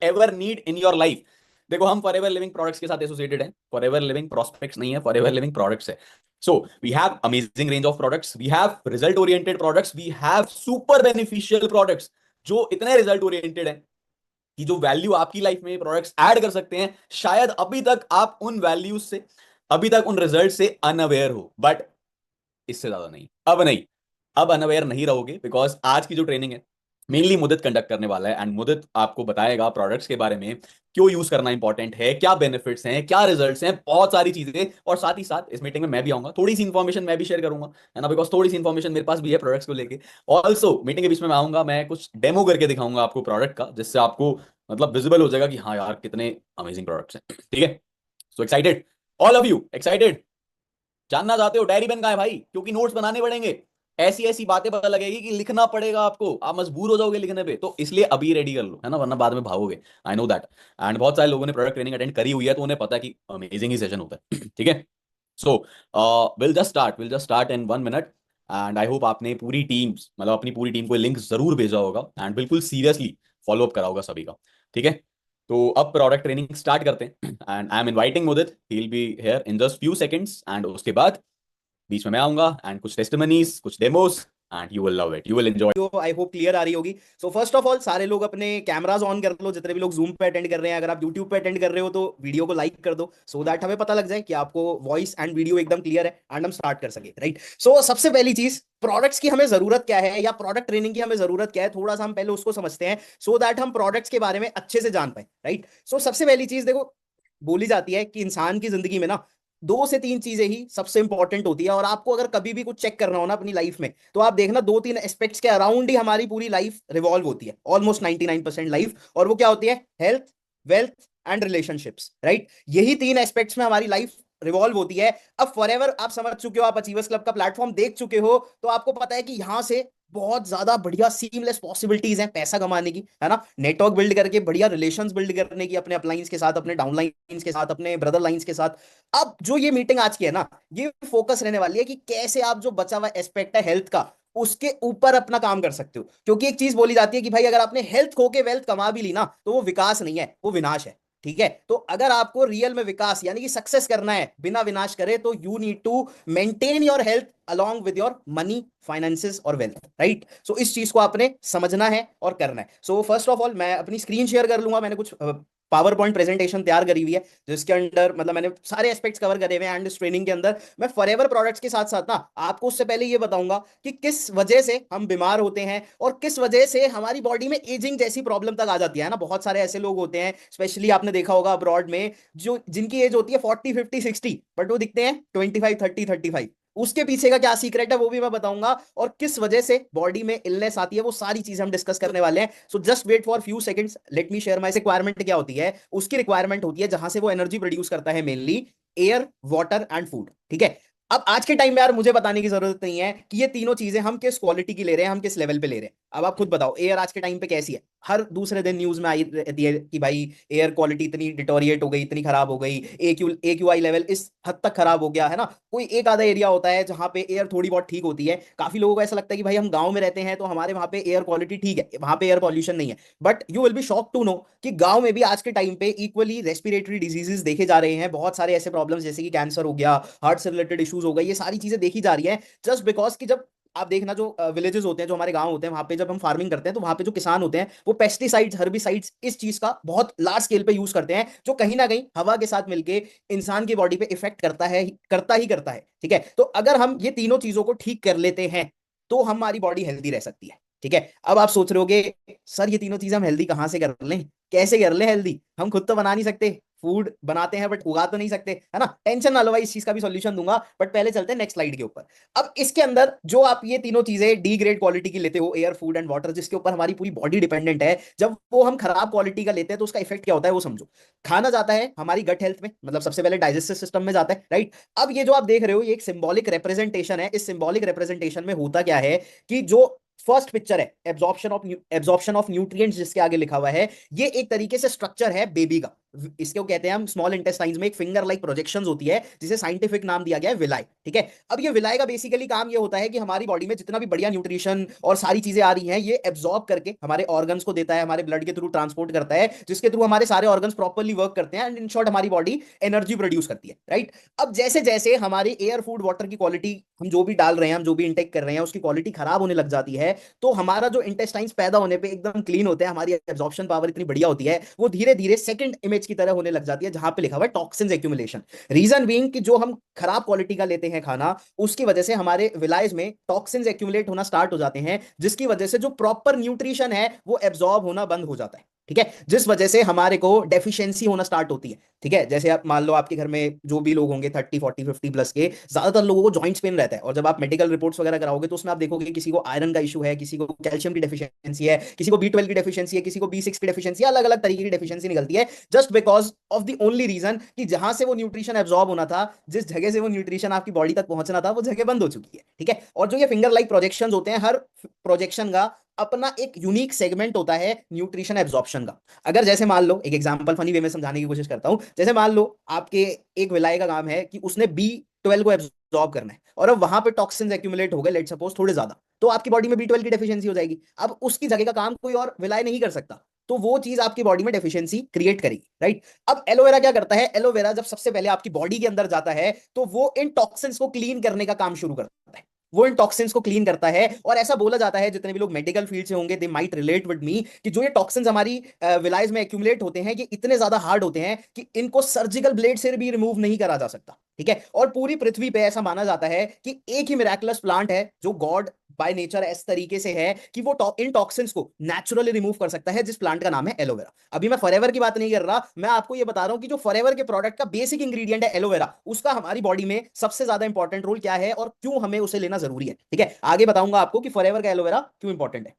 Ever need in your life. देखो, हम for ever living products के साथ एसोसिएटेड हैं, फॉर एवर लिविंग प्रोस्पेक्ट्स नहीं है, फॉर एवर लिविंग प्रोडक्ट्स है। So we have amazing range of products, we have result oriented products, we have super beneficial products जो इतने रिजल्ट ओरिएंटेड हैं कि जो वैल्यू आपकी लाइफ में प्रोडक्ट्स ऐड कर सकते हैं, शायद अभी तक आप उन वैल्यूज से, अभी तक उन रिजल्ट से अनअवेयर हो, बट इससे ज्यादा नहीं, अब नहीं, अब अनअवेयर नहीं रहोगे। बिकॉज आज की जो ट्रेनिंग है मेनली मुदित कंडक्ट करने वाला है, एंड मुदित आपको बताएगा प्रोडक्ट्स के बारे में, क्यों यूज करना इंपॉर्टेंट है, क्या बेनिफिट्स हैं, क्या रिजल्ट्स हैं, बहुत सारी चीजें। और साथ ही साथ इस मीटिंग में मैं भी आऊंगा, थोड़ी सी इन्फॉर्मेशन मैं भी शेयर करूंगा, है ना, बिकॉज थोड़ी सी इन्फॉर्मेशन मेरे पास भी है प्रोडक्ट्स को लेके। ऑल्सो मीटिंग के बीच में मैं आऊंगा, मैं कुछ डेमो करके दिखाऊंगा आपको प्रोडक्ट का, जिससे आपको मतलब विजिबल हो जाएगा कि हाँ यार कितने अमेजिंग प्रोडक्ट्स हैं। ठीक है, so excited, all of you excited? जानना चाहते हो डायरी पेन कहाँ है भाई? क्योंकि नोट्स बनाने पड़ेंगे, ऐसी ऐसी बातें पता लगेगी कि लिखना पड़ेगा आपको, आप मजबूर हो जाओगे लिखने पे, तो इसलिए अभी रेडी कर लो, है ना, वरना बाद में भागोगे। I know that. एंड बहुत सारे लोगों ने प्रोडक्ट ट्रेनिंग अटेंड करी हुई है, तो उन्हें पता है कि अमेजिंग ही सेशन होता है। ठीक है, so will just start in 1 minute. And I hope आपने पूरी टीम्स, मतलब अपनी पूरी टीम को लिंक जरूर भेजा होगा, एंड बिल्कुल सीरियसली फॉलो अप करा होगा सभी का। ठीक है, तो अब प्रोडक्ट ट्रेनिंग स्टार्ट करते हैं, and I am inviting Mudit, he will be here in just few seconds, and उसके बाद बीच में मैं आऊंगा एंड कुछ टेस्टिमनीज, कुछ demos, and you will love it, you will enjoy. I hope clear आ रही होगी। सो फर्स्ट ऑफ ऑल सारे लोग अपने कैमराज ऑन कर लो, जितने भी लोग जूम पे अटेंड कर रहे हैं। अगर आप यूट्यूब पे अटेंड कर रहे हो तो वीडियो को लाइक कर दो, सो दैट हमें पता लग जाए कि आपको वॉइस एंड वीडियो एकदम क्लियर है, एंड हम स्टार्ट कर सके, राइट। सो सबसे पहली चीज, प्रोडक्ट्स की हमें जरूरत क्या है या प्रोडक्ट ट्रेनिंग की हमें जरूरत क्या है, थोड़ा सा हम पहले उसको समझते हैं, सो दैट हम प्रोडक्ट्स के बारे में अच्छे से जान पाए, राइट। सो सबसे पहली चीज देखो, बोली जाती है कि इंसान की जिंदगी में ना दो से तीन चीजें ही सबसे इंपॉर्टेंट होती है। और आपको अगर कभी भी कुछ चेक करना हो ना अपनी लाइफ में, तो आप देखना दो तीन एस्पेक्ट्स के अराउंड ही हमारी पूरी लाइफ रिवॉल्व होती है, ऑलमोस्ट 99% लाइफ। और वो क्या होती है? Health, wealth and relationships, right. यही तीन एस्पेक्ट्स में हमारी लाइफ रिवॉल्व होती है। अब फॉरएवर आप समझ चुके हो, आप अचीवर्स क्लब का प्लेटफॉर्म देख चुके हो, तो आपको पता है कि यहां से बहुत ज्यादा बढ़िया सीमलेस पॉसिबिलिटीज हैं पैसा कमाने की, है ना, नेटवर्क बिल्ड करके बढ़िया रिलेशंस बिल्ड करने की, अपने अपलाइंस के साथ, अपने डाउनलाइंस के साथ, अपने ब्रदर लाइंस के साथ। अब जो ये मीटिंग आज की है ना, ये फोकस रहने वाली है कि कैसे आप जो बचा हुआ एस्पेक्ट है हेल्थ का, उसके ऊपर अपना काम कर सकते हो। क्योंकि एक चीज बोली जाती है कि भाई अगर आपने हेल्थ खो के वेल्थ कमा भी ली ना, तो वो विकास नहीं है, वो विनाश है। ठीक है, तो अगर आपको रियल में विकास यानी कि सक्सेस करना है बिना विनाश करे, तो you need to maintain your health along with your money, finances और वेल्थ, राइट। सो इस चीज को आपने समझना है और करना है। सो फर्स्ट ऑफ ऑल मैं अपनी स्क्रीन शेयर कर लूंगा, मैंने कुछ पावर पॉइंट प्रेजेंटेशन तैयार करी हुई है, जिसके अंदर मतलब मैंने सारे एस्पेक्ट्स कवर करे हुए हैं। एंड इस ट्रेनिंग के अंदर मैं फॉरएवर प्रोडक्ट्स के साथ साथ ना आपको उससे पहले ये बताऊंगा कि किस वजह से हम बीमार होते हैं और किस वजह से हमारी बॉडी में एजिंग जैसी प्रॉब्लम तक आ जाती है ना। बहुत सारे ऐसे लोग होते हैं, स्पेशली आपने देखा होगा अब्रॉड में, जो जिनकी एज होती है 40 50 60, बट वो दिखते हैं 25 30 35। उसके पीछे का क्या सीक्रेट है वो भी मैं बताऊंगा, और किस वजह से बॉडी में इलनेस आती है, वो सारी चीजें हम डिस्कस करने वाले हैं। So just wait for few seconds, let me share my requirement क्या होती है। उसकी रिक्वायरमेंट होती है जहां से वो एनर्जी प्रोड्यूस करता है, mainly air, water and food, ठीक है। अब आज के टाइम में यार मुझे बताने की जरूरत नहीं है कि ये तीनों चीजें हम किस क्वालिटी की ले रहे हैं, हम किस लेवल पे ले रहे हैं। अब आप खुद बताओ, एयर आज के टाइम पे कैसी है? हर दूसरे दिन न्यूज में आई रहती है कि भाई एयर क्वालिटी इतनी डिटोरिएट हो गई, इतनी खराब हो गई, AQI लेवल इस हद तक खराब हो गया, है ना। कोई एक आधा एरिया होता है जहां पे एयर थोड़ी बहुत ठीक होती है। काफी लोगों को ऐसा लगता है कि भाई हम गांव में रहते हैं तो हमारे वहां पे एयर क्वालिटी ठीक है, वहां पे एयर पॉल्यूशन नहीं है। But you will be shock to know कि गांव में भी आज के टाइम पे इक्वली रेस्पिरेटरी डिजीजेस देखे जा रहे हैं। बहुत सारे ऐसे प्रॉब्लम्स जैसे कि कैंसर हो गया, हार्ट से रिलेटेड इश्यूज हो गए, ये सारी चीजें देखी जा रही है। जस्ट बिकॉज कि जब आप देखना जो विलेजेस होते हैं, जो हमारे गांव होते हैं, वहां पे जब हम फार्मिंग करते हैं तो वहां पे जो किसान होते हैं वो पेस्टिसाइड्स, हर्बिसाइड्स, इस चीज का बहुत लार्ज स्केल पे यूज करते हैं, जो कहीं ना कहीं हवा के साथ मिलके इंसान की बॉडी पे इफेक्ट करता है, करता ही करता है। ठीक है, तो अगर हम ये तीनों चीजों को ठीक कर लेते हैं तो हमारी बॉडी हेल्दी रह सकती है। ठीक है, अब आप सोच रहे होगे सर ये तीनों चीजें हम हेल्दी कहां से कर लें, कैसे कर लें हेल्दी? हम खुद तो बना नहीं सकते, फूड बनाते हैं बट उगा तो नहीं सकते, है ना। टेंशन ना लो भाई, इस चीज का भी सॉल्यूशन दूंगा, बट पहले चलते हैं नेक्स्ट स्लाइड के ऊपर। अब इसके अंदर जो आप ये तीनों चीजें डी ग्रेड क्वालिटी की लेते हो, एयर, फूड एंड वाटर, जिसके ऊपर हमारी पूरी बॉडी डिपेंडेंट है, जब वो हम खराब क्वालिटी का लेते हैं तो उसका इफेक्ट क्या होता है वो समझो। खाना जाता है हमारी गट हेल्थ में, मतलब सबसे पहले डाइजेस्टिव सिस्टम में जाता है, राइट। अब ये जो आप देख रहे हो ये एक सिंबॉलिक रिप्रेजेंटेशन है। इस सिंबॉलिक रिप्रेजेंटेशन में होता क्या है कि जो फर्स्ट पिक्चर है एब्जॉर्प्शन ऑफ न्यूट्रिएंट्स, जिसके आगे लिखा हुआ है, ये एक तरीके से स्ट्रक्चर है बेबी का। इसको कहते हैं हम स्मॉल इंटेस्टाइन्स में एक फिंगर लाइक प्रोजेक्शंस होती है, जिसे साइंटिफिक नाम दिया गया है विलाई। ठीक है, अब ये विलाई का बेसिकली काम ये होता है कि हमारी बॉडी में जितना भी बढ़िया न्यूट्रिशन और सारी चीजें आ रही हैं ये एब्जॉर्ब करके हमारे ऑर्गन्स को देता है, हमारे ब्लड के थ्रू ट्रांसपोर्ट करता है, जिसके थ्रू हमारे सारे ऑर्गन्स प्रॉपर्ली वर्क करते हैं एंड इन शॉर्ट हमारी बॉडी एनर्जी प्रोड्यूस करती है, राइट। अब जैसे जैसे हमारी एयर, फूड, वाटर की क्वालिटी, हम जो भी डाल रहे हैं, हम जो भी इंटेक कर रहे हैं, उसकी क्वालिटी खराब होने लग जाती है, तो हमारा जो इंटेस्टाइन्स पैदा होने पे एकदम क्लीन होते हैं, हमारी एब्जॉर्प्शन पावर इतनी बढ़िया होती है, वो धीरे धीरे सेकंड इमेज की तरह होने लग जाती है, जहां पे लिखा हुआ है टॉक्सिन्स एक्यूमुलेशन। रीजन बीइंग कि जो हम खराब क्वालिटी का लेते हैं खाना, उसकी वजह से हमारे विलायज में टॉक्सिन्स एक्यूमुलेट होना स्टार्ट हो जाते हैं, जिसकी वजह से जो प्रॉपर न्यूट्रिशन है वो एब्जॉर्ब होना बंद हो जाता है। ठीक है, जिस वजह से हमारे को डेफिशिएंसी होना स्टार्ट होती है। ठीक है, जैसे आप मान लो आपके घर में जो भी लोग होंगे 30 40 50 प्लस के, ज्यादातर लोगों को जॉइंट्स पेन रहता है, और जब आप मेडिकल रिपोर्ट्स वगैरह कराओगे तो उसमें आप देखोगे किसी को आयरन का इशू है, किसी को कैल्शियम की डेफिशिएंसी है, किसी को B12 की डेफिशिएंसी है, किसी को B6 की डेफिशिएंसी, अलग अलग तरीके की डेफिशिएंसी निकलती है, just because of the only reason कि जहां से वो न्यूट्रिशन एब्जॉर्ब होना था, जिस जगह से वो न्यूट्रिशन आपकी बॉडी तक पहुंचना था, वो जगह बंद हो चुकी है। ठीक है, और जो ये फिंगर लाइक प्रोजेक्शन होते हैं, हर प्रोजेक्शन का अपना एक यूनिक सेगमेंट होता है न्यूट्रिशन एब्जॉर्प्शन का। अगर जैसे मान लो, एक एग्जांपल फनी वे में समझाने की कोशिश करता हूं, जैसे मान लो आपके एक विलाय का काम है कि उसने B12 को एब्जॉर्ब करना है, और अब वहां पे टॉक्सिन्स एक्यूमुलेट हो गए, लेट्स सपोज थोड़े ज्यादा, तो आपकी बॉडी में B12 की डेफिशिएंसी हो जाएगी। अब उसकी जगह का काम कोई और विलाय नहीं कर सकता, तो वो चीज आपकी बॉडी में डेफिशिएंसी क्रिएट करेगी, राइट। अब एलोवेरा क्या करता है, एलोवेरा जब सबसे पहले आपकी बॉडी के अंदर जाता है, तो वो इन टॉक्सिन्स को क्लीन करने का काम शुरू करता है, वो इन टॉक्सिन्स को क्लीन करता है। और ऐसा बोला जाता है, जितने भी लोग मेडिकल फील्ड से होंगे they might relate with me, कि जो ये टॉक्सिन्स हमारी विलायज में एक्यूमुलेट होते हैं, ये इतने ज्यादा हार्ड होते हैं कि इनको सर्जिकल ब्लेड से भी रिमूव नहीं करा जा सकता। ठीक है, और पूरी पृथ्वी पे ऐसा माना जाता है कि एक ही मिराकुलस प्लांट है जो गॉड बाय नेचर इस तरीके से है कि वो इन टॉक्सिन्स को नेचुरली रिमूव कर सकता है, जिस प्लांट का नाम है एलोवेरा। अभी मैं फॉरएवर की बात नहीं कर रहा, मैं आपको ये बता रहा हूं कि जो फॉरएवर के प्रोडक्ट का बेसिक इंग्रेडिएंट है एलोवेरा, उसका हमारी बॉडी में सबसे ज्यादा इंपॉर्टेंट रोल क्या है और क्यों हमें उसे लेना जरूरी है। ठीक है, आगे बताऊंगा आपको कि फॉरएवर का एलोवेरा क्यों इंपॉर्टेंट है।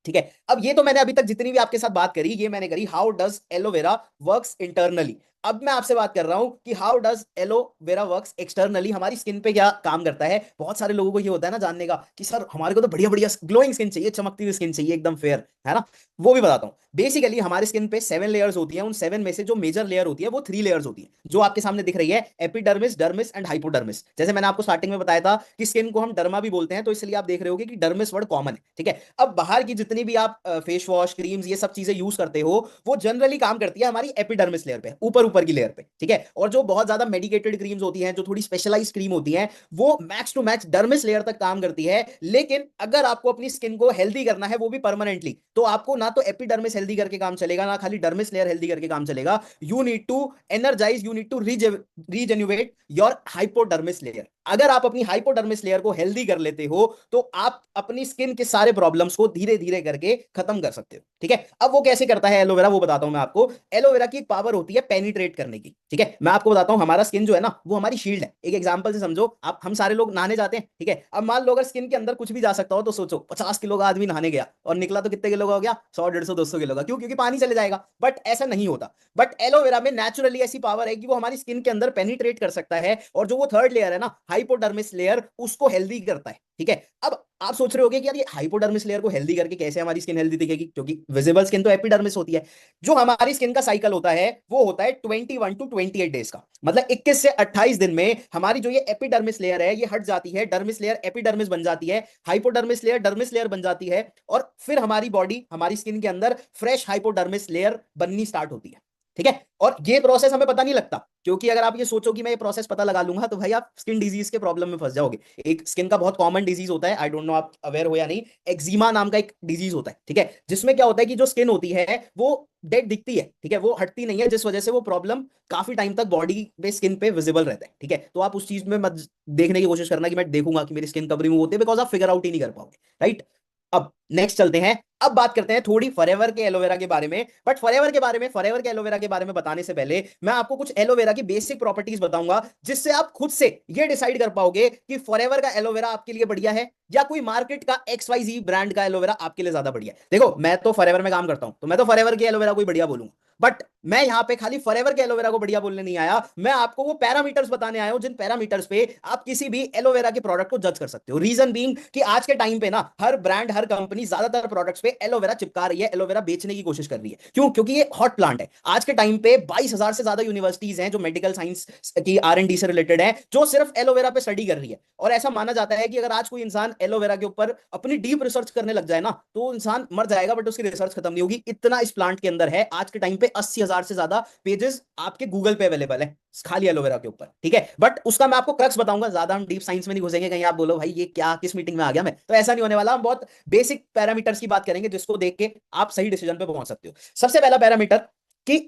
ठीक है, अब ये तो मैंने अभी तक जितनी भी आपके साथ बात करी, ये मैंने करी how does aloe vera works internally. अब मैं आपसे बात कर रहा हूं कि how does aloe vera works externally, हमारी स्किन पे क्या काम करता है। बहुत सारे लोगों को ये होता है ना जानने का कि सर हमारे को तो बढ़िया बढ़िया ग्लोइंग स्किन चाहिए, चमकती हुई स्किन चाहिए, एकदम फेयर, है ना। वो भी बताता हूँ। बेसिकली हमारे स्किन पे 7 लेयर्स होती है, उन 7 में से जो मेजर लेयर होती है वो 3 लेयर्स होती है, जो आपके सामने दिख रही है, एपिडर्मिस, डर्मिस एंड हाइपोडर्मिस। जैसे मैंने आपको स्टार्टिंग में बताया था कि स्किन को हम डर्मा भी बोलते हैं, तो इसलिए आप देख रहे होगे कि डर्मिस वर्ड कॉमन है। ठीक है, अब बाहर की जितनी भी आप फेस वॉश, क्रीम्स, ये सब चीजें यूज करते हो, वो जनरली काम करती है हमारी एपिडर्मिस लेयर पे, ऊपर ऊपर की लेयर पे। ठीक है, और जो बहुत ज्यादा मेडिकेटेड क्रीम्स होती हैं, जो थोड़ी स्पेशलाइज्ड क्रीम होती हैं, वो max to max dermis layer तक काम करती है। लेकिन अगर आपको अपनी स्किन को हेल्दी करना है, वो भी परमानेंटली, तो आपको ना तो एपिडर्मिस हेल्दी करके काम चलेगा, ना खाली डर्मिस लेयर हेल्दी करके काम चलेगा। You need to energise, you need to rejuvenate your hypodermis layer. अगर आप अपनी हाइपोडर्मिस लेयर को हेल्दी कर लेते हो, तो आप अपनी स्किन के सारे प्रॉब्लम्स को धीरे धीरे करके खत्म कर सकते हो। ठीक है, अब वो कैसे करता है एलोवेरा, वो बताता हूं मैं आपको। एलोवेरा की एक पावर होती है पेनिट्रेट करने की। ठीक है, मैं आपको बताता हूं, हमारा स्किन जो है ना, वो हमारी शील्ड है। एक एग्जांपल से समझो, आप, हम सारे लोग नहाने जाते हैं। ठीक है, अब मान लो अगर स्किन के अंदर कुछ भी जा सकता हो, तो सोचो 50 किलो का आदमी नहाने गया और निकला तो कितने किलो का हो गया, 100 150 200 किलो का। क्यों? क्योंकि पानी चले जाएगा। बट ऐसा नहीं होता। बट एलोवेरा में नेचुरली ऐसी पावर है कि वो हमारी स्किन के अंदर पेनिट्रेट कर सकता है, और जो वो थर्ड लेयर है ना, हाइपोडर्मिस लेयर, उसको हेल्दी करता है। ठीक है, अब आप सोच रहे होगे कि यार ये हाइपोडर्मिस लेयर को हेल्दी करके कैसे हमारी स्किन हेल्दी दिखेगी, क्योंकि विजिबल स्किन तो एपिडर्मिस होती है। जो हमारी स्किन का साइकिल होता है वो होता है 21 to 28 डेज का, मतलब 21 से 28 दिन में हमारी जो ये एपिडर्मिस लेयर है ये हट जाती है, डर्मिस लेयर एपिडर्मिस बन जाती है, हाइपोडर्मिस लेयर डर्मिस लेयर बन जाती है, और फिर हमारी बॉडी, हमारी स्किन के अंदर फ्रेश हाइपोडर्मिस लेयर बननी स्टार्ट होती है। ठीक है, और ये प्रोसेस हमें पता नहीं लगता, क्योंकि अगर आप ये सोचो कि मैं ये प्रोसेस पता लगा लूंगा, तो भाई आप स्किन डिजीज के प्रॉब्लम में फंस जाओगे। एक स्किन का बहुत कॉमन डिजीज होता है, आई डोंट नो आप अवेयर हो या नहीं, एक्जिमा नाम का एक डिजीज होता है। ठीक है, जिसमें क्या होता है कि जो स्किन होती है वो डेड दिखती है। ठीक है, वो हटती नहीं है, जिस वजह से वो प्रॉब्लम काफी टाइम तक बॉडी पे, स्किन पे विजिबल रहता है। ठीक है, तो आप उस चीज में मत देखने की कोशिश करना कि मैं देखूंगा कि मेरी स्किन कब रिमूव होती है, बिकॉज आप फिगर आउट ही नहीं कर पाओगे, राइट। अब नेक्स्ट चलते हैं, अब बात करते हैं थोड़ी फॉरएवर के एलोवेरा के बारे में। बट फॉरएवर के बारे में, फॉरएवर के एलोवेरा के बारे में बताने से पहले मैं आपको कुछ एलोवेरा की बेसिक प्रॉपर्टीज बताऊंगा, जिससे आप खुद से ये डिसाइड कर पाओगे कि फॉरएवर का एलोवेरा आपके लिए बढ़िया है, या कोई मार्केट का XYZ ब्रांड का एलोवेरा आपके लिए ज्यादा बढ़िया है। देखो, मैं तो फॉरएवर में काम करता हूं, तो मैं तो फॉरएवर की एलोवेरा कोई बढ़िया बोलूंगा। बट मैं यहाँ पे खाली फॉरएवर के एलोवेरा को बढ़िया बोलने नहीं आया, मैं आपको वो पैरामीटर्स बताने आया हूं जिन पैरामीटर्स पे आप किसी भी एलोवेरा के प्रोडक्ट को जज कर सकते हो। रीजन बीइंग कि आज के टाइम पे ना हर ब्रांड, हर कंपनी ज्यादातर प्रोडक्ट्स पे एलोवेरा चिपका रही है, एलोवेरा बेचने की कोशिश कर रही है। क्यों? क्योंकि ये हॉट प्लांट है। आज के टाइम पे 22,000 से ज्यादा यूनिवर्सिटीज हैं जो मेडिकल साइंस की R&D से रिलेटेड है, जो सिर्फ एलोवेरा पे स्टडी कर रही है। और ऐसा माना जाता है कि अगर आज कोई इंसान एलोवेरा के ऊपर अपनी डीप रिसर्च करने लग जाए ना, तो इंसान मर जाएगा, बट उसकी रिसर्च खत्म नहीं होगी। इतना इस प्लांट के अंदर है। आज के टाइम पे 80,000 से ज्यादा पेजेस आपके गूगल पे अवेलेबल है खाली एलोवेरा के ऊपर, ठीक है। बट उसका मैं आपको क्रक्स बताऊंगा, ज्यादा हम डीप साइंस में नहीं घुसेंगे, कहीं आप बोलो भाई ये क्या, किस मीटिंग में आ गया मैं, तो ऐसा नहीं होने वाला। हम बहुत बेसिक पैरामीटर्स की बात करेंगे जिसको देख के आप सही डिसीजन पे पहुंच सकते हो। सबसे पहला पैरामीटर कि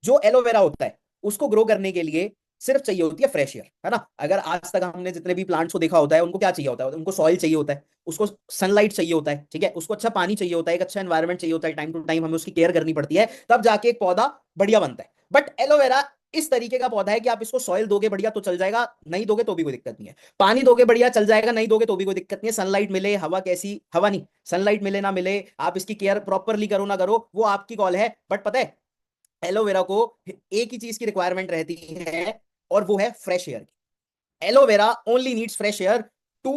जो एलोवेरा होता है उसको ग्रो करने के लिए सिर्फ चाहिए होती है फ्रेश एयर, है ना। अगर आज तक हमने जितने भी प्लांट्स को देखा होता है, उनको क्या चाहिए होता है? उनको सॉइल चाहिए होता है, उसको सनलाइट चाहिए होता है, ठीक है, उसको अच्छा पानी चाहिए होता है, एक अच्छा एनवायरनमेंट चाहिए होता है, टाइम टू टाइम हमें उसकी केयर करनी पड़ती है, तब जाके एक पौधा बढ़िया बनता है। बट एलोवेरा इस तरीके का पौधा है कि आप इसको सॉइल दोगे बढ़िया तो चल जाएगा, नहीं दोगे तो भी कोई दिक्कत नहीं है। पानी दोगे बढ़िया चल जाएगा, नहीं दोगे तो भी कोई दिक्कत नहीं है। सनलाइट मिले, हवा कैसी, हवा नहीं, सनलाइट मिले ना मिले, आप इसकी केयर प्रॉपरली करो ना करो, वो आपकी कॉल है। बट पता है एलोवेरा को एक ही चीज की रिक्वायरमेंट रहती है, और वो है फ्रेश एयर की। Aloe vera only needs fresh air to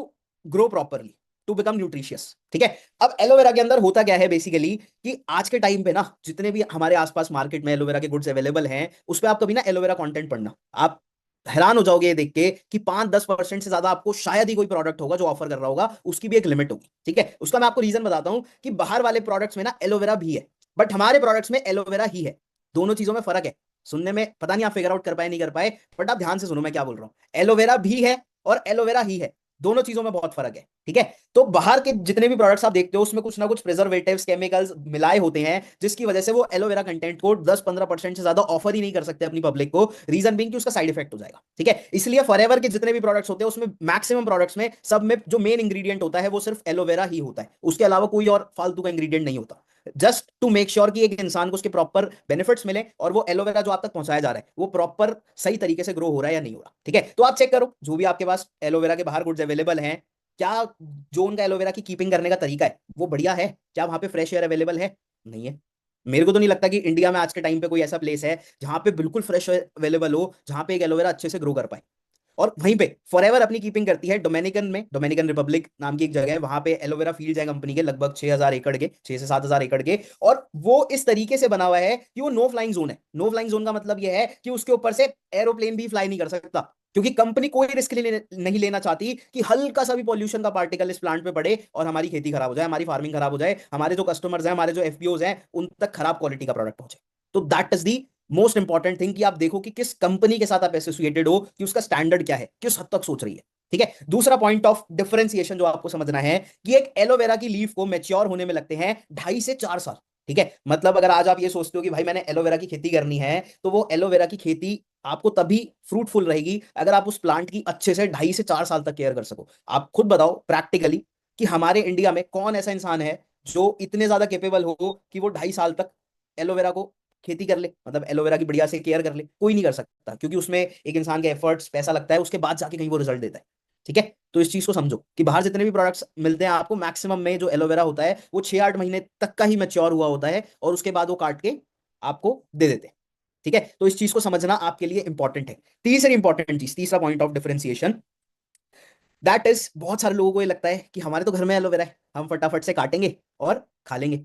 grow properly, to become nutritious, ठीक है। अब एलोवेरा के अंदर होता क्या है बेसिकली, कि आज के टाइम पे ना जितने भी हमारे आसपास मार्केट में एलोवेरा के गुड्स अवेलेबल हैं, उस पर आप कभी ना एलोवेरा कंटेंट पढ़ना, आप हैरान हो जाओगे ये देख के कि 5-10% से ज्यादा आपको शायद ही कोई प्रोडक्ट होगा जो ऑफर कर रहा होगा, उसकी भी एक लिमिट होगी, ठीक है। उसका मैं आपको रीजन बताता हूं कि बाहर वाले प्रोडक्ट्स में ना एलोवेरा भी है, बट हमारे प्रोडक्ट्स में एलोवेरा ही है। दोनों चीजों में फर्क है। सुनने में पता नहीं आप फिगर आउट कर पाए नहीं कर पाए, बट आप ध्यान से सुनो मैं क्या बोल रहा हूं। एलोवेरा भी है और एलोवेरा ही है, दोनों चीजों में बहुत फर्क है, ठीक है। तो बाहर के जितने भी प्रोडक्ट्स आप देखते हो उसमें कुछ ना कुछ प्रिजर्वेटिव्स, केमिकल्स मिलाए होते हैं, जिसकी वजह से वो एलोवेरा कंटेंट को 10-15% से ज्यादा ऑफर ही नहीं कर सकते अपनी पब्लिक को। रीजन बीइंग कि उसका साइड इफेक्ट हो जाएगा, ठीक है। इसलिए फॉरएवर के जितने भी प्रोडक्ट्स होते हैं उसमें मैक्सिमम प्रोडक्ट्स में सब में जो मेन इंग्रेडिएंट होता है वो सिर्फ एलोवेरा ही होता है, उसके अलावा कोई और फालतू का इंग्रेडिएंट नहीं होता। जस्ट टू मेक श्योर कि एक इंसान को उसके प्रॉपर बेनिफिट्स मिले और वो एलोवेरा जो आप तक पहुंचाया जा रहा है वो प्रॉपर सही तरीके से ग्रो हो रहा है या नहीं हो रहा, ठीक है। तो आप चेक करो जो भी आपके पास एलोवेरा के बाहर गुड्स अवेलेबल हैं, क्या जो उनका एलोवेरा की कीपिंग करने का तरीका है वो बढ़िया है? क्या वहां पे फ्रेश एयर अवेलेबल है? नहीं है। मेरे को तो नहीं लगता कि इंडिया में आज के टाइम पे कोई ऐसा प्लेस है जहां पे बिल्कुल फ्रेश एयर अवेलेबल हो, जहां पे एक एलोवेरा अच्छे से ग्रो कर पाए। और वहीं पे फॉरएवर अपनी कीपिंग करती है डोमिनिकन में, डोमिनिकन रिपब्लिक नाम की एक जगह है, वहां पे एलोवेरा फील्ड है कंपनी के, लगभग 6,000 एकड़ के, 6 से 7,000 एकड़ के। और वो इस तरीके से बना हुआ है कि वो नो फ्लाइंग जोन है। नो फ्लाइंग जोन का मतलब ये है कि उसके ऊपर से एरोप्लेन भी फ्लाई नहीं कर सकता, क्योंकि कंपनी कोई रिस्क नहीं लेना चाहती कि हल्का सा भी पॉल्यूशन का पार्टिकल इस प्लांट पे पड़े और हमारी खेती खराब हो जाए, हमारी फार्मिंग खराब हो जाए, हमारे जो कस्टमर्स हैं, हमारे जो एफपीओज हैं, उन तक खराब क्वालिटी का प्रोडक्ट पहुंचे। तो that is the most important thing कि आप देखो कि किस कंपनी के साथ आप एसोसिएटेड हो, कि उसका स्टैंडर्ड क्या है, किस हद तक सोच रही है, ठीक है। दूसरा पॉइंट ऑफ डिफरेंशिएशन जो आपको समझना है कि एक एलोवेरा की लीफ को मैच्योर होने में लगते हैं 2.5 से 4 साल, ठीक है। मतलब अगर आज आप ये सोचते हो कि भाई मैंने एलोवेरा की खेती करनी है, तो वो एलोवेरा की खेती आपको तभी फ्रूटफुल रहेगी अगर आप उस प्लांट की अच्छे से 2.5 से 4 साल तक केयर कर सको। आप खुद बताओ प्रैक्टिकली कि हमारे इंडिया में कौन ऐसा इंसान है जो इतने ज्यादा केपेबल हो कि वो 2.5 साल तक एलोवेरा को खेती कर ले, मतलब एलोवेरा की बढ़िया से केयर कर ले? कोई नहीं कर सकता, क्योंकि उसमें एक इंसान के एफर्ट्स, पैसा लगता है, उसके बाद जाके कहीं वो रिजल्ट देता है, ठीक है। तो इस चीज को समझो कि बाहर जितने भी प्रोडक्ट्स मिलते हैं आपको, मैक्सिमम में जो एलोवेरा होता है वो 6-8 महीने तक का ही मैच्योर हुआ होता है, और उसके बाद वो काट के आपको दे देते हैं, ठीक है। तो इस चीज को समझना आपके लिए इंपॉर्टेंट है। तीसरी इंपॉर्टेंट चीज, तीसरा point of differentiation, that is बहुत सारे लोगों को ये लगता है कि हमारे तो घर में एलोवेरा है, हम फटाफट से काटेंगे और खा लेंगे।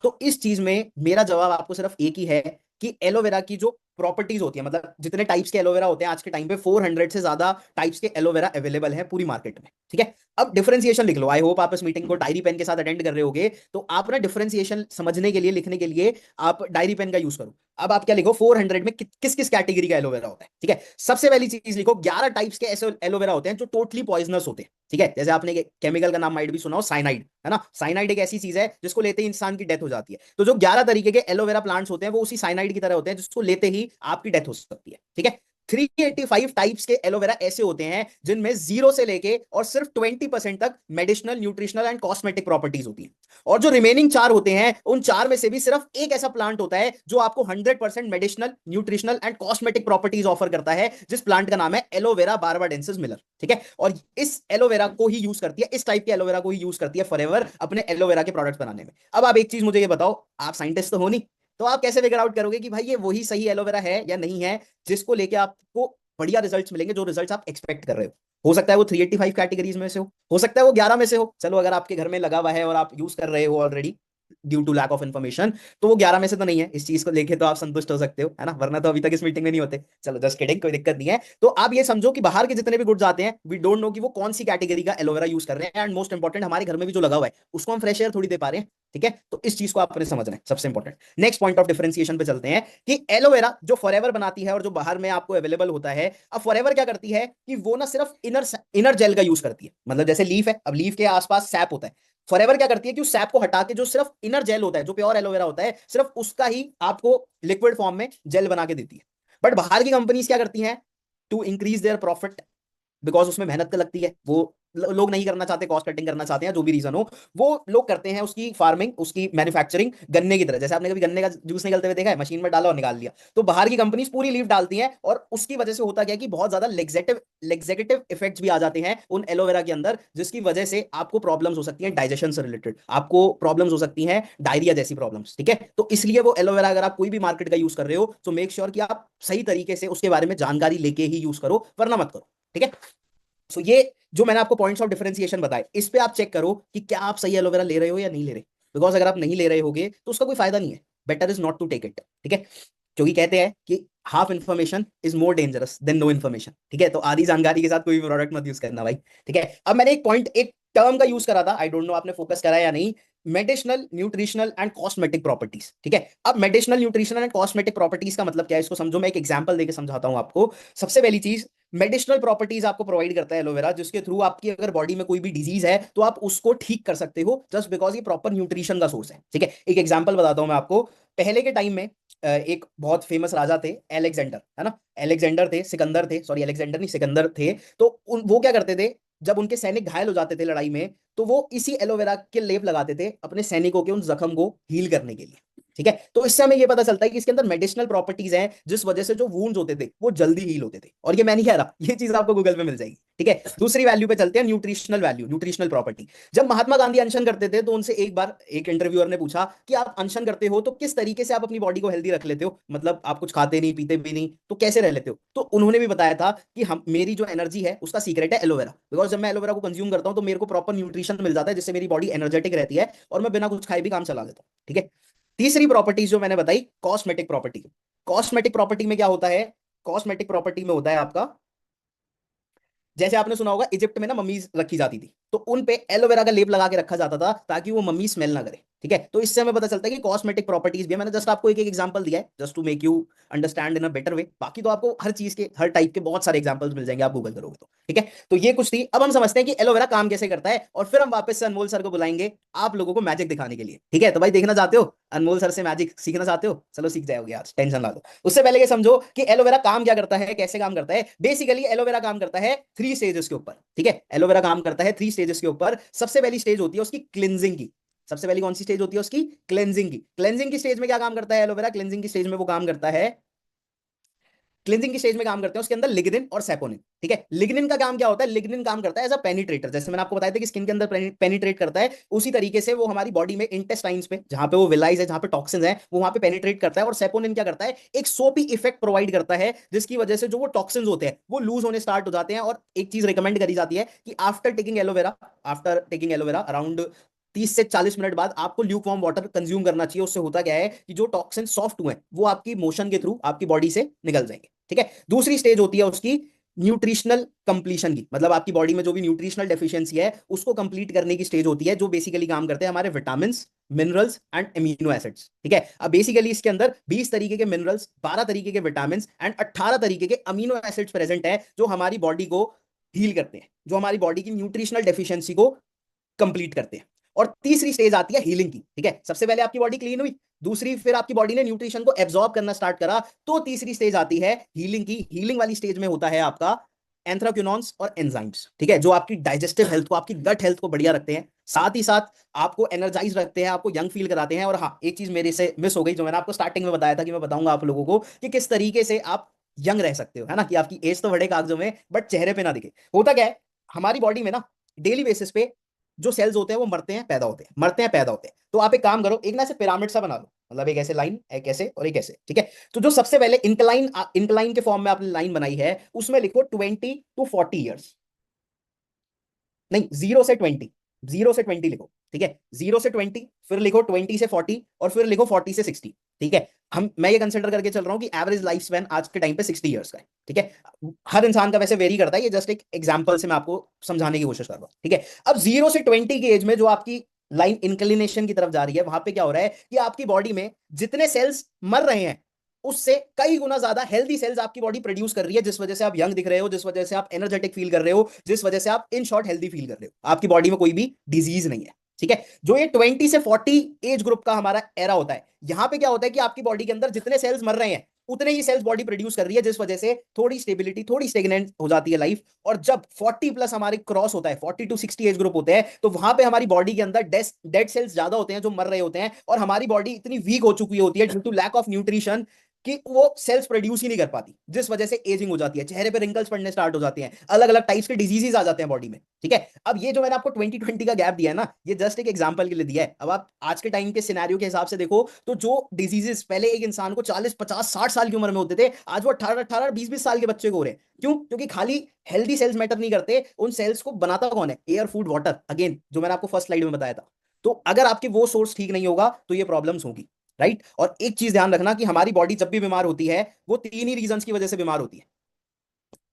तो इस चीज में मेरा जवाब आपको सिर्फ एक ही है कि एलोवेरा की जो प्रॉपर्टीज होती है, मतलब जितने टाइप्स के एलोवेरा होते हैं आज के टाइम पे 400 से ज्यादा टाइप्स के एलोवेरा अवेलेबल है पूरी मार्केट में, ठीक है। अब डिफरेंशिएशन लिख लो। आई होप आप इस मीटिंग को डायरी पेन के साथ अटेंड कर रहे होगे, तो आप ना डिफरेंशिएशन समझने के लिए, लिखने के लिए आप डायरी पेन का यूज करो। अब आप क्या लिखो, 400 में किस किस कैटेगरी का एलोवेरा होता है, ठीक है। सबसे पहली चीज लिखो, 11 टाइप्स के ऐसे एलोवेरा होते हैं जो टोटली पॉइजनस होते हैं, ठीक है। जैसे आपने केमिकल का नाम माइट भी सुना हो, साइनाइड, है ना। साइनाइड एक ऐसी चीज है जिसको लेते ही इंसान की डेथ हो जाती है। तो जो 11 तरीके के एलोवेरा प्लांट्स होते हैं वो उसी साइनाइड की तरह होते हैं, जिसको लेते ही आपकी डेथ हो सकती है, ठीक है। 385 टाइप्स के एलोवेरा ऐसे होते हैं जिनमें 0 से लेके और सिर्फ 20% तक medicinal, nutritional and cosmetic properties होती हैं। और जो रिमेनिंग 4 होते हैं, उन 4 में से भी सिर्फ एक ऐसा प्लांट होता है जो आपको 100% medicinal, nutritional and cosmetic properties offer करता है, जिस प्लांट का नाम है एलोवेरा बारबाडेंसिस मिलर, ठीक है। और इस एलोवेरा को ही यूज करती है, इस टाइप के एलोवेरा को ही यूज करती है फॉरएवर अपने एलोवेरा के प्रोडक्ट बनाने में। अब आप एक चीज मुझे ये बताओ, आप साइंटिस्ट तो हो नहीं, तो आप कैसे फिगर आउट करोगे कि भाई ये वही सही एलोवेरा है या नहीं है, जिसको लेके आपको बढ़िया रिजल्ट्स मिलेंगे, जो रिजल्ट्स आप एक्सपेक्ट कर रहे हो सकता है वो 385 कैटेगरीज में से हो सकता है वो 11 में से हो। चलो अगर आपके घर में लगा हुआ है और आप यूज कर रहे हो already due to lack of information, तो वो 11 में से तो नहीं है। इस चीज को लेके तो आप संतुष्ट हो सकते हो, है ना, वरना तो अभी तक इस मीटिंग में नहीं होते। चलो जस्ट किडिंग, कोई दिक्कत नहीं है। तो आप ये समझो कि बाहर के जितने भी गुड्स आते हैं, वी डोंट नो कि वो कौन सी कैटेगरी का एलोवेरा यूज कर रहे हैं, एंड मोस्ट इंपॉर्टेंट हमारे घर में भी जो लगा हुआ है उसको हम फ्रेश एयर थोड़ी दे पा रहे हैं। ठीक है, तो इस चीज को आपने समझना है, सबसे important. Next point of differentiation पे चलते हैं कि एलोवेरा जो फॉरएवर बनाती है और जो बाहर में आपको अवेलेबल होता है, अब फॉरएवर क्या करती है कि वो ना सिर्फ इनर जेल का यूज करती है। मतलब जैसे लीफ है, अब लीफ के आसपास सैप होता है, फॉरएवर क्या करती है कि उस सैप को हटा के जो सिर्फ इनर जेल होता है, जो प्योर एलोवेरा होता है, सिर्फ उसका ही आपको लिक्विड फॉर्म में जेल बना के देती है। बट बाहर की कंपनीज क्या करती हैं, to increase their profit, because उसमें मेहनत तो लगती है, वो लोग नहीं करना चाहते, कॉस्ट कटिंग करना चाहते हैं, जो भी रीजन हो, वो लोग करते हैं उसकी फार्मिंग, उसकी मैन्युफैक्चरिंग गन्ने की तरह। जैसे आपने कभी गन्ने का जूस निकलते हुए देखा है, मशीन में डाला और निकाल लिया। तो बाहर की कंपनीज पूरी लीफ डालती हैं, और उसकी वजह से होता क्या है कि बहुत ज्यादा लेग्जेटिव इफेक्ट्स भी आ जाते हैं उन एलोवेरा के अंदर, जिसकी वजह से आपको प्रॉब्लम्स हो सकती हैं डाइजेशन से रिलेटेड, आपको प्रॉब्लम्स हो सकती हैं डायरिया जैसी प्रॉब्लम्स। ठीक है, तो इसलिए वो एलोवेरा अगर आप कोई भी मार्केट का यूज कर रहे हो, तो मेक श्योर कि आप सही तरीके से उसके बारे में जानकारी लेके ही यूज करो, वरना मत करो। ठीक है, सो ये जो मैंने आपको पॉइंट्स ऑफ डिफरेंशिएशन बताए, इस पे आप चेक करो कि क्या आप सही एलोवेरा ले रहे हो या नहीं ले रहे। बिकॉज अगर आप नहीं ले रहे होगे तो उसका कोई फायदा नहीं है, better is not to take it. ठीक है, क्योंकि कहते हैं कि half information is more dangerous than no information. ठीक है, तो आधी जानकारी के साथ कोई भी प्रोडक्ट मत यूज करना भाई। ठीक है, अब मैंने एक पॉइंट, एक टर्म का यूज करा था, आई डोंट नो आपने फोकस करा या नहीं, medicinal, nutritional and cosmetic properties. ठीक है, अब medicinal, nutritional and cosmetic properties का मतलब क्या है, इसको समझो। मैं एक एग्जांपल देके समझाता हूं आपको। सबसे पहली चीज, मेडिसिनल प्रॉपर्टीज आपको प्रोवाइड करता है एलोवेरा, जिसके थ्रू आपकी अगर बॉडी में कोई भी डिजीज है तो आप उसको ठीक कर सकते हो, जस्ट बिकॉज ये प्रॉपर न्यूट्रिशन का सोर्स है। ठीक है, एक एग्जांपल बताता हूं मैं आपको। पहले के टाइम में एक बहुत फेमस राजा थे, एलेक्जेंडर, है ना, एलेक्जेंडर थे, सिकंदर थे, सॉरी एलेक्जेंडर नहीं सिकंदर थे। तो वो क्या करते थे, जब उनके सैनिक घायल हो जाते थे लड़ाई में, तो वो इसी एलोवेरा के लेप लगाते थे अपने सैनिकों के उन जख्म को हील करने के लिए। ठीक है, तो इससे हमें ये पता चलता है कि इसके अंदर मेडिसिनल प्रॉपर्टीज हैं, जिस वजह से जो वुंड्स होते थे वो जल्दी हील होते थे। और ये मैं नहीं कह रहा, ये चीज आपको गूगल पे मिल जाएगी। ठीक है, दूसरी वैल्यू पे चलते हैं, न्यूट्रिशनल वैल्यू, न्यूट्रिशनल प्रॉपर्टी। जब महात्मा गांधी अनशन करते थे, तो उनसे एक बार एक इंटरव्यूअर ने पूछा कि आप अनशन करते हो तो किस तरीके से आप अपनी बॉडी को हेल्दी रख लेते हो, मतलब आप कुछ खाते नहीं पीते भी नहीं तो कैसे रह लेते हो। तो उन्होंने भी बताया था कि हम, मेरी जो एनर्जी है उसका सीक्रेट है एलोवेरा। बिकॉज जब मैं एलोवेरा को कंज्यूम करता हूं तो मेरे को प्रॉपर न्यूट्रिशन मिल जाता है, जिससे मेरी बॉडी एनर्जेटिक रहती है और मैं बिना कुछ खाए भी काम चला लेता हूँ। ठीक है, तीसरी प्रॉपर्टीज जो मैंने बताई, कॉस्मेटिक प्रॉपर्टी। कॉस्मेटिक प्रॉपर्टी में क्या होता है, कॉस्मेटिक प्रॉपर्टी में होता है आपका, जैसे आपने सुना होगा इजिप्ट में ना मम्मीज रखी जाती थी, तो उन पे एलोवेरा का लेप लगा के रखा जाता था ताकि वो मम्मी स्मेल ना करे। ठीक है, तो इससे हमें पता चलता है कि कॉस्मेटिक प्रॉपर्टीज भी है। मैंने जस्ट आपको एक एक एग्जांपल दिया है, just to make you understand in a better way. बाकी तो आपको हर चीज के, हर टाइप के बहुत सारे एग्जांपल्स मिल जाएंगे आप गूगल करोगे तो। ठीक है, तो ये कुछ थी। अब हम समझते हैं कि एलोवेरा काम कैसे करता है, और फिर हम वापस से अनमोल सर को बुलाएंगे आप लोगों को मैजिक दिखाने के लिए। ठीक है, तो भाई देखना चाहते हो, अनमोल सर से मैजिक सीखना चाहते हो, चलो सीख जाओगे आज, टेंशन ना लो। उससे पहले ये समझो कि एलोवेरा काम क्या करता है, कैसे काम करता है। बेसिकली एलोवेरा काम करता है 3 स्टेजेस के ऊपर। ठीक है, एलोवेरा काम करता है 3 स्टेजेस के ऊपर। सबसे पहली स्टेज होती है उसकी क्लिनजिंग की। सबसे पहली कौन सी स्टेज होती है उसकी, क्लेंजिंग की। क्लेंजिंग की स्टेज में क्या काम करता है एलोवेरा, क्लेंजिंग की स्टेज में वो काम करता है, क्लिनजिंग की स्टेज में काम करते हैं उसके अंदर लिग्निन और सेपोनिन। ठीक है, लिग्निन का काम क्या होता है, लिग्निन काम करता है एज अ पेनिट्रेटर, जैसे मैंने आपको बताया था कि स्किन के अंदर पेनिट्रेट करता है, उसी तरीके से वो हमारी बॉडी में इंटेस्टाइन्स पे, जहां पे वो विलाइज है, जहां पे टॉक्सिन्स है, वो वहां पे पेनिट्रेट करता है। और सेपोनिन क्या करता है, एक सोपी इफेक्ट प्रोवाइड करता है, जिसकी वजह से जो वो टॉक्सिन्स होते हैं वो लूज होने स्टार्ट हो जाते हैं। और एक चीज रिकमेंड करी जाती है कि आफ्टर टेकिंग एलोवेरा अराउंड 30 से 40 मिनट बाद आपको ल्यूक वार्म वाटर कंज्यूम करना चाहिए। उससे होता क्या है कि जो टॉक्सिन सॉफ्ट हुए वो आपकी मोशन के थ्रू आपकी बॉडी से निकल जाएंगे। ठीक है, दूसरी स्टेज होती है उसकी न्यूट्रिशनल कंप्लीशन की, मतलब आपकी बॉडी में जो भी न्यूट्रिशनल डेफिशिएंसी है उसको कंप्लीट करने की स्टेज होती है, जो बेसिकली काम करते हैं हमारे vitamin, minerals and amino acids. ठीक है, अब बेसिकली इसके अंदर 20 तरीके के मिनरल्स, 12 तरीके के विटामिन एंड 18 तरीके के अमीनो एसिड्स प्रेजेंट है, जो हमारी बॉडी को हील करते हैं, जो हमारी बॉडी की न्यूट्रिशनल डेफिशिएंसी को कंप्लीट करते हैं। और तीसरी स्टेज आती है हीलिंग की। ठीक है, सबसे पहले आपकी बॉडी क्लीन हुई, दूसरी फिर आपकी बॉडी ने न्यूट्रिशन को एब्जॉर्ब करना स्टार्ट करा, तो तीसरी स्टेज आती है हीलिंग की। हीलिंग वाली स्टेज में होता है आपका एंथ्राक्विनॉन्स और एंजाइम्स। ठीक है, जो आपकी डाइजेस्टिव हेल्थ को, आपकी गट हेल्थ को बढ़िया रखते हैं, साथ ही साथ आपको एनर्जाइज रखते हैं, आपको यंग फील कराते हैं। और हाँ, एक चीज मेरे से मिस हो गई, जो मैंने आपको स्टार्टिंग में बताया था कि मैं बताऊंगा आप लोगों को कि किस तरीके से आप यंग रह सकते हो, है ना, कि आपकी एज तो बढ़े कागजों में बट चेहरे पे ना दिखे। होता क्या है, हमारी बॉडी में ना डेली बेसिस पे जो सेल्स होते हैं वो मरते हैं पैदा होते हैं, मरते हैं पैदा होते हैं। तो आप एक काम करो, एक ना ऐसे पिरामिड सा बना लो, मतलब एक ऐसे लाइन, एक ऐसे और एक ऐसे, ठीक है। तो जो सबसे पहले इंक्लाइन, इंक्लाइन के फॉर्म में आपने लाइन बनाई है, उसमें लिखो 20 to 40 ईयर्स, नहीं 0 से 20, 0 से 20 लिखो, ठीक है। 0 से 20, फिर लिखो 20 से 40, और फिर लिखो 40 से 60, ठीक है। मैं ये कंसिडर करके चल रहा हूं कि एवरेज लाइफ स्पैन आज के टाइम पे 60 ईयर्स का है, ठीक है। हर इंसान का वैसे वेरी करता है, ये जस्ट एक एग्जांपल से मैं आपको समझाने की कोशिश कर रहा हूं, ठीक है। अब 0 से 20 की एज में जो आपकी लाइन इंक्लिनेशन की तरफ जा रही है, वहां पे क्या हो रहा है कि आपकी बॉडी में जितने सेल्स मर रहे हैं, उससे कई गुना ज्यादा हेल्दी सेल्स आपकी बॉडी प्रोड्यूस कर रही है, जिस वजह से आप यंग दिख रहे हो, जिस वजह से आप एनर्जेटिक फील कर रहे हो, जिस वजह से आप इन शॉर्ट हेल्दी फील कर रहे हो, आपकी बॉडी में कोई भी डिजीज नहीं है, ठीक है। जो ये 20 से 40 एज ग्रुप का हमारा एरा होता है, यहां पे क्या होता है कि आपकी बॉडी के अंदर जितने सेल्स मर रहे हैं, उतने ही सेल्स बॉडी प्रोड्यूस कर रही है, जिस वजह से थोड़ी स्टेबिलिटी, थोड़ी स्टेगनेंट हो जाती है लाइफ। और जब 40+ हमारे क्रॉस होता है, 40 to 60 एज ग्रुप होते हैं, तो वहां पे हमारी बॉडी के अंदर डेड सेल्स ज्यादा होते हैं जो मर रहे होते हैं, और हमारी बॉडी इतनी वीक हो चुकी होती है due to lack of nutrition कि वो सेल्स प्रोड्यूस ही नहीं कर पाती, जिस वजह से एजिंग हो जाती है, चेहरे पे रिंकल्स पड़ने स्टार्ट हो जाते हैं, अलग अलग टाइप्स के डिजीजेस आ जाते हैं बॉडी में, ठीक है। अब ये जो मैंने आपको 20-20 का गैप दिया है ना, ये जस्ट एक एग्जांपल के लिए दिया है। अब आप आज के टाइम के सिनेरियो के हिसाब से देखो, तो जो डिजीजेस पहले एक इंसान को 40, 50, 60 साल की उम्र में होते थे, आज वो 18, 18, 20, 20 साल के बच्चे को हो रहे हैं। क्यों? क्योंकि खाली हेल्दी सेल्स मैटर नहीं करते, उन सेल्स को बनाता कौन है? एयर, फूड, वाटर, अगेन जो मैंने आपको फर्स्ट स्लाइड में बताया था। तो अगर आपके वो सोर्स ठीक नहीं होगा तो ये प्रॉब्लम्स होगी, राइट। और एक चीज ध्यान रखना कि हमारी बॉडी जब भी बीमार होती है, वो तीन ही रीजंस की वजह से बीमार होती है।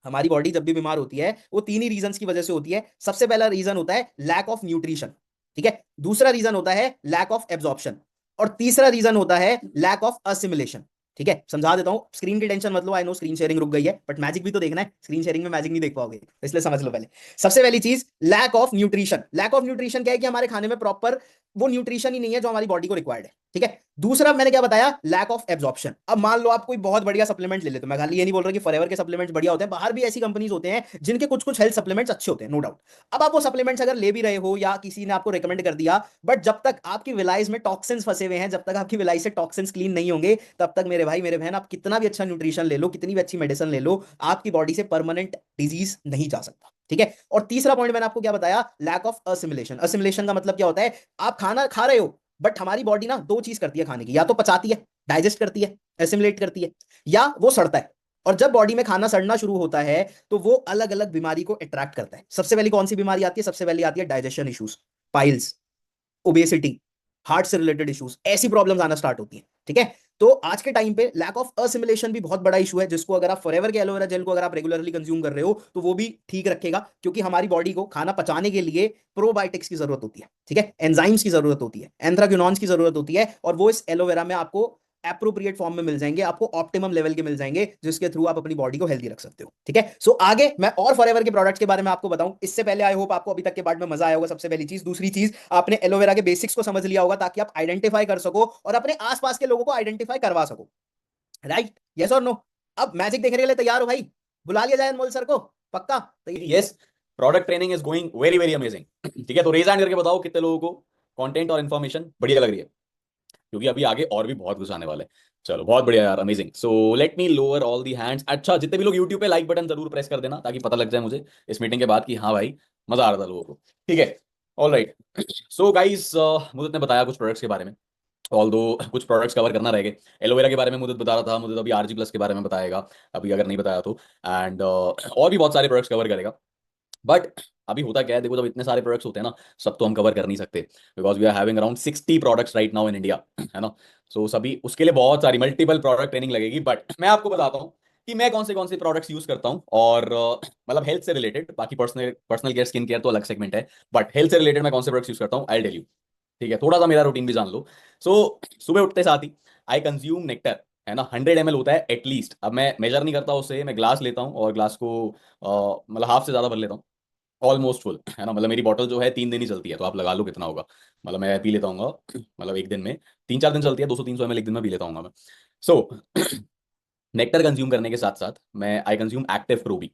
हमारी बॉडी जब भी बीमार होती है, वो तीन ही रीजंस की वजह से होती है। सबसे पहला रीजन होता है लैक ऑफ न्यूट्रिशन, ठीक है। दूसरा रीजन होता है लैक ऑफ एब्जॉर्प्शन, और तीसरा रीजन होता है लैक ऑफ असिमिलेशन, ठीक है। समझा देता हूं, स्क्रीन की टेंशन मत लो, आई नो स्क्रीन शेयरिंग रुक गई है, बट मैजिक भी तो देखना है, स्क्रीन शेयरिंग में मैजिक नहीं देख पाओगे, इसलिए समझ लो पहले। सबसे पहली चीज lack of nutrition. Lack of nutrition क्या है कि हमारे खाने में प्रॉपर वो न्यूट्रिशन ही नहीं है जो हमारी बॉडी को रिक्वायर्ड है, ठीक है। दूसरा मैंने क्या बताया? Lack of absorption. अब मान लो आप कोई बहुत बढ़िया सप्लीमेंट ले लेते हो, मैं खाली ये नहीं बोल रहा कि फॉरएवर के सप्लीमेंट्स बढ़िया होते हैं, बाहर भी ऐसी कंपनीज होते हैं जिनके कुछ कुछ हेल्थ सप्लीमेंट्स अच्छे होते हैं, नो डाउट। अब आप वो सप्लीमेंट्स अगर ले भी रहे हो या किसी ने आपको रिकमेंड कर दिया, बट जब तक आपकी विलाइज में टॉक्सिन्स फंसे हुए हैं, जब तक आपकी विलाई से टॉक्सिन्स क्लीन नहीं होंगे, तब तक मेरे भाई मेरे बहन, आप कितना भी अच्छा न्यूट्रिशन ले लो, कितनी भी अच्छी मेडिसिन ले लो, आपकी बॉडी से परमानेंट डिजीज नहीं जा सकता, ठीक है। और तीसरा पॉइंट मैंने आपको क्या बताया? Lack of assimilation. असिमिलेशन का मतलब क्या होता है? आप खाना खा रहे हो, बट हमारी बॉडी ना दो चीज करती है खाने की, या तो पचाती है, डाइजेस्ट करती है, एसिमिलेट करती है, या वो सड़ता है। और जब बॉडी में खाना सड़ना शुरू होता है, तो वो अलग अलग बीमारी को अट्रैक्ट करता है। सबसे पहली कौन सी बीमारी आती है? सबसे पहली आती है digestion issues, piles, obesity, heart से रिलेटेड इश्यूज, ऐसी प्रॉब्लम्स आना स्टार्ट होती हैं, ठीक है। तो आज के टाइम पे लैक ऑफ असिमिलेशन भी बहुत बड़ा इशू है, जिसको अगर आप फॉरएवर के एलोवेरा जेल को अगर आप रेगुलरली कंज्यूम कर रहे हो, तो वो भी ठीक रखेगा, क्योंकि हमारी बॉडी को खाना पचाने के लिए प्रोबायोटिक्स की जरूरत होती है, ठीक है, एंजाइम्स की जरूरत होती है, एंथ्राक्विनॉन्स की जरूरत होती है, और वो इस एलोवेरा में आपको एप्रोप्रिएट फॉर्म में मिल जाएंगे, आपको ऑप्टिमम लेवल के मिल जाएंगे, जिसके थ्रू आप अपनी बॉडी को हेल्दी रख सकते हो, ठीक है। सो आगे मैं और फॉरएवर के प्रोडक्ट्स के बारे में आपको बताऊं, इससे पहले आई होप आपको अभी तक के पार्ट में मजा आया होगा। सबसे पहली चीज, दूसरी चीज, आपने एलोवेरा के बेसिक्स को समझ लिया होगा, ताकि आप आइडेंटिफाई कर सको और अपने आसपास के लोगों को आइडेंटिफाई करवा सको, राइट? यस और नो? अब मैजिक देखने के लिए तैयार हो भाई? बुला लिया जाए अनमोल सर को? पक्का? Yes, product training is going very very amazing. ठीक है, तो रेज हैंड करके बताओ कितने लोगों को कंटेंट और इन्फॉर्मेशन बढ़िया लग रही है, क्योंकि अभी आगे और भी बहुत कुछ आने वाला है। चलो बहुत बढ़िया यार, amazing. So let me lower all the hands. अच्छा, जितने भी लोग यूट्यूब पे लाइक बटन जरूर प्रेस कर देना, ताकि पता लग जाए मुझे इस मीटिंग के बाद कि हाँ भाई मजा आ रहा था लोगों को, ठीक है। ऑल राइट, सो गाइस, मुझे ने बताया कुछ प्रोडक्ट्स के बारे में, ऑल दो कुछ प्रोडक्ट्स कवर करना रह गए। एलोवेरा के बारे में मुझे बता रहा था, मुझे अभी आरजी प्लस के बारे में बताएगा अभी, अगर नहीं बताया तो। एंड और भी बहुत सारे प्रोडक्ट्स कवर करेगा। बट अभी होता क्या है, देखो, जब इतने सारे प्रोडक्ट्स होते हैं ना, सब तो हम कवर कर नहीं सकते, because we are having around 60 products right now in India, है ना। सो सभी उसके लिए बहुत सारी मल्टीपल प्रोडक्ट ट्रेनिंग लगेगी। बट मैं आपको बताता हूँ कि मैं कौन से प्रोडक्ट्स यूज करता हूँ, और मतलब हेल्थ से रिलेटेड, बाकी personal personal care, skin care तो अलग सेगमेंट है, बट हेल्थ से रिलेटेड मैं कौन से प्रोडक्ट्स यूज करता हूँ, आई टेल यू, ठीक है। थोड़ा सा मेरा रूटीन भी जान लो। सुबह उठते साथ ही आई कंज्यूम नेक्टर, है ना। 100 ml होता है एटलीस्ट। अब मैं मेजर नहीं करता उससे, मैं ग्लास लेता हूँ और ग्लास को मतलब हाफ से ज्यादा भर लेता हूँ, ऑलमोस्ट फुल, है ना। मतलब मेरी बॉटल जो है 3 दिन ही चलती है, तो आप लगा लो कितना होगा। मतलब मैं पी लेता हूँ, मतलब एक दिन में 3-4 दिन चलती है, 200-300 ml एक दिन में पी लेता हूँ मैं। सो नेक्टर कंज्यूम करने के साथ साथ मैं आई कंज्यूम एक्टिव प्रोबी।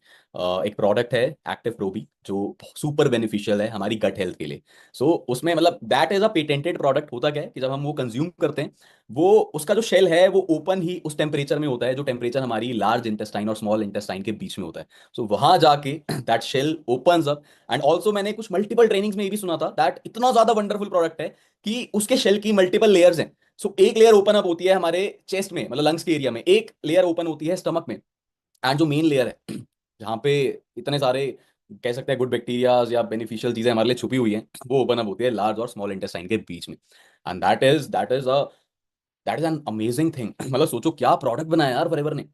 एक प्रोडक्ट है एक्टिव प्रोबी जो सुपर बेनिफिशियल है हमारी गट हेल्थ के लिए। सो उसमें मतलब that is a patented product. होता क्या है कि जब हम वो कंज्यूम करते हैं, वो उसका जो शेल है वो ओपन ही उस टेम्परेचर में होता है जो टेम्परेचर हमारी लार्ज इंटेस्टाइन और स्मॉल इंटेस्टाइन के बीच में होता है। सो वहां जाके that shell opens up. And also मैंने कुछ मल्टीपल ट्रेनिंग्स में ये भी सुना था दैट इतना ज्यादा वंडरफुल प्रोडक्ट है कि उसके शेल की मल्टीपल लेयर्स हैं। सो एक लेयर ओपन अप होती है हमारे चेस्ट में, मतलब लंग्स के एरिया में, एक लेयर ओपन होती है स्टमक में, एंड जो मेन लेयर है जहाँ पे इतने सारे कह सकते हैं गुड बैक्टीरियाज या बेनिफिशियल चीजें हमारे लिए छुपी हुई हैं, वो ओपन अप होती है लार्ज और स्मॉल इंटेस्टाइन के बीच में। And that is an amazing thing. मतलब सोचो क्या प्रोडक्ट बनाया यार फॉरएवर ने।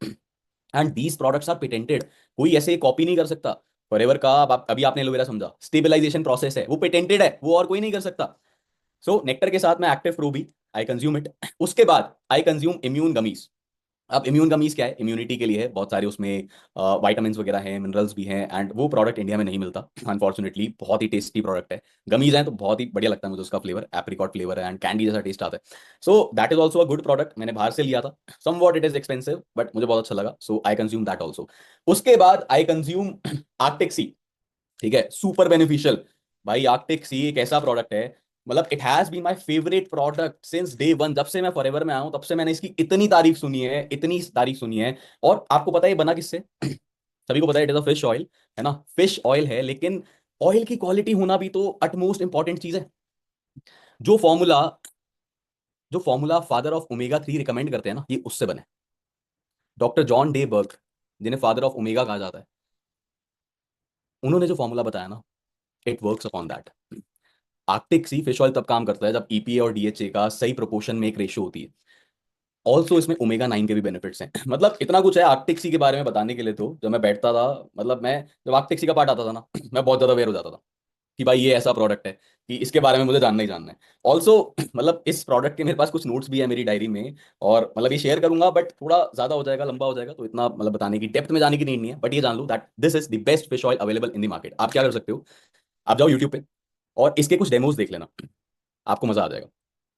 And these products are patented, कोई ऐसे कॉपी नहीं कर सकता। फॉरएवर का अभी आपने एलोवेरा समझा, स्टेबलाइजेशन प्रोसेस है, वो पेटेंटेड है, वो और कोई नहीं कर सकता। सो नेक्टर के साथ मैं एक्टिव प्रो भी आई कंज्यूम इट। उसके बाद आई कंज्यूम इम्यून गमीज। अब इम्यून गमीज क्या है, इम्यूनिटी के लिए है, बहुत सारे उसमें वाइटामिन वगैरह हैं, मिनरल्स भी हैं, एंड वो प्रोडक्ट इंडिया में नहीं मिलता अनफॉर्चुनेटली। बहुत ही टेस्टी प्रोडक्ट है। गमीज हैं तो बहुत ही बढ़िया लगता है मुझे उसका फ्लेवर, एप्रिकॉट फ्लेवर है एंड कैंडी जैसा टेस्ट आता है। So that is also a good product, मैंने बाहर से लिया था। Somewhat it is expensive but मुझे बहुत अच्छा लगा, so I consume that also. उसके बाद आई कंज्यूम आर्टिक सी। ठीक है, सुपर बेनिफिशियल। भाई आर्कटिक सी एक ऐसा प्रोडक्ट है, मतलब it has been my favourite product since day one. जब से मैं फॉरएवर में आया हूं तब से मैंने इसकी इतनी तारीफ सुनी है, इतनी तारीफ सुनी है। और आपको पता है ये बना किससे? सभी को पता है it is a fish oil, है ना? फिश ऑयल है, लेकिन ऑयल की क्वालिटी होना भी तो अटमोस्ट इंपॉर्टेंट चीज है। जो फॉर्मूला जो formula father of omega 3 recommend करते हैं ना, ये उससे बने। डॉक्टर जॉन डे बर्ग, जिन्हें फादर ऑफ ओमेगा कहा जाता है, उन्होंने जो फॉर्मूला बताया ना, it works upon that. Arctic Sea fish oil तब काम करता है जब ईपीए और डीएचए का सही प्रोपोर्शन में एक रेशियो होती है। ऑल्सो इसमें ओमेगा 9 के भी बेनिफिट्स हैं। मतलब इतना कुछ है आर्कटिक सी के बारे में बताने के लिए। तो जब मैं बैठता था, मतलब मैं जब आर्कटिक सी का पार्ट आता था ना, मैं बहुत ज्यादा अवेयर हो जाता था कि भाई ये ऐसा प्रोडक्ट है कि इसके बारे में मुझे जानना ही जानना है। ऑल्सो मतलब इस प्रोडक्ट के मेरे पास कुछ नोट्स भी है मेरी डायरी में, और मतलब ये शेयर करूंगा बट थोड़ा ज्यादा हो जाएगा, लंबा हो जाएगा, तो इतना मतलब बताने की डेप्थ में जाने की नीड नहीं है। बट ये जान लो that this is the best fish oil available in the market. आप क्या कर सकते हो, आप जाओ यूट्यूब पे और इसके कुछ डेमोज देख लेना, आपको मजा आ जाएगा।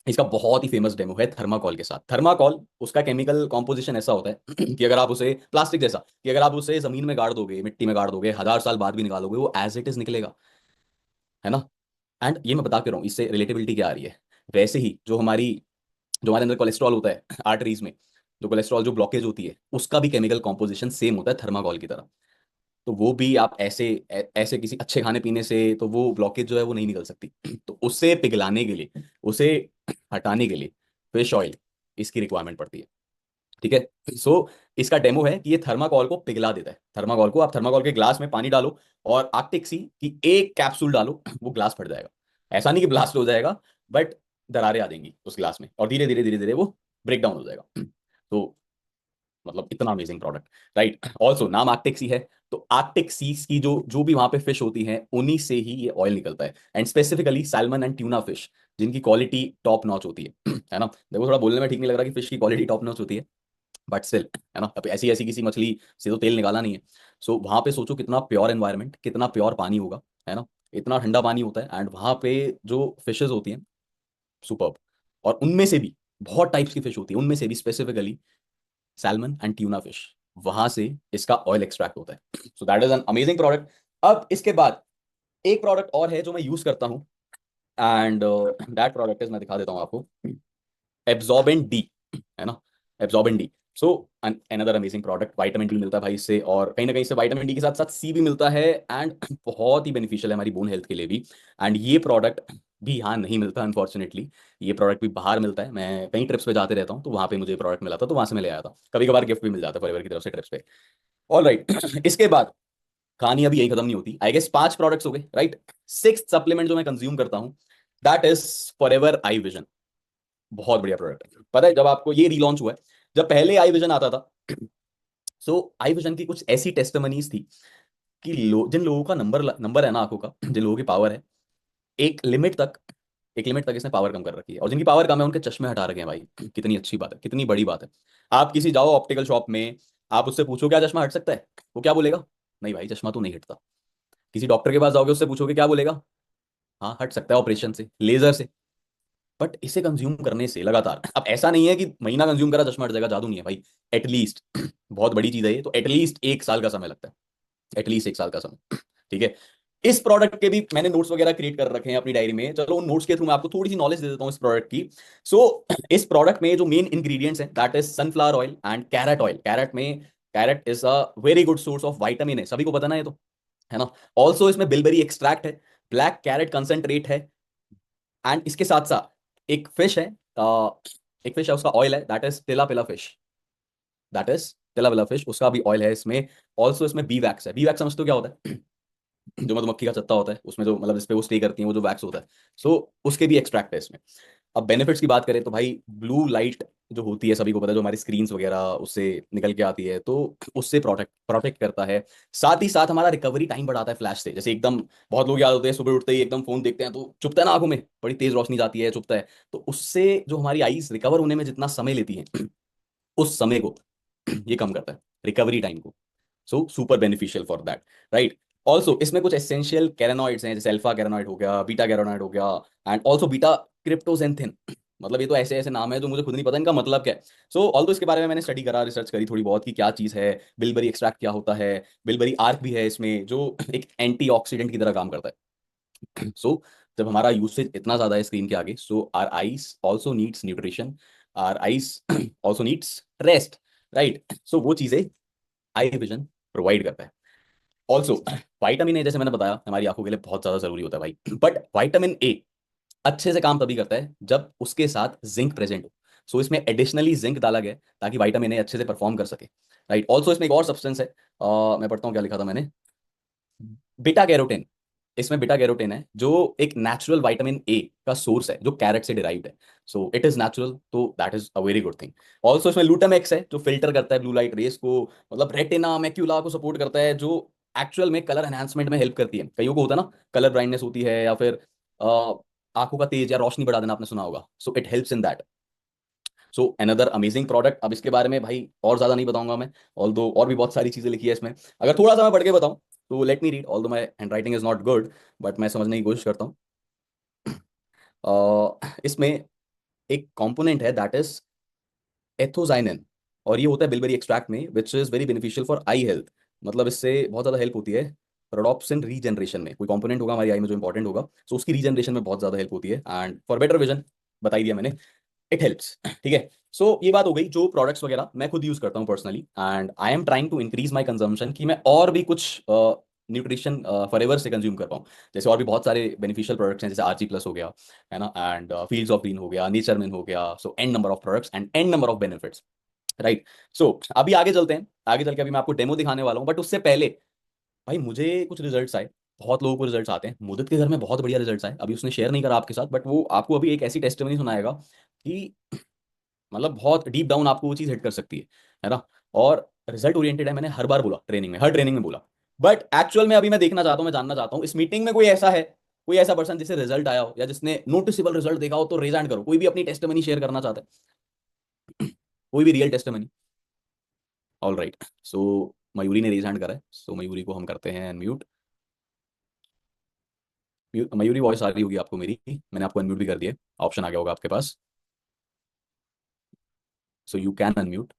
इसका बहुत ही फेमस डेमो है थर्माकोल के साथ। थर्माकोल, उसका केमिकल कॉम्पोजिशन ऐसा होता है कि अगर आप उसे प्लास्टिक जैसा, कि अगर आप उसे जमीन में गाड़ दोगे, मिट्टी में गाड़ दोगे, 1000 साल बाद भी निकालोगे, वो एज इट इज निकलेगा, है ना? एंड ये मैं बता के रहा हूँ, इससे रिलेटेबिलिटी क्या आ रही है। वैसे ही जो हमारे अंदर कोलेस्ट्रॉल होता है आर्टरीज में, जो कोलेस्ट्रॉल जो ब्लॉकेज होती है, उसका भी केमिकल कॉम्पोजिशन सेम होता है थर्माकोल की तरह। तो वो भी आप ऐसे किसी अच्छे खाने पीने से तो वो ब्लॉकेज जो है वो नहीं निकल सकती। तो उससे पिघलाने के लिए, उसे हटाने के लिए फिश ऑयल इसकी रिक्वायरमेंट पड़ती है। ठीक है। सो इसका डेमो है कि ये थर्माकोल को पिघला देता है। थर्माकोल को, आप थर्माकोल के ग्लास में पानी डालो और आर्कटिक सी की एक कैप्सूल डालो, वो ग्लास फट जाएगा। ऐसा नहीं कि ब्लास्ट हो जाएगा, बट दरारें आ जाएंगी उस ग्लास में और धीरे धीरे धीरे धीरे वो ब्रेक डाउन हो जाएगा। तो मतलब इतना अमेजिंग प्रोडक्ट, राइट? ऑल्सो नाम आर्कटिक सी है, तो आर्कटिक सीज की जो जो भी वहां पे फिश होती हैं, उन्हीं से ही ये ऑयल निकलता है। And specifically salmon and tuna fish, जिनकी क्वालिटी टॉप नॉच होती है है ना? देखो थोड़ा बोलने में ठीक नहीं लग रहा कि फिश की क्वालिटी टॉप नॉच होती है, बट स्टिल, है ना? अब ऐसी ऐसी किसी मछली से तो तेल निकाला नहीं है। सो वहां पे सोचो कितना प्योर एनवायरनमेंट, कितना प्योर पानी होगा, है ना? इतना ठंडा पानी होता है, एंड वहां पे जो फिशेज होती हैं, सुपर्ब। और उनमें से भी बहुत टाइप्स की फिश होती है, उनमें से भी specifically salmon and tuna fish, वहां से इसका ऑयल एक्सट्रैक्ट होता है। So that is an amazing product. अब इसके बाद एक प्रोडक्ट और है जो मैं यूज करता हूँ, एंड दैट प्रोडक्ट इज, मैं दिखा देता हूँ आपको, एब्जॉर्बेंट डी, है ना? Absorbent D. So another amazing product, vitamin D मिलता है भाई इससे, और कहीं ना कहीं से विटामिन डी के साथ साथ सी भी मिलता है, एंड बहुत ही बेनिफिशियल है हमारी बोन हेल्थ के लिए भी। एंड ये प्रोडक्ट भी यहाँ नहीं मिलता अनफॉर्चुनेटली। ये प्रोडक्ट भी बाहर मिलता है, मैं कई ट्रिप्स पे जाते रहता हूँ तो वहाँ पे मुझे प्रोडक्ट मिला था, तो वहाँ से मैं ले आया था। कभी कभार गिफ्ट भी मिल जाता है फॉरएवर की तरफ से ट्रिप्स पे। ऑल राइट इसके बाद कहानी अभी यही खत्म नहीं होती। आई गेस 5 प्रोडक्ट्स हो गए, राइट? सिक्स सप्लीमेंट जो मैं कंज्यूम करता हूँ, that is forever eye vision. बहुत बढ़िया प्रोडक्ट है। पता है जब आपको ये रीलॉन्च हुआ है, जब पहले आई विजन आता था, सो आई विजन की कुछ ऐसी टेस्टमनीज थी कि जिन लोगों का नंबर नंबर है ना आंखों का, जिन लोगों की पावर है, एक लिमिट तक एक लिमिट तक इसने पावर कम कर रखी है, और जिनकी पावर कम है उनके चश्मे हटा रखे हैं भाई। कितनी अच्छी बात है, कितनी बड़ी बात है। आप किसी जाओ ऑप्टिकल शॉप में, आप उससे पूछो क्या चश्मा हट सकता है, वो क्या बोलेगा? नहीं भाई, चश्मा तो नहीं हटता। किसी डॉक्टर के पास जाओगे, उससे पूछोगे क्या बोलेगा? हाँ हट सकता है ऑपरेशन से, लेजर से। बट इसे कंज्यूम करने से लगातार, अब ऐसा नहीं है कि महीना कंज्यूम करा चश्मा हट जाएगा, जादू नहीं है भाई। एटलीस्ट बहुत बड़ी चीज है ये, तो एटलीस्ट 1 साल का समय लगता है, एटलीस्ट 1 साल का समय। ठीक है। इस प्रोडक्ट के भी मैंने नोट्स वगैरह क्रिएट कर रखे हैं अपनी डायरी में, चलो उन नोट्स के थ्रू मैं आपको थोड़ी सी नॉलेज दे देता हूँ इस प्रोडक्ट की। सो इस प्रोडक्ट में जो मेन इंग्रेडिएंट्स हैं that is sunflower oil and carrot oil. Carrot is a very good source of vitamin है, सभी को पता ना ये तो, है ना। ऑल्सो इसमें बिलबेरी एक्सट्रैक्ट है, ब्लैक कैरेट कंसेंट्रेट है, एंड इसके साथ साथ एक फिश है, एक फिश है उसका ऑयल है, that is tilapia fish, that is tilapia fish, उसका भी ऑयल है इसमें। ऑल्सो इसमें बी वैक्स है। बी वैक्स समझते हो क्या होता है? जो मधुमक्खी का छत्ता होता है उसमें जो मतलब इस पे वो स्टे करती है, वो जो वैक्स होता है, सो उसके भी एक्सट्रैक्ट है इसमें। अब बेनिफिट्स की बात करें तो भाई ब्लू लाइट जो होती है, सभी को पता है, जो हमारी स्क्रीन्स वगैरह उससे निकल के आती है, तो उससे प्रोटेक्ट प्रोटेक्ट करता है। साथ ही साथ हमारा रिकवरी टाइम बढ़ाता है फ्लैश से। जैसे एकदम बहुत लोग याद होते हैं सुबह उठते ही एकदम फोन देखते हैं तो चुभता है ना आंखों में, बड़ी तेज रोशनी जाती है, चुभता है, तो उससे जो हमारी आईज रिकवर होने में जितना समय लेती है उस समय को ये कम करता है, रिकवरी टाइम को। So super beneficial for that, right. Also इसमें कुछ एसेंशियल कैरानॉइड्स हैं, जैसे अल्फा कैरानॉइड हो गया, बीटा कैरानॉइड हो गया, एंड ऑल्सो बीटा क्रिप्टोजेंथिन। मतलब ये तो ऐसे ऐसे नाम है जो मुझे खुद नहीं पता इनका मतलब क्या है। सो ऑल्सो इसके बारे में मैंने स्टडी करा, रिसर्च करी थोड़ी बहुत कि क्या चीज़ है, बिलबरी एक्सट्रैक्ट क्या होता है। बिलबरी आर्क भी है इसमें जो एक एंटीऑक्सीडेंट की तरह काम करता है। सो जब हमारा यूसेज इतना ज़्यादा है स्क्रीन के आगे, so our eyes also needs nutrition, our eyes also needs rest, right. So वो चीज़ें आई विजन प्रोवाइड करता है। ऑल्सो वाइटामिन ए, जैसे मैंने बताया, हमारी आंखों के लिए बहुत ज्यादा जरूरी होता है भाई। बट वाइटामिन ए अच्छे से काम तभी करता है जब उसके साथ जिंक प्रेजेंट हो। सो इसमें एडिशनली जिंक डाला गया है ताकि वाइटामिन ए अच्छे से परफॉर्म कर सके, राइट। ऑल्सो इसमें एक और सब्सटेंस है, मैं पढ़ता हूँ क्या लिखा था मैंने, बीटा कैरोटीन। इसमें बीटा कैरोटीन है जो एक नेचुरल विटामिन ए का सोर्स है, जो कैरेट से डिराइव्ड है। सो इट इज नेचुरल, तो that is a very good thing. Also इसमें ग्लूटामेक्स है जो फिल्टर करता है ब्लू लाइट रेस को, मतलब रेटिना मैक्यूला को सपोर्ट करता है, जो एक्चुअल में कलर एनहांसमेंट में हेल्प करती है। कईयों को होता है ना कलर ब्लाइंडनेस होती है, या फिर अ, आंखों का तेज या रोशनी बढ़ा देना, आपने सुना होगा, सो it helps in that. So another amazing product. अब इसके बारे में भाई और ज्यादा नहीं बताऊंगा मैं, ऑल दो और भी बहुत सारी चीजें लिखी है इसमें, अगर थोड़ा सा मैं पढ़ के बताऊं तो लेट मी रीड, ऑल दो my hand writing is not good, but मैं समझने की कोशिश करता हूँ। इसमें एक कंपोनेंट है दैट इज एथोजाइनिन, और ये होता है बिलबेरी एक्सट्रैक्ट में, which is very beneficial for I health. मतलब इससे बहुत ज़्यादा हेल्प होती है रोडोप्सिन रीजनरेशन में, कोई कंपोनेंट होगा हमारी आई में जो इंपॉर्टेंट होगा, सो उसकी रीजनरेशन में बहुत ज़्यादा हेल्प होती है, एंड फॉर बेटर विजन बता ही दिया मैंने, इट हेल्प्स। ठीक है। सो ये बात हो गई जो प्रोडक्ट्स वगैरह मैं खुद यूज करता हूँ personally, and I am trying to increase my consumption, कि मैं और भी कुछ न्यूट्रिशन फॉरएवर से कंज्यूम कर पाऊँ। जैसे और भी बहुत सारे बेनिफिशियल प्रोडक्ट्स हैं, जैसे आरजी प्लस हो गया, है ना, एंड फील्ड्स ऑफ ग्रीन हो गया, नेचरमिन हो गया, so N number of products and N number of benefits, right. So अभी आगे चलते हैं, आगे चल के अभी मैं आपको डेमो दिखाने वाला हूँ, बट उससे पहले भाई मुझे कुछ रिजल्ट्स आए, बहुत लोगों को रिजल्ट्स आते हैं, मुदित के घर में बहुत बढ़िया रिजल्ट्स आए, अभी उसने शेयर नहीं करा आपके साथ, बट वो आपको अभी एक ऐसी टेस्टिमनी सुनाएगा कि मतलब बहुत डीप डाउन आपको वो चीज़ हिट कर सकती है ना। और रिजल्ट ओरिएंटेड है, मैंने हर बार बोला ट्रेनिंग में, हर ट्रेनिंग में बोला, बट एक्चुअल में अभी मैं देखना चाहता हूँ, मैं जानना चाहता हूँ इस मीटिंग में कोई ऐसा है, कोई ऐसा पर्सन जिसे रिजल्ट आया हो या जिसने नोटिसेबल रिजल्ट देखा हो, तो रेज हैंड करो, कोई भी अपनी टेस्टिमनी शेयर करना चाहता है, कोई भी real testimony. All right. So Mayuri ने रेज हैंड करा है, सो मयूरी को हम करते हैं अनम्यूट। मयूरी वॉइस आ रही होगी आपको मेरी, मैंने आपको अनम्यूट भी कर दिया, ऑप्शन आ गया होगा आपके पास, so you can unmute.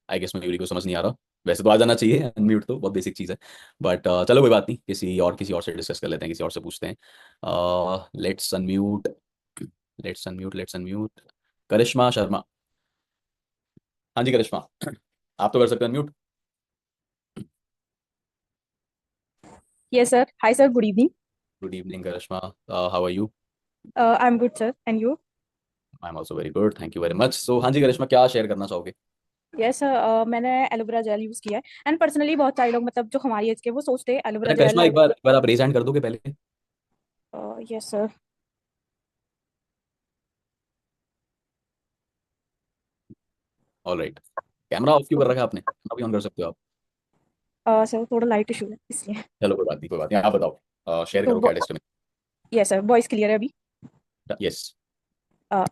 I guess Mayuri को समझ नहीं आ रहा, वैसे तो आ जाना चाहिए, अनम्यूट तो बहुत बेसिक चीज़ है, बट चलो कोई बात नहीं, किसी और से डिस्कस कर लेते हैं, किसी और से पूछते हैं। Let's unmute, let's unmute Karishma Sharma. हाँ जी करिश्मा, आप तो कर सकते हैं unmute. Yes, sir. Hi, sir. Good evening. Good evening Karishma, how are you? I'm good, sir. And you? I am also very good, thank you very much. So हाँ जी करिश्मा, क्या शेयर करना चाहोगे? यस सर, मैंने एलोवेरा जेल यूज़ किया है। And personally बहुत सारे लोग मतलब जो हमारी एज के वो सोचते हैं एलोवेरा अच्छा जेल। करिश्मा, एक बार आप रेज हैंड कर दोगे पहले? Yes sir. All right. Camera off क्यों कर रखा है आपने? कैमरा भी ऑन कर सकते हो आप। सर थोड़ा लाइट इशू है इसलिए। चलो कोई बात नहीं, कोई बात नहीं, आप बताओ, शेयर तो करो क्या टेस्ट में। यस सर, वॉइस क्लियर है अभी? यस।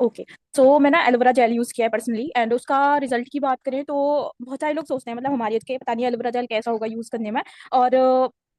ओके। सो मैंने एलोवेरा जेल यूज़ किया है पर्सनली, एंड उसका रिजल्ट की बात करें तो बहुत सारे लोग सोचते हैं मतलब हमारी एज के, पता नहीं एलोवेरा जेल कैसा होगा यूज़ करने में। और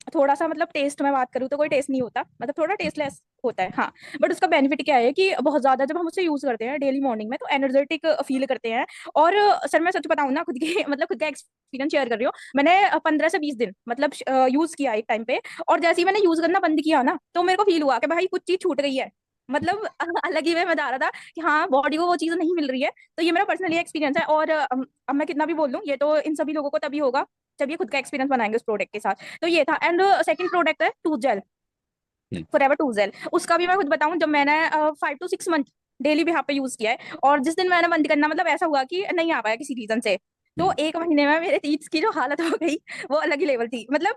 थोड़ा सा मतलब टेस्ट में बात करूँ तो कोई टेस्ट नहीं होता, मतलब थोड़ा टेस्टलेस होता है हाँ। बट उसका बेनिफिट क्या है कि बहुत ज्यादा जब हम उसे यूज करते हैं डेली मॉर्निंग में तो एनर्जेटिक फील करते हैं। और सर मैं सच बताऊं ना, खुद के मतलब खुद का एक्सपीरियंस शेयर कर रही हूँ। मैंने 15 से 20 दिन मतलब यूज किया एक टाइम पे। और जैसे ही मैंने यूज करना बंद किया ना तो मेरे को फील हुआ कि भाई कुछ चीज छूट गई है। मतलब अलग ही वे में जा रहा था कि हाँ बॉडी को वो चीज नहीं मिल रही है। तो ये मेरा पर्सनली एक्सपीरियंस है। और अब मैं कितना भी बोल लूँ ये तो इन सभी लोगों को तभी होगा जब ये खुद का एक्सपीरियंस बनाएंगे उस प्रोडक्ट के साथ। तो ये था। एंड सेकंड प्रोडक्ट है टूथ जेल, हम्म, फॉरएवर टूथ जेल। उसका भी मैं खुद बताऊं, जब मैंने 5 to 6 मंथ डेली बेसिस पे यूज किया है और जिस दिन मैंने बंद करना मतलब ऐसा हुआ कि नहीं आ पाया किसी रीजन से, तो हम्म, 1 महीने में मेरे टीथ की जो हालत हो गई वो अलग ही लेवल थी। मतलब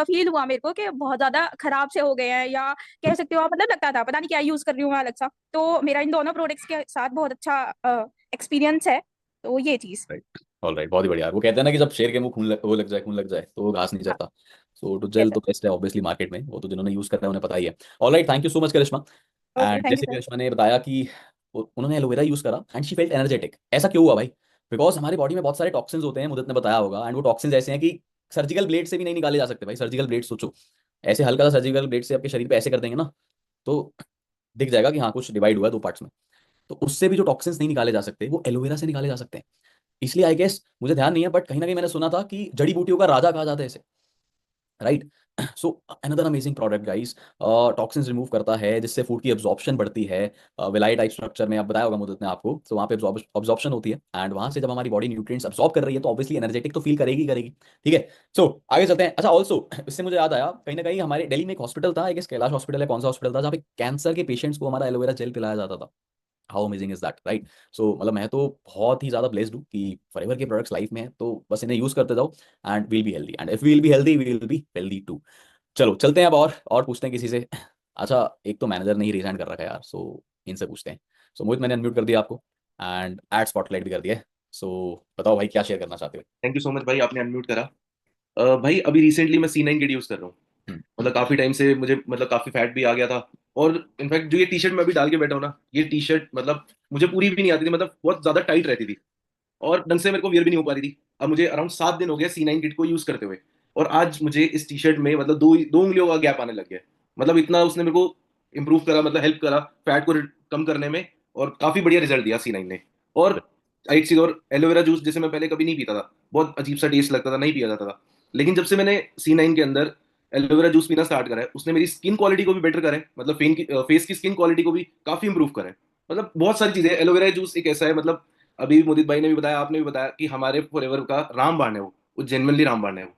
फील हुआ मेरे को कि बहुत ज्यादा खराब से हो गए हैं, या कह सकते हो आप, मतलब लगता था पता नहीं क्या यूज कर रही हूँ मैं अलग सा। तो मेरा इन दोनों प्रोडक्ट्स के साथ बहुत अच्छा एक्सपीरियंस है। तो ये चीज। राइट। ऑल राइट, बहुत ही बढ़िया। वो कहते हैं ना कि जब शेर के मुंह वो लग जाए, खून लग जाए तो वो घास नहीं हाँ चरता। सो टू जेल यस तो बेस्ट है ऑब्वियसली मार्केट में, वो तो जिन्होंने यूज करा है उन्हें पता ही है। All right, thank you so much Karishma. Sir. Okay and thank you जैसे सर। करिश्मा ने बताया कि उन्होंने एलोवेरा यूज करा एंड शी फेल्ट एनर्जेटिक। ऐसा क्यों हुआ भाई? बिकॉज हमारी बॉडी में बहुत सारे टॉक्सिन्स होते हैं, मुझे ने बताया होगा, एंड वो टॉक्सिन्स ऐसे हैं कि सर्जिकल ब्लेड से भी नहीं निकाले जा सकते भाई। सर्जिकल ब्लेड सोचो, ऐसे हल्का सा सर्जिकल ब्लेड से आपके शरीर पे ऐसे कर देंगे ना, तो दिख जाएगा कि हाँ कुछ डिवाइड हुआ है दो पार्ट्स में। तो उससे भी जो टॉक्सिन्स नहीं निकाले जा सकते वो एलोवेरा से निकाले जा सकते हैं। इसलिए आई गेस, मुझे ध्यान नहीं है बट कहीं ना कहीं मैंने सुना था कि जड़ी बूटियों का राजा कहा जाता है इसे, right? So another amazing product guys. Toxins remove करता है जिससे फूड की एब्जॉर्प्शन बढ़ती है। विलाई टाइप स्ट्रक्चर में आप बताया होगा मुझे ने आपको, तो वहाँ पे एब्जॉर्प्शन होती है एंड वहां से जब हमारी बॉडी न्यूट्रिएंट्स एब्जॉर्ब कर रही है तो ऑब्वियसली एनर्जेटिक तो फील करेगी करेगी। ठीक है। सो आगे चलते हैं। अच्छा ऑल्सो इससे मुझे याद आया, कहीं ना कहीं हमारे दिल्ली में एक हॉस्पिटल था, आई गेस कैलाश हॉस्पिटल है, कौन सा हॉस्पिटल था, जहाँ पे कैंसर के पेशेंट्स को हमारा एलोवेरा जेल पिलाया जाता था। How amazing is that, right? So मतलब मैं तो बहुत ही ज्यादा ब्लेस्ड हूँ कि फॉरएवर के प्रोडक्ट्स लाइफ में है, तो बस इन्हें यूज करते जाओ and will be healthy, and if will be healthy we will be healthy too. चलो चलते हैं अब और पूछते हैं किसी से। अच्छा, एक तो मैनेजर ने ही रिजाइन कर रखा है यार, सो इनसे पूछते हैं। सो मोहित, मैंने अनम्यूट कर दिया आपको एंड एड स्पॉटलाइट भी कर दिया है। सो बताओ भाई, क्या शेयर करना चाहते हो? थैंक यू सो मच भाई, आपने अनम्यूट करा। भाई अभी रिसेंटली मैं C9 किट यूज कर रहा हूँ। हम्म, मतलब काफी टाइम से मुझे मतलब काफी फैट भी आ गया था। और इनफैक्ट जो ये टी शर्ट मैं अभी डाल के बैठा हूँ ना, ये टी शर्ट मतलब मुझे पूरी भी नहीं आती थी, मतलब बहुत ज्यादा टाइट रहती थी और ढंग से मेरे को वियर भी नहीं हो पा रही थी। अब मुझे अराउंड 7 दिन हो गया C9 किट को यूज करते हुए, और आज मुझे इस टी शर्ट में मतलब दो दो उंगलियों का गैप आने लग गया है। मतलब इतना उसने मेरे को इम्प्रूव करा, मतलब हेल्प करा फैट को कम करने में, और काफी बढ़िया रिजल्ट दिया C9 ने। और एक चीज और, एलोवेरा जूस जैसे मैं पहले कभी नहीं पीता था, बहुत अजीब सा टेस्ट लगता था, नहीं पिया जाता था। लेकिन जब से मैंने C9 के अंदर एलोवेरा जूस पीना स्टार्ट करा है, उसने मेरी स्किन क्वालिटी को भी बेटर करा है, मतलब फेस की स्किन क्वालिटी को भी काफी इंप्रूव करा है। मतलब बहुत सारी चीजें। एलोवेरा जूस एक ऐसा है, मतलब अभी मोदित भाई ने भी बताया, आपने भी बताया कि हमारे फॉरएवर का रामबाण है वो जेनुअनली रामबाण है वो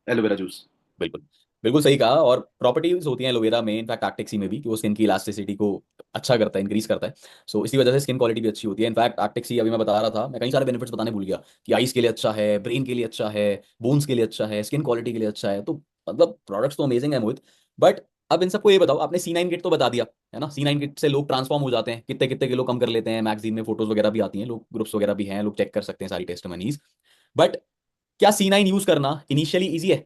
एलोवेरा जूस। बिल्कुल। बिल्कुल सही कहा। और प्रॉपर्टीज होती हैं एलोवेरा में, इनफैक्ट आर्टिक में भी, कि वो स्किन की इलास्टिसिटी को अच्छा करता है, इंक्रीज करता है। सो इसी वजह से स्किन क्वालिटी भी अच्छी होती है। इनफैक्ट आर्टिक अभी मैं बता रहा था, मैं कई सारे बेनिफिट्स बताने भूल गया, कि आइस के लिए अच्छा है, ब्रेन के लिए अच्छा है, बोन्स के लिए अच्छा है, स्किन क्वालिटी के लिए अच्छा है। तो मतलब प्रोडक्ट्स तो अमेजिंग है मोहित। बट अब इन सबको ये बताओ, आपने C9 किट तो बता दिया है ना, C9 किट से लोग ट्रांसफॉर्म हो जाते हैं, कितने कितने किलो कम कर लेते हैं, मैगजीन में फोटोज वगैरह भी आती हैं, लोग ग्रुप्स वगैरह भी हैं, लोग चेक कर सकते हैं सारी टेस्टमनीज। बट क्या C9 यूज करना इनिशियली ईजी है?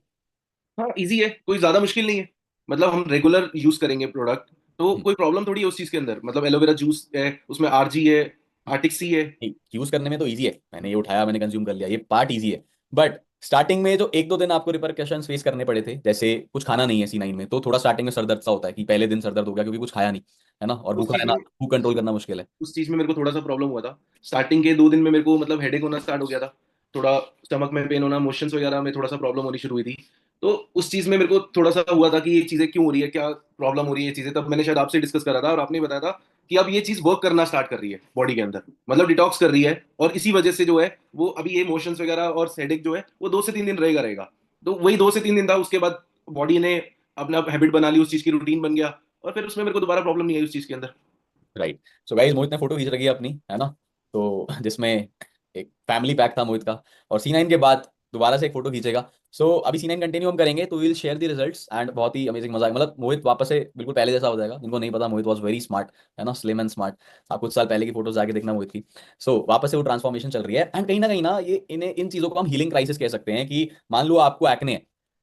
हाँ इजी है, कोई ज्यादा मुश्किल नहीं है। मतलब हम रेगुलर यूज करेंगे प्रोडक्ट तो हम्म, कोई प्रॉब्लम थोड़ी है उस चीज के अंदर। मतलब एलोवेरा जूस है, उसमें RG है, आर्टिक सी है। नहीं, यूज करने में तो इजी है, मैंने ये उठाया, मैंने कंज्यूम कर लिया, ये पार्ट इजी है। बट स्टार्टिंग में जो एक दो दिन आपको रिपरकशंस फेस करने पड़े थे, जैसे कुछ खाना नहीं है C9 में, तो थोड़ा स्टार्टिंग में सर दर्द सा होता है कि पहले दिन सर दर्द हो गया क्योंकि कुछ खाया नहीं, है ना, और उस भूखा चीज रहना, में भूख कंट्रोल करना मुश्किल है। उस चीज में मेरे को थोड़ा सा प्रॉब्लम हुआ था। स्टार्टिंग के 2 दिन में मेरे को मतलब हेडेक होना स्टार्ट हो गया था, थोड़ा स्टमक में पेन होना, मोशंस वगैरह में थोड़ा सा प्रॉब्लम होनी शुरू हुई थी। तो उस चीज में मेरे को थोड़ा सा हुआ था कि ये चीजें क्यों हो रही है, क्या प्रॉब्लम हो रही है ये चीजें। तब मैंने शायद आपसे डिस्कस करा था और आपने बताया था कि अब ये चीज वर्क करना स्टार्ट कर रही है बॉडी के अंदर, मतलब डिटॉक्स कर रही है। और इसी वजह से जो है वो अभी ये मोशंस वगैरह और हेडेक जो है वो 2 से 3 दिन रहेगा। तो वही 2 से 3 दिन था, उसके बाद बॉडी ने अपना हैबिट बना ली, उस चीज की रूटीन बन गया, और फिर उसमें मेरे को दोबारा प्रॉब्लम नहीं आई उस चीज के अंदर। राइट। सो गाइस, मोहित ने फोटो खींच रखी है अपनी, है ना, तो जिसमें एक फैमिली पैक था मोहित का, और C9 के बाद दोबारा से एक फोटो खींचेगा। सो अभी C9 कंटिन्यू हम करेंगे, तो will share the results, and बहुत ही अमेजिंग मजा है, मतलब मोहित वापस से बिल्कुल पहले जैसा हो जाएगा। जिनको नहीं पता, मोहित वॉज वेरी स्मार्ट, है ना, स्लिम एंड स्मार्ट। आप कुछ साल पहले की फोटोज जाके देखना मोहित की। सो वापस से वो ट्रांसफॉर्मेशन चल रही है, एंड कहीं ना ये इन्हें इन चीजों को हम हीलिंग क्राइसिस कह सकते हैं। कि मान लो आपको एक्ने है,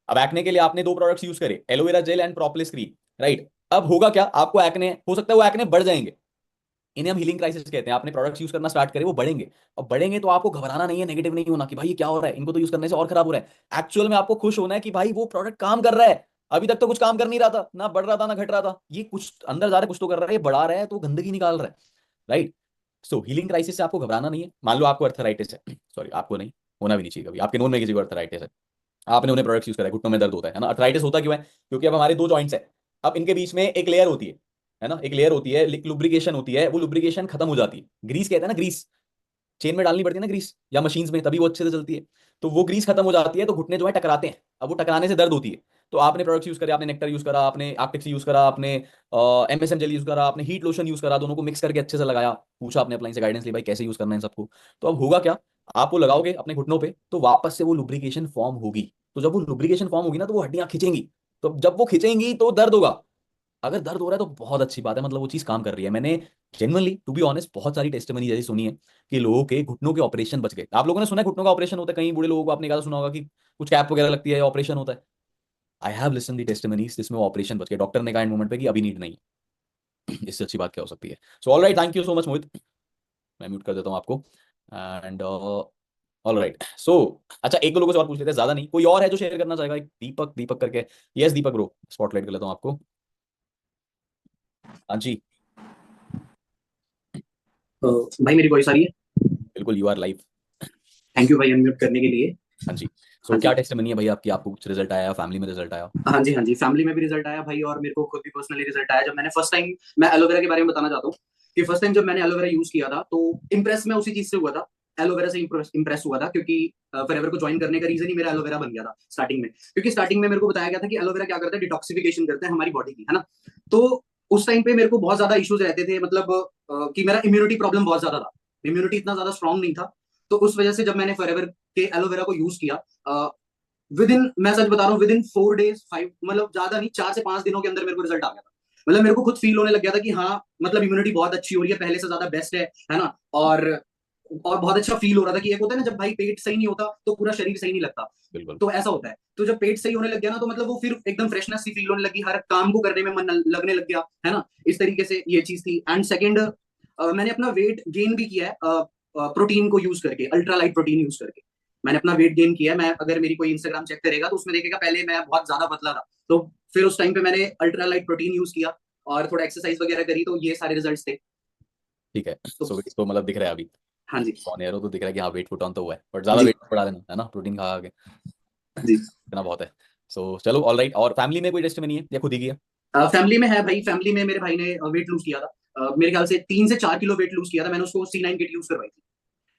अब एक्ने के लिए आपने दो प्रोडक्ट्स यूज करे, aloe vera gel and propolis cream, right? अब होगा क्या, आपको एक्ने हो सकता है वो एक्ने बढ़ जाएंगे, इन्हें हम हीलिंग क्राइसिस कहते हैं। आपने प्रोडक्ट्स यूज करना स्टार्ट करे, वो बढ़ेंगे, और बढ़ेंगे तो आपको घबराना नहीं है, नेगेटिव नहीं होना कि भाई ये क्या हो रहा है, इनको तो यूज करने से और खराब हो रहा है। एक्चुअल में आपको खुश होना है कि भाई वो प्रोडक्ट काम कर रहा है। अभी तक तो कुछ काम कर नहीं रहा था, ना बढ़ रहा था ना घट रहा था, ये कुछ अंदर जा रहा है, कुछ तो कर रहा है, ये बढ़ा रहा है तो गंदगी निकाल रहा है, राइट। सो हीलिंग क्राइसिस से आपको घबराना नहीं है। मान लो आपको अर्थराइटिस है, सॉरी आपको नहीं, होना भी नहीं चाहिए कभी, आपके नोन में किसी को अर्थराइटिस है, आपने उन्हें प्रोडक्ट्स यूज करा है, घुटनों में दर्द होता है ना। अर्थराइटिस होता क्यों है? क्योंकि अब हमारे दो जॉइंट्स है, अब इनके बीच में एक लेयर होती है ना, एक लेयर होती है, लुब्रिकेशन होती है, वो लुब्रिकेशन खत्म हो जाती है। ग्रीस कहते हैं ना, ग्रीस चेन में डालनी पड़ती है ना ग्रीस, या मशीन्स में, तभी वो अच्छे से चलती है। तो वो ग्रीस खत्म हो जाती है तो घुटने जो है टकराते हैं, अब वो टकराने से दर्द होती है। तो आपने प्रोडक्ट्स यूज करे, आपने नेक्टर यूज करा, आपने आर्टिक्स यूज करा, आपने एमएसएम जेल यूज करा, आपने हीट लोशन यूज करा, दोनों को मिक्स करके अच्छे से लगाया, पूछा अपने अप्लाइन से गाइडेंस ली भाई कैसे यूज करना है इन सबको। तो अब होगा क्या, आप वो लगाओगे अपने घुटनों पे तो वापस से वो लुब्रिकेशन फॉर्म होगी। तो जब वो लुब्रिकेशन फॉर्म होगी ना, तो वो हड्डियां खिंचेंगी, तो जब वो खिंचेंगी तो दर्द होगा। अगर दर्द हो रहा है तो बहुत अच्छी बात है, मतलब वो चीज काम कर रही है। मैंने जेन्युइनली टू बी ऑनेस्ट बहुत सारी टेस्टिमनी जैसी सुनी है कि लोगों के घुटनों के ऑपरेशन बच गए। आप लोगों ने सुना है घुटनों का ऑपरेशन होता है, कहीं बूढ़े लोगों को आपने कहा सुना होगा कि कुछ कैप वगैरह लगती है, ऑपरेशन होता है। I have listen the testimonies जिसमें वो ऑपरेशन बच गए, डॉक्टर ने कहा इन मोमेंट पे कि अभी नीड नहीं है। इससे अच्छी बात क्या हो सकती है। So all right, thank you so much Mohit, मैं म्यूट कर देता हूँ आपको। एंड ऑल राइट, सो अच्छा एक दो लोगों से और पूछ लेते हैं, ज्यादा नहीं। कोई और है जो शेयर करना चाहेगा? एक दीपक, दीपक करके, यस दीपक ब्रो, स्पॉटलाइट कर लेता हूँ आपको। हाँ जी, भाई मेरी वॉइस आ रही है? बिल्कुल, you are live. Thank you भाई अनम्यूट करने के लिए। हाँ जी, हाँ सो क्या जी, टेस्टिमनी है भाई आपकी, आपको कुछ रिजल्ट आया, फैमिली में रिजल्ट आया? हाँ जी, हाँ जी, फैमिली में भी रिजल्ट आया भाई, और मेरे को खुद भी पर्सनली रिजल्ट आया। जब मैंने फर्स्ट टाइम, मैं एलोवेरा के बारे में बताना चाहता हूँ कि फर्स्ट टाइम जब मैंने एलोवेरा यूज किया था तो इम्प्रेस मैं उसी चीज से हुआ था, एलोवेरा से इम्प्रेस हुआ था, क्योंकि फॉरएवर को ज्वाइन करने का रीजन ही मेरा एलोवेरा बन गया था स्टार्टिंग में। क्योंकि स्टार्टिंग में मेरे को बताया गया था कि एलोवेरा क्या करता है, डिटॉक्सिफिकेशन करता है हमारी बॉडी की, है ना। तो उस टाइम पे मेरे को बहुत ज्यादा इश्यूज रहते थे, मतलब कि मेरा इम्यूनिटी प्रॉब्लम बहुत ज्यादा था, इम्यूनिटी इतना ज्यादा स्ट्रांग नहीं था। तो उस वजह से जब मैंने फॉरएवर के एलोवेरा को यूज किया, विद इन, मैं सच बता रहा हूँ, विद इन 4 days 5, मतलब ज्यादा नहीं, 4 से 5 दिनों के अंदर मेरे को रिजल्ट आ गया था। मतलब मेरे को खुद फील होने लग गया था कि हाँ, मतलब इम्यूनिटी बहुत अच्छी हो रही है, पहले से ज्यादा बेस्ट है ना। और बहुत अच्छा फील हो रहा था कि एक होता है ना, जब भाई पेट सही नहीं होता तो पूरा शरीर सही नहीं लगता, बिल्कुल, तो ऐसा होता है। तो जब पेट सही होने लग गया ना, तो मतलब वो फिर एकदम फ्रेशनेस सी फील होने लगी, हर काम को करने में मन लगने लग गया, है ना। इस तरीके से ये चीज थी। एंड सेकेंड, मैंने अपना वेट गेन भी किया है प्रोटीन को यूज करके, अल्ट्रा लाइट प्रोटीन यूज करके मैंने अपना वेट गेन किया है। मैं, अगर मेरी कोई इंस्टाग्राम चेक करेगा तो उसमें देखेगा पहले मैं बहुत ज्यादा पतला था, तो फिर उस टाइम पे मैंने अल्ट्रा लाइट प्रोटीन यूज किया और थोड़ा एक्सरसाइज वगैरह करी, तो ये सारे रिजल्ट्स थे। ठीक है। तो सो तो मतलब दिख रहा है अभी हाँ जी, ऑन एरो तो दिख रहा है कि हाँ वेट पुट ऑन तो हुआ है, बट ज्यादा जी, वेट बढ़ा देना है ना, प्रोटीन खा के जी। इतना बहुत है। सो चलो ऑल राइट, और फैमिली में कोई टेस्ट में नहीं है या खुद ही किया? फैमिली में है भाई, फैमिली में मेरे भाई ने वेट लूज किया था। मेरे ख्याल से 3 से 4 किलो वेट लूज किया था, मैंने उसको C9 किट यूज करवाई थी।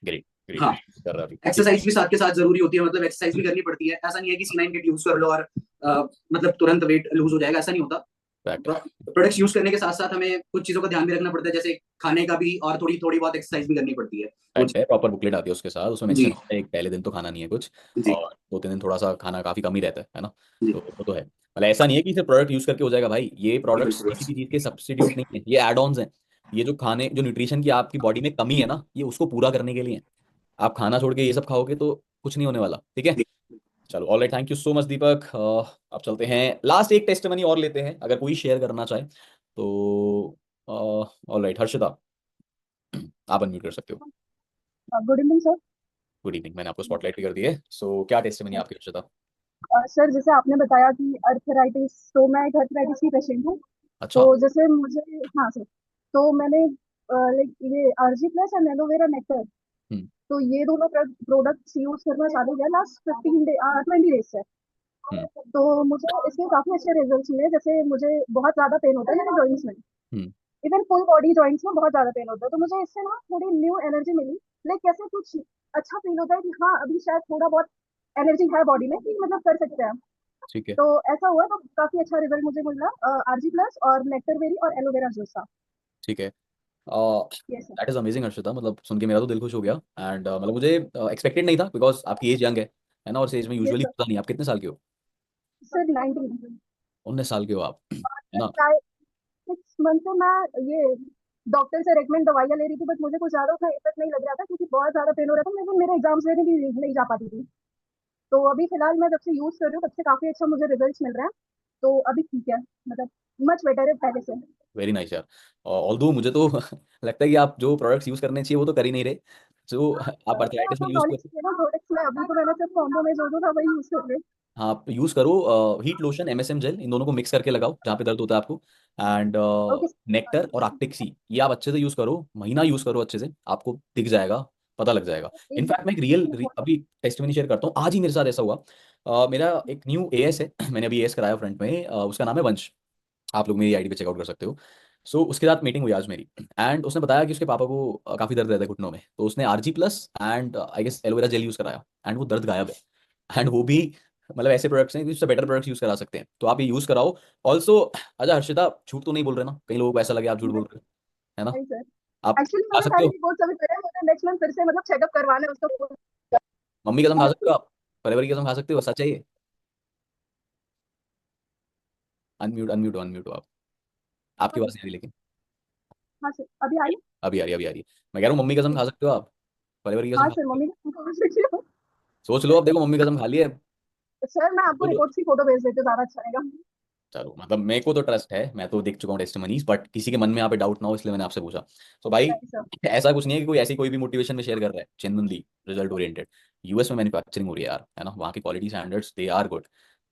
ग्रेट, ग्रेट, हाँ, कर रहा है अभी, ठीक एक्सरसाइज भी साथ के साथ जरूरी होती है, मतलब एक्सरसाइज भी करनी पड़ती है। ऐसा नहीं है कि C9 किट यूज कर लो और मतलब तुरंत वेट लूज हो जाएगा, ऐसा नहीं होता। है। प्रोडक्ट्स यूज करने के साथ साथ हमें कुछ चीजों का ध्यान भी रखना पड़ता है, जैसे खाने का भी, और थोड़ी थोड़ी बहुत एक्सरसाइज भी करनी पड़ती है वो फैक्ट है, प्रॉपर बुकलेट आती है उसके साथ, उसमें जी, मेंशन होता है एक पहले दिन तो खाना नहीं है कुछ, जी, और 2-3 दिन थोड़ा सा खाना काफी कम ही रहता है ना। जी, तो वो तो है, मतलब ऐसा नहीं है कि सिर्फ प्रोडक्ट यूज करके हो जाएगा भाई, ये प्रोडक्ट्स बिल्कुल, किसी भी चीज के सब्स्टिट्यूट नहीं है, ये एड ऑन्स हैं। ये जो खाने, जो न्यूट्रिशन की आपकी बॉडी में कमी है ना, ये उसको पूरा करने के लिए है। आप खाना छोड़ के ये सब खाओगे तो कुछ नहीं होने वाला, ठीक है। जी। चलो alright, thank you so much Deepak. अब चलते हैं लास्ट एक टेस्टमनी और लेते हैं, अगर कोई शेयर करना चाहे तो। ऑलराइट हर्षिता, आप अनम्यूट कर सकते हो। Good evening sir. Good evening, मैंने आपको स्पॉटलाइट भी कर दी है। सो क्या टेस्टमनी आपकी हर्षिता? सर जैसे आपने बताया कि अर्थराइटिस, तो मैं एक अर्थराइटिस की पेशेंट हूँ। तो अच्छा। जैसे मुझे, हाँ सर, तो मैंने लाइक ये RG plus and aloe vera nectar, hmm. तो ये दोनों प्रोडक्ट्स यूज करना चालू किया लास्ट 20 डेज से। हम्म। तो मुझे इसके काफी अच्छे रिजल्ट्स मिले। जैसे मुझे बहुत ज्यादा पेन होता है मेरे जॉइंट्स में, हम्म। इवन फुल बॉडी जॉइंट्स में बहुत ज्यादा पेन होता है, तो मुझे इससे ना थोड़ी न्यू एनर्जी मिली। लाइक कैसे कुछ अच्छा फील होता है कि हाँ अभी शायद थोड़ा बहुत एनर्जी है बॉडी में कि मतलब कर सकते हैं। ठीक है। तो ऐसा हुआ, तो काफी अच्छा रिजल्ट मुझे मिला आरजी प्लस और नेक्टर बेरी और एलोवेरा जूस का। ठीक है। Yes sir. That is amazing Harshita, मतलब सुन के मेरा तो दिल खुश हो गया। एंड मतलब मुझे एक्सपेक्टेड नहीं था, बिकॉज आपकी एज यंग है ना, और इस एज में यस यूजुअली सर। होता नहीं। आप कितने साल के हो? सर 19। 19 साल के हो आप, है ना? 6 मंथ से मैं ये डॉक्टर से रेकमेंड दवाइयाँ ले रही थी, बट मुझे कुछ ज्यादा उतना इफेक्ट नहीं लग रहा था क्योंकि बहुत ज्यादा पेन हो रहा था। मैं मेरे एग्जाम्स देने भी नहीं जा पाती थी। तो अभी फिलहाल मैं जब से यूज कर रही हूँ तब से काफी अच्छा मुझे रिजल्ट्स मिल रहे हैं। तो अभी ठीक है, मतलब मच बेटर है पहले से। वेरी नाइस यार। ऑल्दो मुझे तो लगता है कि आप जो प्रोडक्ट्स यूज करने चाहिए वो तो कर ही नहीं रहे। जो आप अर्थराइटिस में यूज नॉलेज कर, चाहिए ना प्रोडक्ट्स में, अभी तो मैंने सिर्फ कॉम्बो में जो जो था वही यूज कर रही हूँ। हाँ आप यूज करो हीट लोशन एमएसएम जेल, इन दोनों को मिक्स करके लगाओ जहाँ पे दर्द होता है आपको। And okay. नेक्टर और आर्कटिक सी, ये आप अच्छे से यूज करो, महीना यूज करो अच्छे से, आपको दिख जाएगा, पता लग जाएगा। एक इनफैक्ट मैं एक अभी टेस्टिमनी शेयर करता हूँ, आज ही मेरे साथ ऐसा हुआ। मेरा एक न्यू एएस है मैंने अभी एएस कराया फ्रंट में, उसका नाम है वंश, आप लोग मेरी आईडी पे चेकआउट कर सकते हो। सो उसके साथ मीटिंग हुई आज मेरी, एंड उसने बताया कि उसके पापा को काफी दर्द रहता है घुटनों में, तो उसने ARGI plus and I guess aloe vera gel use कराया, एंड वो दर्द गायब है। एंड वो भी मतलब ऐसे प्रोडक्ट्स हैं कि उससे बेटर प्रोडक्ट्स यूज करा सकते हैं, तो आप ये यूज कराओ। ऑल्सो अच्छा हर्षिता, झूठ तो नहीं बोल रहे ना, कई लोगों को ऐसा लगे आप झूठ बोल रहे हो, है ना? नहीं सर, आप एक्चुअली खा मैंने सकते सारी हो, रिपोर्ट्स अभी करे हैं, मुझे नेक्स्ट मंथ फिर से मतलब चेकअप करवाना है उसका। मम्मी कसम खा सकते हो आप, फॉरएवर की कसम खा सकते हो, सच है ये? अनम्यूट अनम्यूट अनम्यूट हो आप, आपकी बात नहीं आ रही लेकिन। हाँ सर, अभी आई। अभी आ रही अभी आ रही है। मैं कह रहा हूँ मम्मी कसम खा सकते हो आप, फॉरएवर की कसम हाँ खा सर, सकते हो? मम्मी को समझ रही हूँ। सोच लो, अब देखो मम्मी कसम खा ली है। सर मैं आपको बोलो। रिपोर्ट्स की फोटो भेज देती हूँ, ज्यादा अच्छा रहेगा। चलो मतलब मेरे को तो ट्रस्ट है, मैं तो देख चुका हूँ टेस्टिमनीज, बट किसी के मन में यहाँ पे डाउट ना हो इसलिए मैंने आपसे पूछा। तो भाई नहीं सर। ऐसा कुछ नहीं है कि कोई ऐसी कोई भी मोटिवेशन में शेयर कर रहा है, जेन्युइनली रिजल्ट ओरिएंटेड। यूएस में मैन्युफैक्चरिंग हो रही है यार, है ना, वहाँ की quality standards they are good.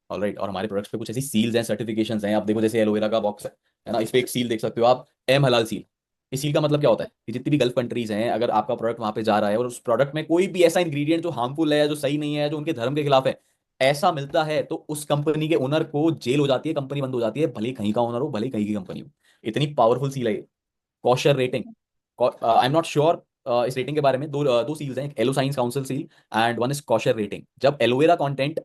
Alright, और हमारे प्रोडक्ट्स पे कुछ ऐसी सील्स हैं, सर्टिफिकेशंस हैं, आप देखो जैसे एलोवेरा का बॉक्स है ना, इस पे एक सील देख सकते हो आप, एम हलाल सील। इस सील का मतलब क्या होता है कि जितनी भी गल्फ कंट्रीज हैं, अगर आपका प्रोडक्ट वहां पे जा रहा है और उस प्रोडक्ट में कोई भी ऐसा इंग्रेडिएंट जो हार्मफुल है या जो सही नहीं है, जो उनके धर्म के खिलाफ है, ऐसा मिलता है, तो उस कंपनी के ओनर को जेल हो जाती है, कंपनी बंद हो जाती है, भले ही कहीं का ओनर हो, भले ही कहीं की कंपनी हो। इतनी पावरफुल सील है ये। Kosher rating, I am not sure इस रेटिंग के बारे में, दो सील्स हैं, एक aloe science council seal and one is kosher rating. जब एलोवेरा कंटेंट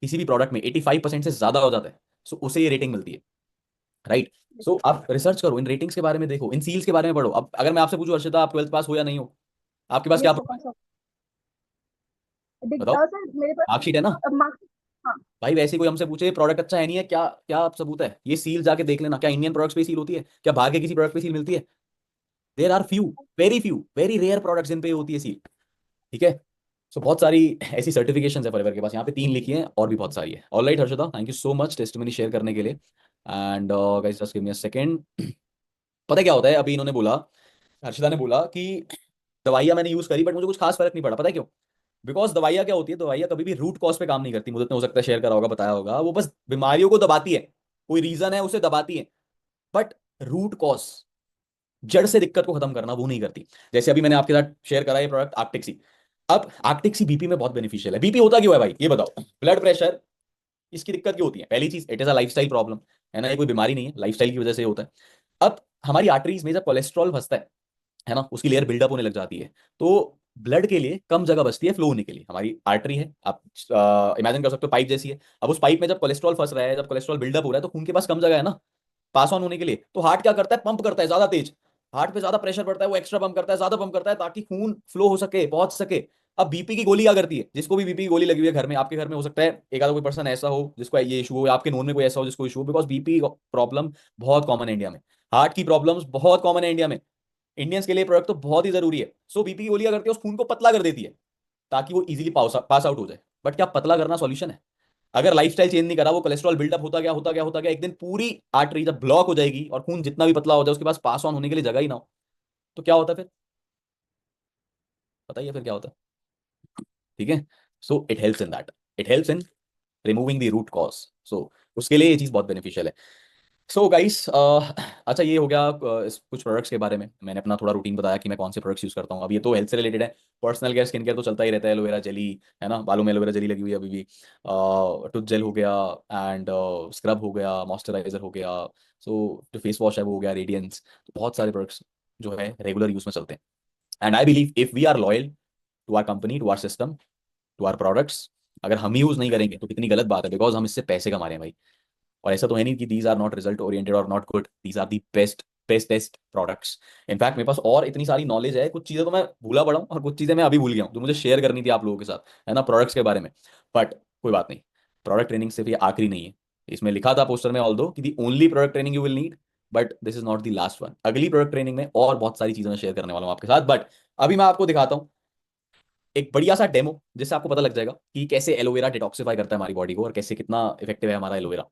किसी भी प्रोडक्ट में 85% से ज्यादा हो जाता है, सो उसे ये रेटिंग मिलती है, राइट? सो आप रिसर्च करो, इन रेटिंग्स के बारे में देखो, इन सील्स के बारे में पढ़ो। अब अगर मैं आपसे पूछूं हर्षिता, आप 12th पास हो या नहीं हो, आपके पास क्या यस सर, proof है? पास बताओ, सर मेरे पास मार्कशीट है ना? मार्क्स। हाँ। भाई वैसे ही कोई हमसे पूछे प्रोडक्ट अच्छा है नहीं है, क्या क्या सबूत है? ये सील जाके देख लेना, क्या इंडियन प्रोडक्ट्स पे सील होती है? क्या बाहर के किसी प्रोडक्ट पे सील मिलती है? There are few very rare products जिन पे होती है सील, ठीक है? सो बहुत सारी ऐसी सर्टिफिकेशन है फॉरएवर के पास, यहाँ पे 3 लिखी हैं, और भी बहुत सारी है। Alright Harshada, thank you so much testimony share करने के लिए। And guys just give me a second. पता है क्या होता है, अभी इन्होंने बोला, हर्षिता ने बोला कि दवाइयाँ मैंने यूज करी बट मुझे कुछ खास फर्क नहीं पड़ा, पता है क्यों? बिकॉज दवाइयाँ क्या होती है, दवाइयाँ कभी भी रूट कॉज पे काम नहीं करती, मुझे तो हो सकता है शेयर करा होगा, बताया होगा, वो बस बीमारियों को दबाती है, कोई रीजन है उसे दबाती है, बट रूट कॉज, जड़ से दिक्कत को खत्म करना, वो नहीं करती। जैसे अभी मैंने आपके साथ शेयर करा ये प्रोडक्ट आर्कटिक्सी। अब आर्कटिक्सी बीपी में बहुत बेनिफिशियल है। बीपी होता क्यों है भाई, ये बताओ? ब्लड प्रेशर, इसकी दिक्कत क्यों होती है? पहली चीज, it is a lifestyle problem, है ना, ये कोई बीमारी नहीं है, लाइफस्टाइल की वजह से होता है। अब हमारी आर्टरीज में जब कोलेस्ट्रॉल फंसता है ना, उसकी लेयर बिल्डअप होने लग जाती है, तो ब्लड के लिए कम जगह बचती है फ्लो होने के लिए। हमारी आर्टरी है, आप इमेजिन कर सकते हो पाइप जैसी है। अब उस पाइप में जब कोलेस्ट्रॉल फंस रहा है, जब कोलेस्ट्रॉल बिल्डअप हो रहा है, तो खून के पास कम जगह है ना पास ऑन होने के लिए, तो हार्ट क्या करता है, पंप करता है ज्यादा तेज। हार्ट पे ज्यादा प्रेशर पड़ता है, वो एक्स्ट्रा पंप करता है, ज्यादा पंप करता है, ताकि खून फ्लो हो सके, पहुंच सके। अब बीपी की गोली क्या करती है, जिसको भी बीपी की गोली लगी हुई है घर में, आपके घर में हो सकता है एक आधा कोई पर्सन ऐसा हो जिसको ये इशू हो, या आपके नोन में कोई ऐसा हो जिसको इशू हो, बिकॉज बीपी प्रॉब्लम बहुत कॉमन है इंडिया में, हार्ट की प्रॉब्लम्स बहुत कॉमन है इंडिया में। इंडियंस के लिए प्रोडक्ट तो बहुत ही जरूरी है। सो बीपी की गोली क्या करती है, उस खून को पतला कर देती है, ताकि वो इजीली पास आउट हो जाए। बट क्या पतला करना सॉल्यूशन है? अगर लाइफस्टाइल चेंज नहीं करा, वो कोलेस्ट्रॉल बिल्डअप होता गया, एक दिन पूरी आर्टरी जब ब्लॉक हो जाएगी और खून जितना भी पतला हो जाए उसके पास पास ऑन होने के लिए जगह ही ना हो, तो क्या होता है फिर? बताइए फिर क्या होता है? ठीक है, so it helps in that, it helps in removing the root cause. So उसके लिए ये चीज बहुत बेनिफिशियल है। सो गाइस अच्छा ये हो गया इस कुछ प्रोडक्ट्स के बारे में, मैंने अपना थोड़ा रूटीन बताया कि मैं कौन से प्रोडक्ट्स यूज करता हूँ। अब ये तो हेल्थ से रिलेटेड है, पर्सनल केयर स्किन केयर तो चलता ही रहता है, एलोवेरा जेली, है ना, बालों में एलोवेरा जेली लगी हुई है अभी भी, टूथ जेल हो गया, एंड स्क्रब हो गया, मॉइस्चराइजर हो गया, सो जो फेस वॉश है वो हो गया, रेडियंस। तो बहुत सारे प्रोडक्ट्स जो है रेगुलर यूज में चलते हैं। And I believe if we are loyal to our company, to our system, to our products, अगर हम यूज नहीं करेंगे तो कितनी गलत बात है, बिकॉज हम इससे पैसे कमा रहे हैं भाई। और ऐसा तो है नहीं कि these are not result oriented और not good, these are the best products. In fact मेरे पास और इतनी सारी नॉलेज है, कुछ चीज़ें तो मैं भूला पड़ा हूँ और कुछ चीज़ें मैं अभी भूल गया हूँ, जो मुझे शेयर करनी थी आप लोगों के साथ, है ना, प्रोडक्ट्स के बारे में। बट कोई बात नहीं, प्रोडक्ट ट्रेनिंग सिर्फ ये आखिरी नहीं है। इसमें लिखा था पोस्टर में ऑल्दो कि the only product training you will need, but this is not the last one. अगली प्रोडक्ट ट्रेनिंग में और बहुत सारी चीज़ें मैं शेयर करने वाला हूँ आपके साथ, बट अभी मैं आपको दिखाता हूँ एक बढ़िया सा डेमो, जिससे आपको पता लग जाएगा कि कैसे एलोवेरा डिटॉक्सिफाई करता है हमारी बॉडी को, और कैसे कितना इफेक्टिव है हमारा एलोवेरा।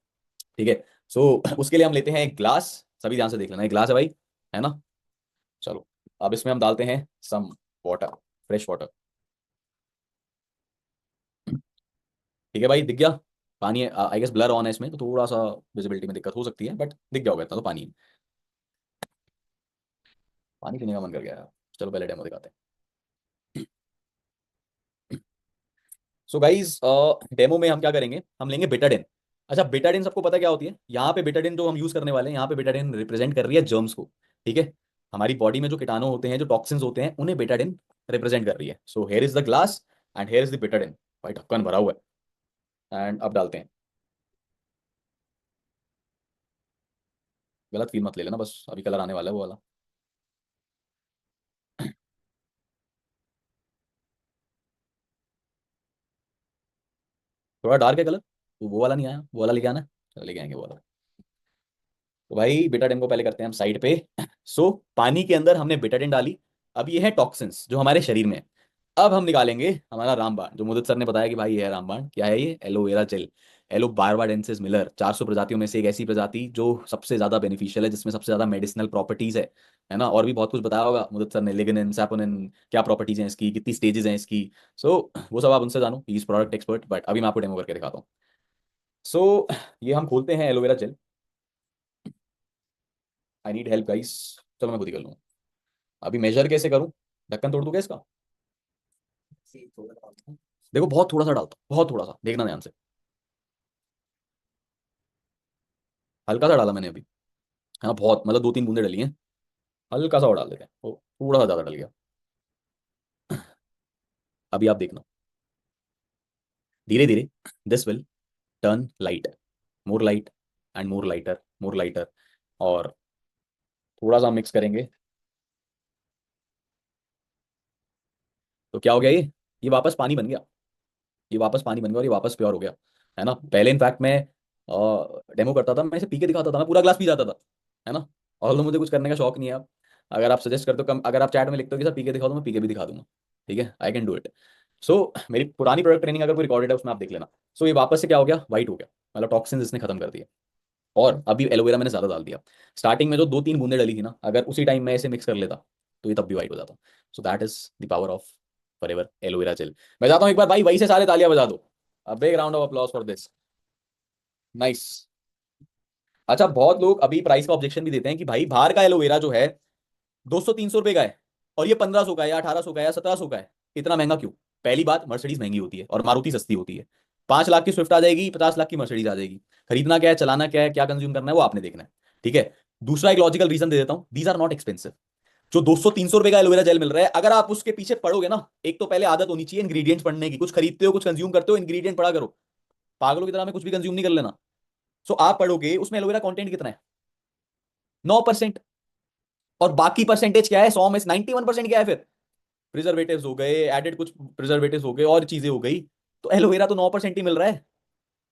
ठीक है, सो उसके लिए हम लेते हैं एक ग्लास, सभी ध्यान से देख लेना, एक ग्लास है भाई, है ना। चलो अब इसमें हम डालते हैं सम वाटर, फ्रेश वाटर। ठीक है भाई, दिख गया पानी है। आई गेस ब्लर ऑन है इसमें, तो थोड़ा सा विजिबिलिटी में दिक्कत हो सकती है, बट दिख गया होगा इतना तो पानी है। पानी पीने का मन कर गया यार। चलो पहले डेमो दिखाते हैं। सो गाइज, डेमो में हम क्या करेंगे, हम लेंगे बेटाडिन। अच्छा, बेटाडिन सबको पता है क्या होती है। यहाँ पे बेटाडिन जो हम यूज करने वाले हैं, यहाँ पे बेटाडिन रिप्रेजेंट कर रही है जर्म्स को। ठीक है, हमारी बॉडी में जो कीटाणु होते हैं, जो टॉक्सिन्स होते हैं, उन्हें बेटाडिन रिप्रेजेंट कर रही है। So here is the glass and here is the Betadine. भाई ढक्कन भरा हुआ है, एंड अब डालते हैं। गलत फील मत ले लेना, बस अभी कलर आने वाला है वो वाला। थोड़ा डार्क है कलर, वो वाला नहीं आया, वो वाला लेके आना है। चलो लेके आएंगे वो वाला। तो भाई बेटाडिन को पहले करते हैं हम साइड पे। सो पानी के अंदर हमने बेटाडिन डाली। अब ये है टॉक्सिन्स जो हमारे शरीर में है। अब हम निकालेंगे हमारा रामबाण, जो मुदत सर ने बताया कि भाई ये है रामबाण। क्या है ये? Aloe vera gel. Aloe barbadensis Miller, 400 प्रजातियों में से एक ऐसी प्रजाति जो सबसे ज्यादा बेनिफिशियल है, जिसमें सबसे ज्यादा मेडिसिनल प्रॉपर्टीज है ना। और भी बहुत कुछ बताया होगा मुदत सर ने, लिग्निन, सैपोनिन, क्या प्रॉपर्टीज हैं इसकी, कितनी स्टेजेस हैं इसकी। सो वो सब आप उनसे जानो, he is product expert. But अभी मैं आपको डेमो करके दिखाता हूँ। सो ये हम खोलते हैं aloe vera gel. I need help guys. चलो मैं खुद ही कर लूँगा। अभी मेजर कैसे करूँ? ढक्कन तोड़ दूँ क्या इसका? देखो बहुत थोड़ा सा डालता हूँ, बहुत थोड़ा सा, देखना ध्यान से। हल्का सा डाला मैंने अभी, है ना। बहुत मतलब 2-3 बूंदे डली हैं। हल्का सा और डाल देते हैं, वो थोड़ा सा ज्यादा डल गया। अभी आप देखना, धीरे धीरे this will turn light, more light and more lighter, more lighter. और थोड़ा सा मिक्स करेंगे तो क्या हो गया ये वापस पानी बन गया। ये वापस पानी बन गया और ये वापस प्योर हो गया, है ना। पहले इनफैक्ट मैं डेमो करता था, मैं इसे पी के दिखाता था, मैं पूरा ग्लास पी जाता था, है ना। और मुझे कुछ करने का शौक नहीं है। अब अगर आप सजेस्ट करते हो, कम अगर आप चैट में लिखते हो कि सर पी के दिखाओ, तो मैं पी के भी दिखा दूंगा। ठीक है, आई कैन डू इट। सो मेरी पुरानी प्रोडक्ट ट्रेनिंग अगर कोई रिकॉर्डेड है उसमें आप देख लेना। सो ये वापस से क्या हो गया, वाइट हो गया, मतलब टॉक्सिन इसने खत्म कर दिया। और अभी एलोवेरा मैंने ज्यादा डाल दिया। स्टार्टिंग में जो 2-3 बूंदे डली थी ना, अगर उसी टाइम मैं इसे मिक्स कर लेता तो ये तब भी वाइट हो जाता। सो that is the power of forever aloe vera gel. मैं चाहता हूँ एक बार भाई वही से सारे तालियां बजा दो। A big round of applause for this. Nice. अच्छा, बहुत लोग अभी प्राइस का ऑब्जेक्शन भी देते हैं कि भाई बाहर का एलोवेरा जो है 200-300 रुपए का है, और ये 1500 का है या 1800 का है या 1700 का है। इतना महंगा क्यों? पहली बात, मर्सिडीज महंगी होती है और मारुति सस्ती होती है। 5 लाख की स्विफ्ट आ जाएगी, 50 लाख की मर्सिडीज आ जाएगी। खरीदना क्या है, चलाना क्या है, क्या कंज्यूम करना है, वो आपने देखना है। ठीक है। दूसरा एक लॉजिकल रीजन दे देता हूं, दीज आर नॉट एक्सपेंसिव। जो 200-300 रुपए का एलोवेरा जेल मिल रहा है, अगर आप उसके पीछे पढ़ोगे ना, एक तो पहले आदत होनी चाहिए इंग्रेडिएंट्स पढ़ने की। कुछ खरीदते हो, कुछ कंज्यूम करते हो, इंग्रेडिएंट पढ़ा करो। पागलों की तरह में कुछ भी कंज्यूम नहीं कर लेना। सो आप पढ़ोगे उसमें एलोवेरा कंटेंट कितना है, 9%। और बाकी परसेंटेज क्या है, 100 में से 91% क्या है फिर? प्रिजर्वेटिव्स हो गए, एडेड कुछ प्रिजर्वेटिव्स हो गए, और चीजें हो गई। तो एलोवेरा तो 9% ही मिल रहा है।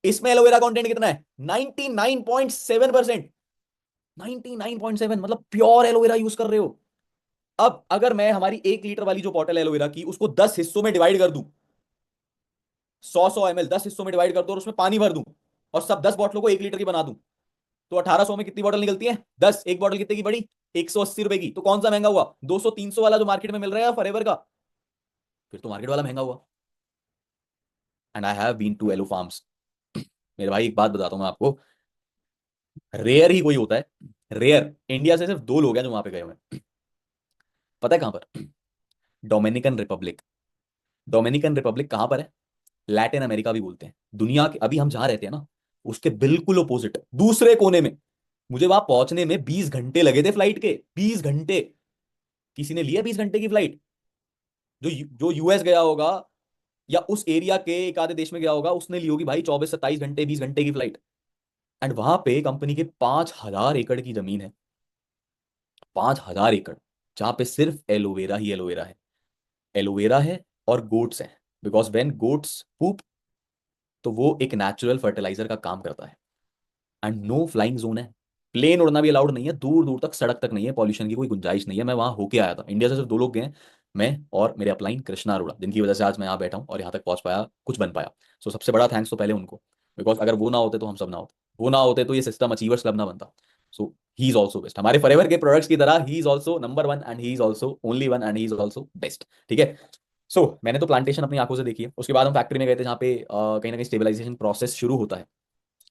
इसमें एलोवेरा कंटेंट कितना है? 99.7%। 99.7 मतलब प्योर एलोवेरा यूज कर रहे हो। अब अगर मैं हमारी 1 लीटर वाली जो बॉटल है एलोवेरा की, उसको 10 हिस्सों में डिवाइड कर दूं, 100 100 ml 10 हिस्सों में डिवाइड कर दूं, और उसमें पानी भर दूं, और सब 10 बॉटलों को 1 लीटर की बना दूं, तो 1800 में कितनी बॉटल निकलती है? 10। एक बॉटल कितने की पड़ी? 180 रुपए की। तो कौन सा महंगा हुआ, 200-300 वाला जो मार्केट में मिल रहा है, फॉरएवर का? फिर तो मार्केट वाला महंगा हुआ। And I have been to aloe farms. मेरे भाई एक बात बताता हूं मैं आपको, रेयर ही कोई होता है, रेयर, इंडिया से सिर्फ 2 लोग हैं जो वहां पे गए हुए हैं। पता है कहां पर? Dominican Republic. डोमिनिकन रिपब्लिक कहां पर है? लैटिन अमेरिका भी बोलते हैं। दुनिया के अभी हम जहां रहते हैं ना, उसके बिल्कुल अपोजिट, दूसरे कोने में। मुझे वहां पहुंचने में 20 घंटे लगे थे फ्लाइट के, 20 घंटे। किसी ने लिया 20 घंटे की फ्लाइट? जो यूएस गया होगा या उस एरिया के एक आधे देश में गया होगा, उसने ली होगी भाई 24-27 घंटे, 20 घंटे की फ्लाइट। एंड वहां पे कंपनी के 5,000 एकड़ की जमीन है, 5,000 एकड़, जहां पे सिर्फ एलोवेरा ही एलोवेरा है। एलोवेरा है और गोट्स हैं, बिकॉज वेन गोट्स पूप, तो वो एक नेचुरल फर्टिलाइजर का काम करता है। एंड नो फ्लाइंग जोन है, प्लेन उड़ना भी अलाउड नहीं है, दूर दूर तक सड़क तक नहीं है, पॉल्यूशन की कोई गुंजाइश नहीं है। मैं वहां होके आया था, इंडिया से सिर्फ 2 लोग गए हैं, मैं और मेरे अपलाइन कृष्णा अरोड़ा, जिनकी वजह से आज मैं यहाँ बैठा हूँ और यहाँ तक पहुंच पाया, कुछ बन पाया। सो सबसे बड़ा थैंक्स तो पहले उनको, बिकॉज अगर वो ना होते तो हम सब ना होते, वो ना होते तो ये सिस्टम अचीवर्स क्लब ना बनता। सो ही इज ऑल्सो बेस्ट। हमारे फॉरएवर के प्रोडक्ट्स की तरह he is also number 1 and he is also only 1 and he is also best. ठीक है। सो मैंने तो प्लांटेशन अपनी आंखों से देखी है। उसके बाद हम फैक्ट्री में गए थे जहाँ पे कहीं ना कहीं स्टेबलाइजेशन प्रोसेस शुरू होता है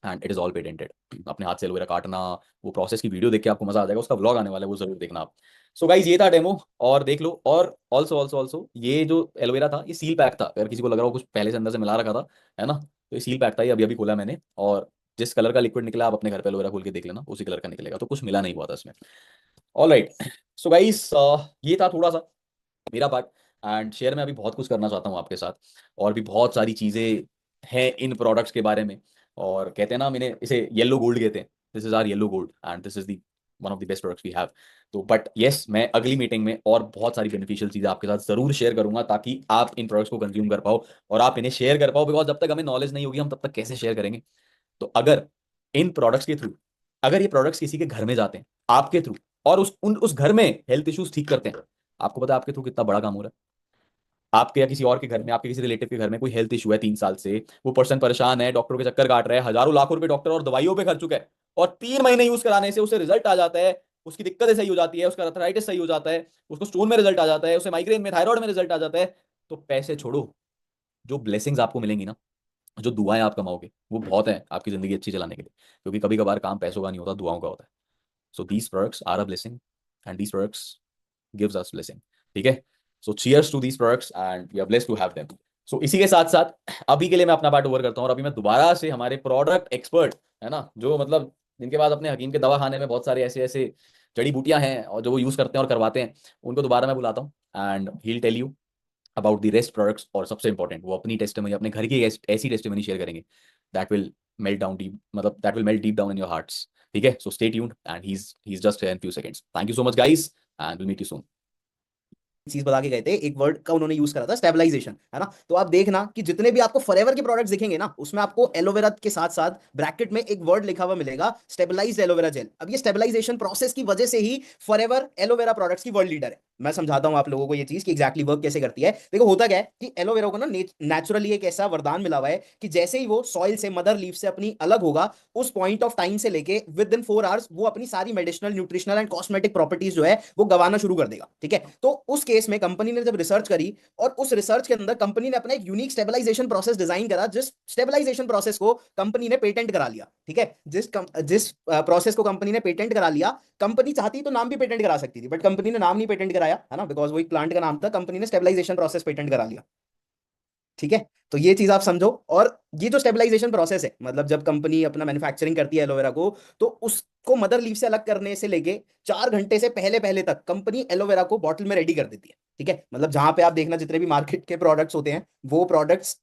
and it is all patented. अपने हाथ से एलोवेरा काटना, वो प्रोसेस की वीडियो देख के आपको मजा आ जाएगा। उसका व्लॉग आने वाला है, वो जरूर देखना आप। सो गाइज ये था डेमो, और देख लो। और ऑल्सो ऑल्सो ऑल्सो ये जो एलोवेरा था ये सील पैक था, अगर किसी को लग रहा हो कुछ पहले से अंदर से मिला रखा था, है ना, तो ये सील पैक था। ये अभी अभी खोला मैंने, और जिस कलर का लिक्विड निकला आप अपने घर पे एलोवेरा खोल के देख लेना, उसी कलर का निकलेगा, तो कुछ मिला नहीं हुआ था इसमें। All right. सो गाइस ये था थोड़ा सा मेरा पार्ट, एंड शेयर में अभी बहुत कुछ करना चाहता हूँ आपके साथ, और भी बहुत सारी चीज़ें हैं इन प्रोडक्ट्स के बारे में। और कहते हैं ना, मैंने इसे येलो गोल्ड कहते हैं, this is our yellow gold and this is the one of the best products we have. तो बट येस, मैं अगली मीटिंग में और बहुत सारी बेनिफिशियल चीज़ें आपके साथ जरूर शेयर करूंगा, ताकि आप इन प्रोडक्ट्स को कंज्यूम कर पाओ और आप इन्हें शेयर कर पाओ। बिकॉज जब तक हमें नॉलेज नहीं होगी हम तब तक कैसे शेयर करेंगे। तो अगर इन प्रोडक्ट्स के थ्रू, अगर ये प्रोडक्ट्स किसी के घर में जाते हैं आपके थ्रू, और उस घर में हेल्थ इश्यूज ठीक करते हैं, आपको पता है आपके थ्रू कितना बड़ा काम हो रहा है। आपके या किसी और के घर में, आपके किसी रिलेटिव के घर में कोई हेल्थ इशू है 3 साल से, वो पर्सन परेशान है, डॉक्टरों के चक्कर काट रहा है, हजारों लाखों रुपए डॉक्टर और दवाइयों पे खर्च चुका है, और 3 महीने यूज कराने से उसे रिजल्ट आ जाता है, उसकी दिक्कतें सही हो जाती है, उसका अर्थराइटिस सही हो जाता है, उसको स्टोन में रिजल्ट आ जाता है, उसे माइग्रेन में, थायराइड में रिजल्ट आ जाता है। तो पैसे छोड़ो, जो ब्लेसिंग्स आपको मिलेंगी ना, जो दुआएं आप कमाओगे, वो बहुत है आपकी जिंदगी अच्छी चलाने के लिए। क्योंकि कभी कभार काम पैसों का नहीं होता, दुआओं का होता है। So these products are a blessing and these products gives us blessing. ठीक है। So cheers to these products and we are blessed to have them. So इसी के साथ साथ अभी के लिए मैं अपना पार्ट ओवर करता हूँ, और अभी मैं दोबारा से हमारे प्रोडक्ट एक्सपर्ट, है ना, जो मतलब जिनके पास अपने हकीम के दवा खाने में बहुत सारे ऐसे ऐसे जड़ी बूटियां हैं और जो वो यूज करते हैं और करवाते हैं, उनको दोबारा मैं बुलाता हूँ and he will tell you about the rest products. और सबसे इंपॉर्टेंट, वो अपनी टेस्टिमनी, अपने घर की ऐसी टेस्टिमनी शेयर करेंगे that will melt down deep, मतलब that will melt deep down in your hearts. ठीक है। So stay tuned and he is just in few seconds. Thank you so much guys and will meet you soon. चीज बता के गए थे, एक word का उन्होंने यूज करा था, स्टेबलाइजेशन, है ना। तो आप देखना कि जितने भी आपको फॉरएवर के प्रोडक्ट्स दिखेंगे ना, उसमें आपको एलोवेरा के साथ साथ ब्रैकेट में एक वर्ड लिखा हुआ मिलेगा, स्टेबलाइज्ड एलोवेरा जेल। अब ये स्टेबलाइजेशन प्रोसेस की वजह से ही फॉरएवर एलोवेरा प्रोडक्ट्स की वर्ल्ड लीडर है। मैं समझाता हूं आप लोगों को ये चीज कि एग्जैक्टली वर्क कैसे करती है। देखो होता क्या है कि एलोवेरा को ना नेचुरली एक ऐसा वरदान मिला हुआ है कि जैसे ही वो सॉइल से, मदर लीफ से अपनी अलग होगा, उस पॉइंट ऑफ टाइम से लेके विद इन 4 आवर्स वो अपनी सारी medicinal, nutritional and cosmetic properties जो है वो गवाना शुरू कर देगा। ठीक है। तो उस केस में कंपनी ने जब रिसर्च करी, और उस रिसर्च के अंदर कंपनी ने अपना एक यूनिक स्टेबलाइजेशन प्रोसेस डिजाइन करा, जिस स्टेबलाइजेशन प्रोसेस को कंपनी ने पेटेंट करा लिया। ठीक है। जिस प्रोसेस को कंपनी ने पेटेंट करा लिया, कंपनी चाहती तो नाम भी पेटेंट करा सकती थी, बट कंपनी ने नाम नहीं पेटेंट कराया, है ना, बिकॉज वो एक प्लांट का नाम था, कंपनी ने स्टेबलाइजेशन प्रोसेस पेटेंट करा लिया। ठीक है। तो ये चीज आप समझो। और ये जो स्टेबलाइजेशन प्रोसेस है, मतलब जब कंपनी अपना मैन्युफैक्चरिंग करती है एलोवेरा को, तो उसको मदर लीफ से अलग करने से लेके 4 घंटे से पहले पहले तक कंपनी एलोवेरा को बॉटल में रेडी कर देती है। ठीक है। मतलब जहां पे आप देखना जितने भी मार्केट के प्रोडक्ट्स होते हैं, वो प्रोडक्ट्स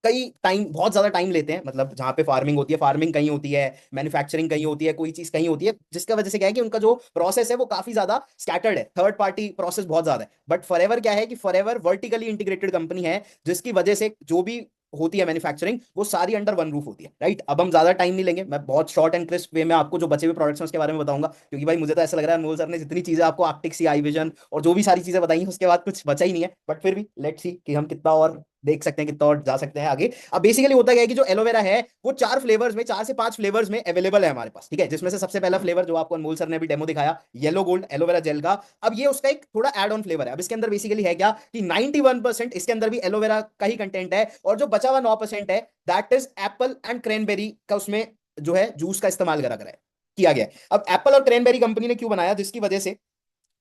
कई टाइम, बहुत ज्यादा टाइम लेते हैं। मतलब जहां पे फार्मिंग होती है, फार्मिंग कहीं होती है, मैन्युफैक्चरिंग कहीं होती है, कोई चीज कहीं होती है, जिसका वजह से क्या है कि उनका जो प्रोसेस है वो काफी ज्यादा स्कैटर्ड है, थर्ड पार्टी प्रोसेस बहुत ज्यादा है। बट फॉरएवर क्या है कि फॉरएवर वर्टिकली इंटीग्रेटेड कंपनी है, जिसकी वजह से जो भी होती है मैन्युफैक्चरिंग, वो सारी अंडर वन रूफ होती है। राइट। अब हम ज्यादा टाइम नहीं लेंगे, मैं बहुत शॉर्ट एंड क्रिस्प वे में आपको जो बचे हुए प्रोडक्ट्स हैं उसके बारे में बताऊंगा, क्योंकि भाई मुझे तो ऐसा लग रहा है अनमोल सर ने जितनी चीजें आपको आर्टिक सी, आई विजन और जो भी सारी चीजें बताई हैं, उसके बाद कुछ बचा ही नहीं है। बट फिर भी लेट्स सी कि हम कितना और देख सकते हैं, कितना और जा सकते हैं आगे। अब बेसिकली होता क्या है कि जो एलोवेरा है वो 4 फ्लेवर्स में, 4 से 5 फ्लेवर्स में अवेलेबल है हमारे पास। ठीक है। जिसमें से सबसे पहला फ्लेवर जो आपको अनमोल सर ने भी डेमो दिखाया, येलो गोल्ड एलोवेरा जेल का। अब ये उसका एक थोड़ा एड ऑन फ्लेवर है। अब इसके अंदर बेसिकली है क्या कि 91% इसके अंदर भी एलोवेरा का ही कंटेंट है, और जो बचा हुआ 9% है that is Apple and cranberry का उसमें जो है जूस का इस्तेमाल करा गया है, किया गया है। अब एप्पल और क्रैनबेरी कंपनी ने क्यों बनाया, जिसकी वजह से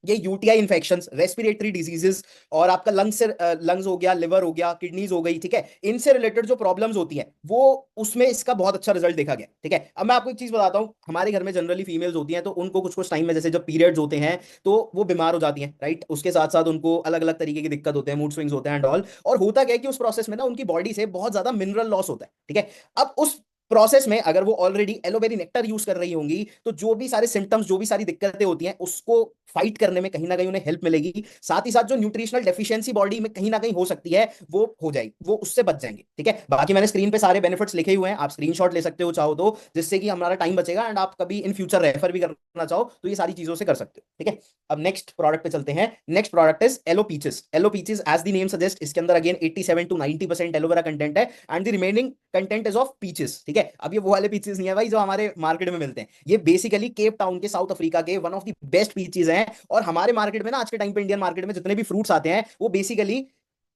ये यूटीआई इन्फेक्शंस, रेस्पिरेटरी डिजीजेस, और आपका लंग्स हो गया, लिवर हो गया, किडनीज हो गई, ठीक है, इनसे रिलेटेड जो प्रॉब्लम्स होती हैं वो उसमें इसका बहुत अच्छा रिजल्ट देखा गया। ठीक है। अब मैं आपको एक चीज बताता हूँ, हमारे घर में जनरली फीमेल्स होती हैं, तो उनको कुछ कुछ टाइम में, जैसे जब पीरियड्स होते हैं, तो वो बीमार हो जाती हैं। राइट। उसके साथ साथ उनको अलग अलग तरीके की दिक्कत होते हैं, मूड स्विंग्स होते हैं एंड ऑल। और होता क्या है कि उस प्रोसेस में ना उनकी बॉडी से बहुत ज्यादा मिनरल लॉस होता है। ठीक है। अब उस प्रोसेस में अगर वो ऑलरेडी एलोवेरी नेक्टर यूज कर रही होंगी, तो जो भी सारे सिम्टम्स, जो भी सारी दिक्कतें होती हैं, उसको फाइट करने में कहीं ना कहीं उन्हें हेल्प मिलेगी। साथ ही साथ जो न्यूट्रिशनल डेफिशिएंसी बॉडी में कहीं ना कहीं हो सकती है, वो हो जाएगी, वो उससे बच जाएंगे। ठीक है। बाकी मैंने स्क्रीन पे सारे बेनिफिट्स लिखे हुए हैं, आप स्क्रीनशॉट ले सकते हो चाहो तो, जिससे कि हमारा टाइम बचेगा, एंड आप कभी इन फ्यूचर रेफर भी करना चाहो तो ये सारी चीजों से कर सकते हो। ठीक है। अब नेक्स्ट प्रोडक्ट पे चलते हैं। Next product is aloe peaches. Aloe peaches as the name suggest, इसके अंदर अगेन 87 to 90% एलोवेरा कंटेंट है, and the remaining content is of peaches. ठीक है। ठीक है। अब ये वो वाले पीचेस नहीं है भाई जो हमारे मार्केट में मिलते हैं, ये बेसिकली केप टाउन के, साउथ अफ्रीका के one of the best peaches हैं। और हमारे मार्केट में ना आज के टाइम पे इंडियन मार्केट में जितने भी फ्रूट्स आते हैं वो बेसिकली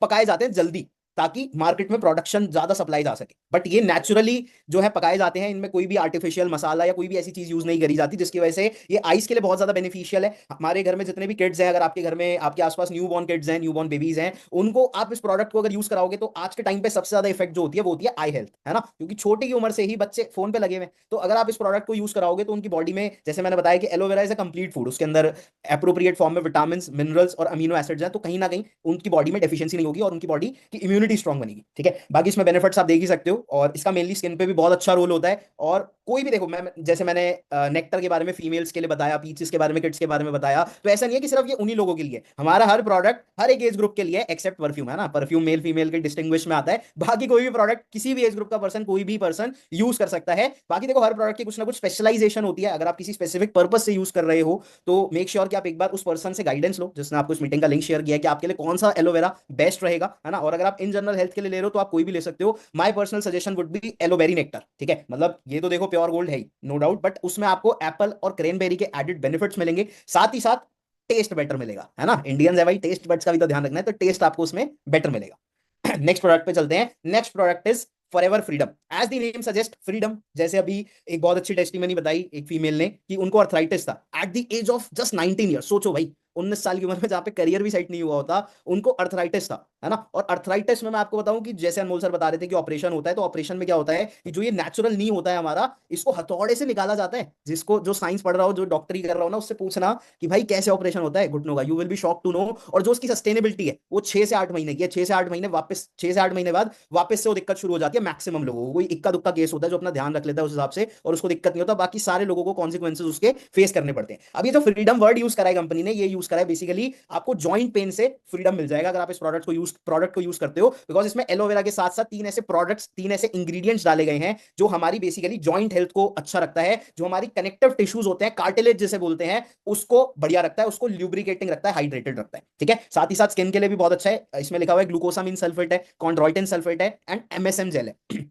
पकाए जाते हैं जल्दी, ताकि मार्केट में प्रोडक्शन ज्यादा सप्लाई जा सके। बट ये नेचुरली जो है पकाए जाते हैं, इनमें कोई भी आर्टिफिशियल मसाला या कोई भी ऐसी चीज यूज नहीं करी जाती, जिसकी वजह से ये आइस के लिए बहुत ज्यादा बेनिफिशियल है। हमारे घर में जितने भी किड्स हैं, अगर आपके घर में आपके आसपास न्यू बॉर्न किड्स हैं, न्यू बॉर्न बेबीज हैं, उनको आप इस प्रोडक्ट को अगर यूज कराओगे तो आज के टाइम पे सबसे ज्यादा इफेक्ट जो होती है वो होती है आई हेल्थ, है ना, क्योंकि छोटी की उम्र से ही बच्चे फोन पे लगे हुए हैं। तो अगर आप इस प्रोडक्ट को यूज कराओगे तो उनकी बॉडी में, जैसे मैंने बताया कि aloe vera is a complete food, उसके अंदर अप्रोप्रिएट फॉर्म में विटामिन, मिनरल्स और अमीनो एसिड्स हैं, तो कहीं ना कहीं उनकी बॉडी में डेफिशिएंसी नहीं होगी और उनकी बॉडी की इम्यूनिटी स्ट्रांग बनेगी। ठीक है, बाकी इसमें बेनिफिट्स आप देख ही सकते हो, और इसका मेनली स्किन पे भी बहुत अच्छा रोल होता है। और कोई भी देखो, मैं जैसे मैंने नेक्टर के बारे में फीमेल्स के लिए बताया, पीचेस के बारे में, किड्स के बारे में बताया, तो ऐसा नहीं है कि सिर्फ ये उन्हीं लोगों के लिए, हमारा हर प्रोडक्ट हर एक एज ग्रुप के लिए, एक्सेप्ट परफ्यूम, है ना, परफ्यूम मेल फीमेल के डिस्टिंग्विश में आता है, बाकी कोई भी प्रोडक्ट किसी भी एज ग्रुप का पर्सन, कोई भी पर्सन यूज कर सकता है। बाकी देखो हर प्रोडक्ट की कुछ ना कुछ स्पेशलाइजेशन होती है, अगर आप किसी स्पेसिफिक पर्पस से यूज कर रहे हो तो मेक श्योर कि आप एक बार उस पर्सन से गाइडेंस लो जिसने आपको इस मीटिंग का लिंक शेयर किया है, कि आपके लिए कौन सा एलोवेरा बेस्ट रहेगा, है ना। और अगर आप इन जनरल हेल्थ के लिए ले रहे हो तो आप कोई भी ले सकते हो। My personal suggestion would be aloe vera nectar, ठीक है, मतलब ये तो देखो प्योर गोल्ड है ही, नो डाउट, बट उसमें आपको एप्पल और क्रेनबेरी के एडेड बेनिफिट्स मिलेंगे, साथ ही साथ टेस्ट बेटर मिलेगा, है ना, इंडियंस है भाई, टेस्ट बड्स का भी तो ध्यान रखना है, तो टेस्ट आपको उसमें बेटर मिलेगा। नेक्स्ट प्रोडक्ट पे चलते हैं। Next product is Forever freedom. As the name suggest freedom, जैसे अभी एक बहुत अच्छी टेस्टिमनी बताई एक फीमेल ने कि उनको अर्थराइटिस था at the age of just 19 year. सोचो भाई, 19 साल की उम्र में, जहां पे करियर भी सेट नहीं हुआ होता, उनको अर्थराइटिस था, है ना। और अर्थराइटिस में मैं आपको बताऊं कि जैसे अनमोल सर बता रहे थे कि ऑपरेशन होता है, तो ऑपरेशन में क्या होता है कि जो ये नेचुरल नी होता है हमारा, इसको हथौड़े से निकाला जाता है। जिसको जो साइंस पढ़ रहा हो, जो डॉक्टरी कर रहा हो ना, उससे पूछना कि भाई कैसे ऑपरेशन होता है घुटनों का, you will be shock to know. और जो उसकी सस्टेनेबिलिटी है वो 6 से 8 महीने की है। 6 से 8 महीने वापस, 6 से 8 महीने बाद वापस से वो दिक्कत शुरू हो जाती है मैक्सिमम लोगों को। कोई इक्का दुक्का केस होता है जो अपना ध्यान रख लेता है उस हिसाब से और उसको दिक्कत नहीं होता, बाकी सारे लोगों को कॉन्सिक्वेंसेज उसके फेस करने पड़ते हैं। अब ये जो फ्रीडम वर्ड यूज करा है कंपनी ने, ये यूज करा है बेसिकली आपको जॉइंट पेन से फ्रीडम मिल जाएगा अगर आप इस प्रोडक्ट को यूज करते हो, बिकॉज इसमें एलोवेरा के साथ साथ 3 ऐसे प्रोडक्ट्स, 3 ऐसे इंग्रेडिएंट्स डाले गए हैं जो हमारी बेसिकली जॉइंट हेल्थ को अच्छा रखता है, जो हमारी कनेक्टिव टिश्यूज होते हैं, कार्टिलेज जिसे बोलते हैं, उसको बढ़िया रखता है, उसको ल्यूब्रिकेटिंग रखता है, हाइड्रेटेड रखता है। ठीक है, साथ ही साथ स्किन के लिए भी बहुत अच्छा है। इसमें लिखा हुआ है ग्लूकोसामिन सल्फेट है, कॉन्ड्रोइटिन सल्फेट है एंड एमएसएम जेल है।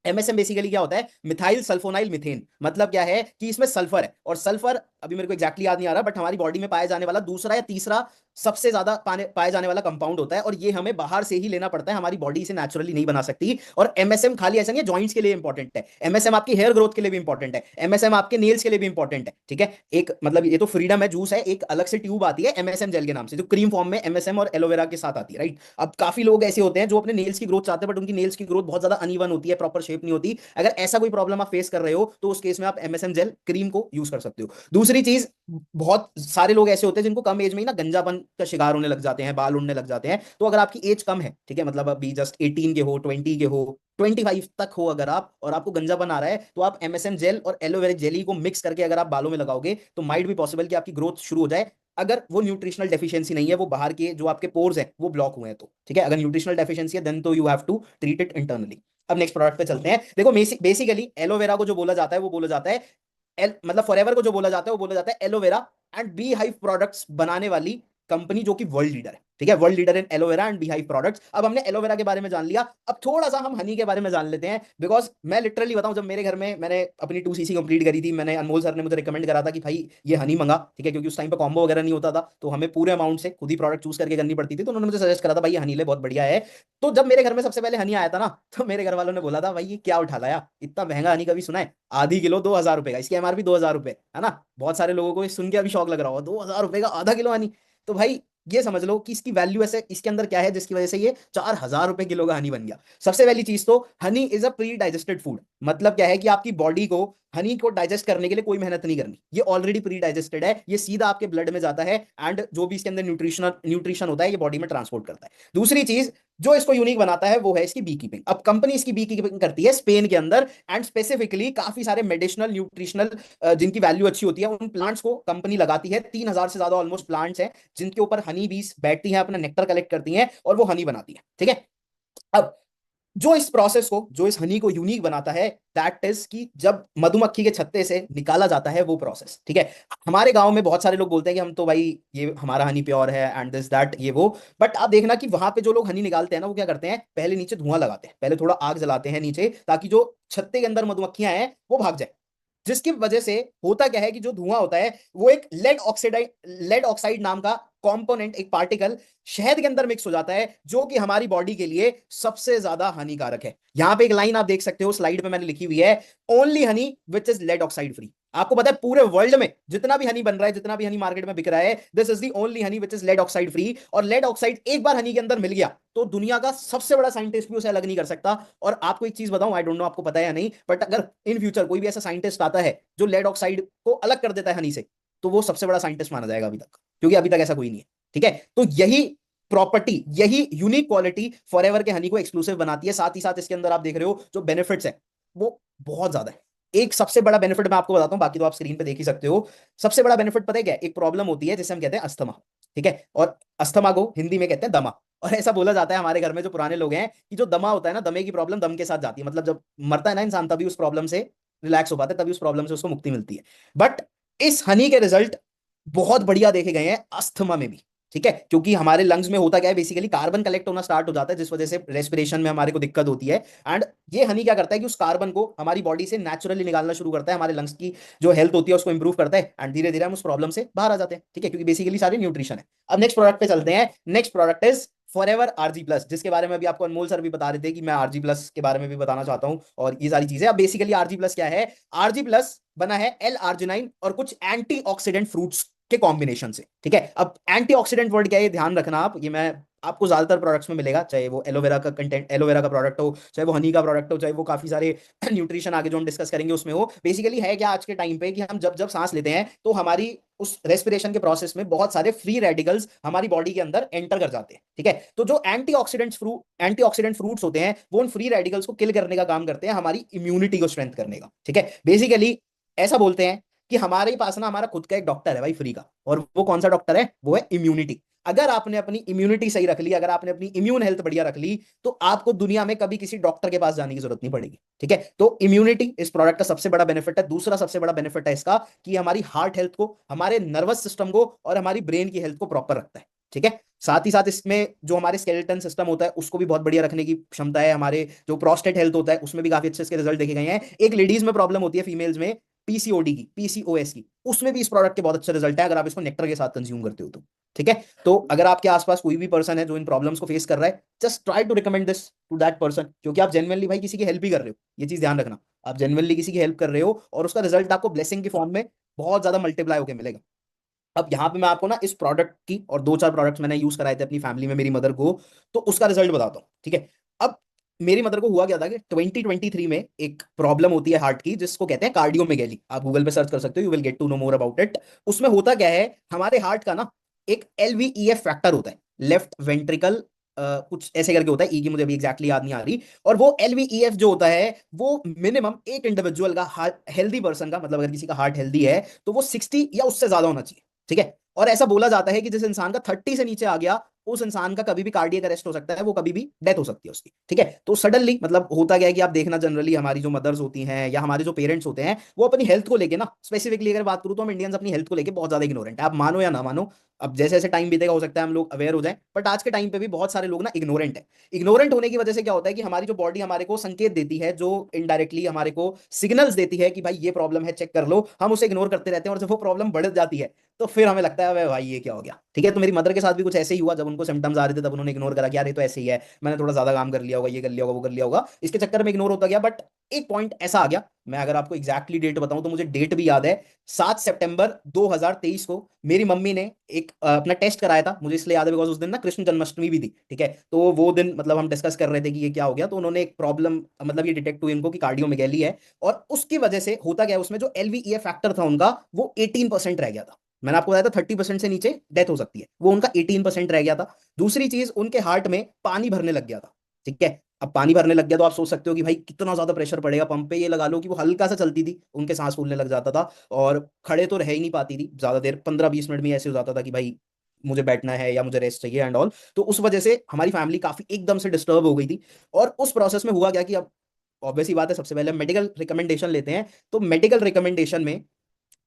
एमएसएम बेसिकली क्या होता है, मिथाइल सल्फोनाइल मीथेन। मतलब क्या है कि इसमें सल्फर है, और सल्फर अभी मेरे को एग्जैक्टली याद नहीं आ रहा, बट हमारी बॉडी में पाया जाने वाला दूसरा या तीसरा सबसे ज्यादा पाया जाने वाला कंपाउंड होता है, और ये हमें बाहर से ही लेना पड़ता है, हमारी बॉडी इसे नेचुरली नहीं बना सकती। और एमएसएम खाली ऐसा नहीं है जॉइंट्स के लिए इंपॉर्टेंट है, एमएसएम आपकी हेयर ग्रोथ के लिए भी इंपॉर्टेंट है, एमएसएम आपके नेल्स के लिए भी इंपॉर्टेंट है। ठीक है, एक मतलब ये तो फ्रीडम है जूस है, एक अलग से ट्यूब आती है एमएसएम जेल के नाम से, जो क्रीम फॉर्म में एमएसएम और एलोवेरा के साथ आती है, राइट। अब काफी लोग ऐसे होते हैं जो अपने नेल्स की ग्रोथ चाहते हैं, बट उनकी नेल्स की ग्रोथ बहुत ज्यादा अनइवन होती है, प्रॉपर शेप नहीं होती। अगर ऐसा कोई प्रॉब्लम आप फेस कर रहे हो तो उस केस में आप एमएसएम जेल क्रीम को यूज कर सकते हो। दूसरी चीज, बहुत सारे लोग ऐसे होते हैं जिनको कम एज में ही ना गंजापन का शिकार होने लग जाते हैं, बाल उड़ने लग जाते हैं। तो अगर आपकी एज कम है, ठीक है, मतलब अभी जस्ट 18 के हो, 20 के हो, 25 तक हो अगर आप, और आपको गंजापन आ रहा है, तो आप एमएसएम जेल और एलोवेरा जेली को मिक्स करके अगर आप बालों में लगाओगे तो माइट भी पॉसिबल कि आपकी ग्रोथ शुरू हो जाए, अगर वो न्यूट्रिशनल डेफिशिएंसी नहीं है, वो बाहर के जो आपके पोर्स हैं वो ब्लॉक हुए हैं तो। ठीक है, अगर न्यूट्रिशनल डेफिशिएंसी है देन तो you have to treat it internally. अब नेक्स्ट प्रोडक्ट पे चलते हैं। देखो बेसिकली एलोवेरा को जो बोला जाता है वो बोला जाता है मतलब फॉरएवर को जो बोला जाता है वो बोला जाता है aloe vera and bee hive products बनाने वाली कंपनी, जो कि वर्ल्ड लीडर है। ठीक है, world leader in aloe vera and bee hive products. अब हमने एलोवेरा के बारे में जान लिया, अब थोड़ा सा हम हनी के बारे में जान लेते हैं, बिकॉज मैं लिटरली बताऊं, जब मेरे घर में मैंने अपनी 2cc कंप्लीट करी थी, मैंने अनमोल सर ने मुझे रिकमेंड करा था कि भाई ये हनी मंगा, ठीक है, क्योंकि उस टाइम पे कॉम्बो वगैरह नहीं होता था, तो हमें पूरे अमाउंट से खुद ही प्रोडक्ट चूज करके करनी पड़ती थी। तो उन्होंने मुझे सजेस्ट करा था भाई ये हनी ले, बहुत बढ़िया है। तो जब मेरे घर में सबसे पहले हनी आया था ना, तो मेरे घर वालों ने बोला था भाई ये क्या उठा लाया, इतना महंगा हनी कभी सुना है, आधी किलो 2000 रुपए का, इसकी एमआरपी 2000 रुपए, है ना। बहुत सारे लोगों को ये सुन के अभी शौक लग रहा होगा, 2000 रुपए का आधा किलो हनी। तो भाई ये समझ लो कि इसकी वैल्यू ऐसे, इसके अंदर क्या है जिसकी वजह से ये 4000 रुपए किलो का हनी बन गया। सबसे पहली चीज तो honey is a pre digested food. मतलब क्या है कि आपकी बॉडी को हनी को डाइजेस्ट करने के लिए कोई मेहनत नहीं करनी, ये ऑलरेडी प्री डाइजेस्टेड है, ये सीधा आपके ब्लड में जाता है एंड जो भी इसके अंदर न्यूट्रिशन होता है ये बॉडी में ट्रांसपोर्ट करता है। दूसरी चीज जो इसको यूनिक बनाता है वो है इसकी बी कीपिंग। अब कंपनी इसकी बी कीपिंग करती है स्पेन के अंदर, एंड स्पेसिफिकली काफी सारे मेडिसिनल न्यूट्रिशनल जिनकी वैल्यू अच्छी होती है उन प्लांट्स को कंपनी लगाती है। 3000 से ज्यादा ऑलमोस्ट प्लांट्स हैं जिनके ऊपर हनी बीस बैठती हैं, अपना नेक्टर कलेक्ट करती हैं और वो हनी बनाती है। ठीक है, अब जो इस प्रोसेस को, जो इस हनी को यूनिक बनाता है, दैट इज कि जब मधुमक्खी के छत्ते से निकाला जाता है वो प्रोसेस, ठीक है। हमारे गांव में बहुत सारे लोग बोलते हैं कि हम तो भाई ये हमारा हनी प्योर है एंड दिस दैट ये वो, बट आप देखना कि वहां पे जो लोग हनी निकालते हैं ना, वो क्या करते हैं, पहले नीचे धुआं लगाते हैं, पहले थोड़ा आग जलाते हैं नीचे, ताकि जो छत्ते के अंदर मधुमक्खियां हैं वो भाग जाए। जिसकी वजह से होता क्या है कि जो धुआं होता है वो एक लेड ऑक्साइड नाम का कंपोनेंट, एक पार्टिकल शहद के अंदर मिक्स हो जाता है, जो कि हमारी बॉडी के लिए सबसे ज्यादा हानिकारक है। यहां पे एक लाइन आप देख सकते हो, स्लाइड पे मैंने लिखी हुई है, only honey which is lead oxide free. आपको पता है पूरे वर्ल्ड में जितना भी हनी बन रहा है, जितना भी हनी मार्केट में बिक रहा है, this is the only honey which is lead oxide free. और लेड ऑक्साइड एक बार हनी के अंदर मिल गया तो दुनिया का सबसे बड़ा साइंटिस्ट भी उसे अलग नहीं कर सकता। और आपको एक चीज बताऊं, आई डोंट नो आपको पता है या नहीं, बट अगर इन फ्यूचर कोई भी ऐसा साइंटिस्ट आता है जो लेड ऑक्साइड को अलग कर देता है हनी से, तो वो सबसे बड़ा साइंटिस्ट माना जाएगा अभी तक, क्योंकि अभी तक ऐसा कोई नहीं है, ठीक है। तो यही प्रॉपर्टी, यही यूनिक क्वालिटी फॉरएवर के हनी को एक्सक्लूसिव बनाती है। साथ ही साथ इसके अंदर आप देख रहे हो जो बेनिफिट्स है वो बहुत ज्यादा है। एक सबसे बड़ा बेनिफिट मैं आपको बताता हूं, बाकी तो आप स्क्रीन पे देख ही सकते हो। सबसे बड़ा बेनिफिट पता है क्या है? एक प्रॉब्लम होती है जिसे हम कहते हैं अस्थमा, ठीक है, और अस्थमा को हिंदी में कहते हैं दमा। और ऐसा बोला जाता है हमारे घर में जो पुराने लोग हैं कि जो दमा होता है ना, दमे की प्रॉब्लम दम के साथ जाती है, मतलब जब मरता है ना इंसान तभी उस प्रॉब्लम से रिलैक्स हो पाता है, तभी उस प्रॉब्लम से उसको मुक्ति मिलती है। बट इस हनी के रिजल्ट बहुत बढ़िया देखे गए हैं अस्थमा में भी, ठीक है, क्योंकि हमारे लंग्स में होता क्या है, बेसिकली कार्बन कलेक्ट होना स्टार्ट हो जाता है, जिस वजह से रेस्पिरेशन में हमारे को दिक्कत होती है। एंड ये हनी क्या करता है कि उस कार्बन को हमारी बॉडी से नेचुरली निकालना शुरू करता है, हमारे लंग्स की जो हेल्थ होती है उसको इंप्रूव करता है, एंड धीरे धीरे हम उस प्रॉब्लम से बाहर आ जाते हैं, ठीक है, क्योंकि बेसिकली सारे न्यूट्रिशन है। अब नेक्स्ट प्रोडक्ट पे चलते हैं। Next product is Forever ARGI plus, जिसके बारे में अभी आपको अनमोल सर भी बता रहे थे कि मैं आरजी प्लस के बारे में भी बताना चाहता हूं, और ये सारी चीजें। अब बेसिकली आरजी प्लस क्या है? आरजी प्लस बना है एल आर्जिनाइन और कुछ एंटीऑक्सीडेंट फ्रूट्स के कॉम्बिनेशन से, ठीक है। अब एंटीऑक्सीडेंट वर्ड क्या है, ध्यान रखना आप, ये मैं आपको ज्यादातर प्रोडक्ट्स में मिलेगा, चाहे वो एलोवेरा का कंटेंट, एलोवेरा का प्रोडक्ट हो, चाहे वो हनी का प्रोडक्ट हो, चाहे वो काफी सारे न्यूट्रिशन आगे जो हम डिस्कस करेंगे उसमें हो। बेसिकली है क्या आज के टाइम पे कि हम जब जब सांस लेते हैं तो हमारी उस रेस्पिरेशन के प्रोसेस में बहुत सारे फ्री रेडिकल्स हमारी बॉडी के अंदर एंटर कर जाते हैं, ठीक है। तो जो एंटीऑक्सीडेंट फ्रूट्स होते हैं वो उन फ्री रेडिकल्स को किल करने का काम करते हैं, हमारी इम्यूनिटी को स्ट्रेंथ करने का, ठीक है। बेसिकली ऐसा बोलते हैं कि हमारे पास ना हमारा खुद का एक डॉक्टर है भाई फ्री का, और वो कौन सा डॉक्टर है? वो है इम्यूनिटी। अगर आपने अपनी इम्यूनिटी सही रख ली, अगर आपने अपनी इम्यून हेल्थ बढ़िया रख ली, तो आपको दुनिया में कभी किसी डॉक्टर के पास जाने की जरूरत नहीं पड़ेगी, ठीक है। तो इम्यूनिटी इस प्रोडक्ट का सबसे बड़ा बेनिफिट है। दूसरा सबसे बड़ा बेनिफिट है इसका कि हमारी हार्ट हेल्थ को, हमारे नर्वस सिस्टम को और हमारी ब्रेन की हेल्थ को प्रॉपर रखता है, ठीक है। साथ ही साथ इसमें जो हमारे स्केलेटन सिस्टम होता है उसको भी बहुत बढ़िया रखने की क्षमता है। हमारे जो प्रोस्टेट हेल्थ होता है उसमें भी काफी अच्छे इसके रिजल्ट देखे गए हैं। एक लेडीज में प्रॉब्लम होती है फीमेल्स में, पीसीओडी की, पीसीओएस की, उसमें भी इस प्रोडक्ट के बहुत अच्छे रिजल्ट है अगर आप इसको नेक्टर के साथ कंज्यूम करते हो तो, ठीक है। तो अगर आपके आसपास कोई भी पर्सन है जो इन प्रॉब्लम्स को फेस कर रहा है, just try to recommend this to that person, क्योंकि आप जेन्युइनली भाई किसी की हेल्प ही कर रहे हो, ये चीज ध्यान रखना। आप जेन्युइनली किसी की हेल्प कर रहे हो और उसका रिजल्ट आपको ब्लेसिंग की फॉर्म में बहुत ज्यादा मल्टीप्लाई होकर मिलेगा। अब यहाँ पे मैं आपको ना इस प्रोडक्ट की, और दो चार प्रोडक्ट्स मैंने यूज कराए थे अपनी फैमिली में मेरी मदर को, तो उसका रिजल्ट बताता हूँ, ठीक है। अब मेरी मदर को हुआ क्या था कि 2023 में एक प्रॉब्लम होती है हार्ट की जिसको कहते हैं कार्डियोमेगैली। आप गूगल पे सर्च कर सकते हो, you will get to know more about it. उसमें होता क्या है, हमारे हार्ट का ना एक एलवीईएफ फैक्टर होता है, लेफ्ट वेंट्रिकल कुछ ऐसे करके होता है, ई की मुझे अभी एग्जैक्टली याद नहीं आ रही। और वो एलवीईएफ जो होता है वो मिनिमम एक इंडिविजुअल का, हेल्दी पर्सन का, मतलब अगर किसी का हार्ट हेल्दी है तो वो 60 या उससे ज्यादा होना चाहिए, ठीक है। और ऐसा बोला जाता है कि जिस इंसान का 30 से नीचे आ गया उस इंसान का कभी भी कार्डियक अरेस्ट हो सकता है, वो कभी भी डेथ हो सकती है उसकी, ठीक है। तो सडनली मतलब होता क्या है कि आप देखना जनरली हमारी जो मदर्स होती हैं या हमारे जो पेरेंट्स होते हैं वो अपनी हेल्थ को लेके ना, स्पेसिफिकली अगर बात करूं तो हम इंडियंस अपनी हेल्थ को लेके बहुत ज्यादा इग्नोरेंट है। आप मानो या ना मानो, अब जैसे जैसे टाइम बीतेगा हो सकता है हम लोग अवेयर हो जाएं, बट आज के टाइम पे भी बहुत सारे लोग ना इग्नोरेंट है। इग्नोरेंट होने की वजह से क्या होता है कि हमारी जो बॉडी हमारे को संकेत देती है, जो इनडायरेक्टली हमारे को सिग्नल्स देती है कि भाई ये प्रॉब्लम है, चेक कर लो, हम उसे इग्नोर करते रहते हैं, और जब वो प्रॉब्लम बढ़ जाती है तो फिर हमें लगता है अबे भाई ये क्या हो गया, ठीक है। तो मेरी मदर के साथ भी कुछ ऐसे ही हुआ, जब उनको सिम्टम्स आ रहे थे तब उन्होंने इग्नोर करा कि यार ये तो ऐसे ही है, मैंने थोड़ा ज्यादा काम कर लिया होगा, ये कर लिया होगा, वो कर लिया होगा, इसके चक्कर में इग्नोर होता गया। बट एक पॉइंट ऐसा आ गया, मैं अगर आपको एग्जैक्टली डेट बताऊं तो मुझे डेट भी याद है, 7 सितंबर 2023 को मेरी मम्मी ने एक अपना टेस्ट कराया था। मुझे इसलिए याद है बिकॉज उस दिन ना कृष्ण जन्माष्टमी भी थी, ठीक है। तो वो दिन मतलब हम डिस्कस कर रहे थे कि ये क्या हो गया, तो उन्होंने एक प्रॉब्लम, मतलब ये डिटेक्ट हुई इनको कि कार्डियोमेगैली है, और उसकी वजह से होता गया उसमें जो एलवीईएफ फैक्टर था उनका वो 18% रह गया था। मैंने आपको बताया था 30% से नीचे डेथ हो सकती है, वो उनका 18% रह गया था। दूसरी चीज, उनके हार्ट में पानी भरने लग गया था, ठीक है। अब पानी भरने लग गया तो आप सोच सकते हो कि भाई कितना ज्यादा प्रेशर पड़ेगा पंप पे। ये लगा लो कि वो हल्का सा चलती थी, उनके सांस फूलने लग जाता था, और खड़े तो रह ही नहीं पाती थी ज्यादा देर, 15-20 मिनट में ऐसे हो जाता था कि भाई मुझे बैठना है या मुझे रेस्ट चाहिए एंड ऑल। तो उस वजह से हमारी फैमिली काफी एकदम से डिस्टर्ब हो गई थी। और उस प्रोसेस में हुआ क्या कि अब ऑब्वियस ही बात है, सबसे पहले मेडिकल रिकमेंडेशन लेते हैं। तो मेडिकल रिकमेंडेशन में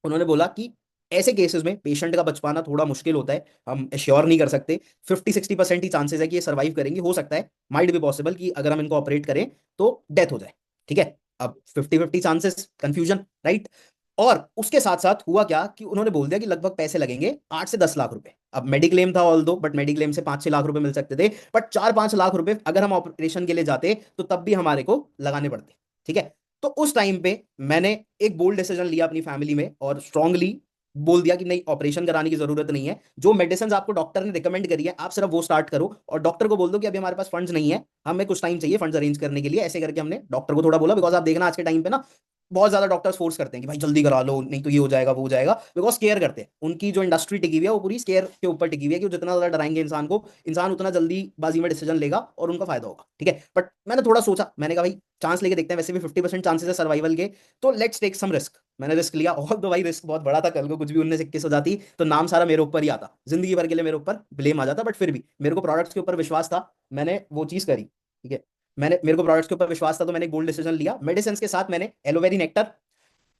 उन्होंने बोला कि ऐसे केसेस में पेशेंट का बच पाना थोड़ा मुश्किल होता है, हम एश्योर नहीं कर सकते, 50-60% ही चांसेस है कि ये सर्वाइव करेंगी, हो सकता है माइट भी पॉसिबल कि अगर हम इनको ऑपरेट करें तो डेथ हो जाए। ठीक है, अब 50-50 चांसेस, कंफ्यूजन, राइट। और उसके साथ साथ हुआ क्या कि उन्होंने बोल दिया कि लगभग पैसे लगेंगे 8 से 10 लाख रुपए। अब मेडिक्लेम था ऑल दो, बट मेडिक्लेम से 5-6 लाख रुपए मिल सकते थे, बट 4-5 लाख रुपए अगर हम ऑपरेशन के लिए जाते तो तब भी हमारे को लगाने पड़ते। ठीक है, तो उस टाइम पे मैंने एक बोल्ड डिसीजन लिया अपनी फैमिली में और स्ट्रांगली बोल दिया कि नहीं, ऑपरेशन कराने की जरूरत नहीं है, जो मेडिसिन आपको डॉक्टर ने रिकमेंड करी है आप सिर्फ वो स्टार्ट करो, और डॉक्टर को बोल दो कि अभी हमारे पास फंड्स नहीं है, हमें कुछ टाइम चाहिए फंड्स अरेंज करने के लिए। ऐसे करके हमने डॉक्टर को थोड़ा बोला, बिकॉज आप देखना आज के टाइम पे ना बहुत ज्यादा डॉक्टर्स फोर्स करते हैं कि भाई जल्दी करा लो, नहीं तो ये हो जाएगा वो हो जाएगा, बिकॉज केयर करते हैं। उनकी जो इंडस्ट्री टिकी हुई है वो पूरी केयर के ऊपर टिकी हुई है कि वो जितना ज्यादा डराएंगे इंसान को, इंसान उतना जल्दी बाजी में डिसीजन लेगा और उनका फायदा होगा। ठीक है, बट मैंने थोड़ा सोचा, मैंने कहा भाई चांस लेके देखते हैं, वैसे भी 50% चांसेस है सर्वाइवल के, तो लेट्स टेक सम रिस्क। मैंने रिस्क लिया, और तो भाई रिस्क बहुत बड़ा था, कल को कुछ भी 19-21 हो जाती तो नाम सारा मेरे ऊपर ही आता, जिंदगी भर के लिए मेरे ऊपर ब्लेम आ जाता, बट फिर भी मेरे को प्रोडक्ट्स के ऊपर विश्वास था, मैंने वो चीज करी। ठीक है, मेरे को प्रोडक्ट्स के ऊपर विश्वास था, तो मैंने एक बोल्ड डिसीजन लिया। मेडिसिन के साथ मैंने aloe vera nectar,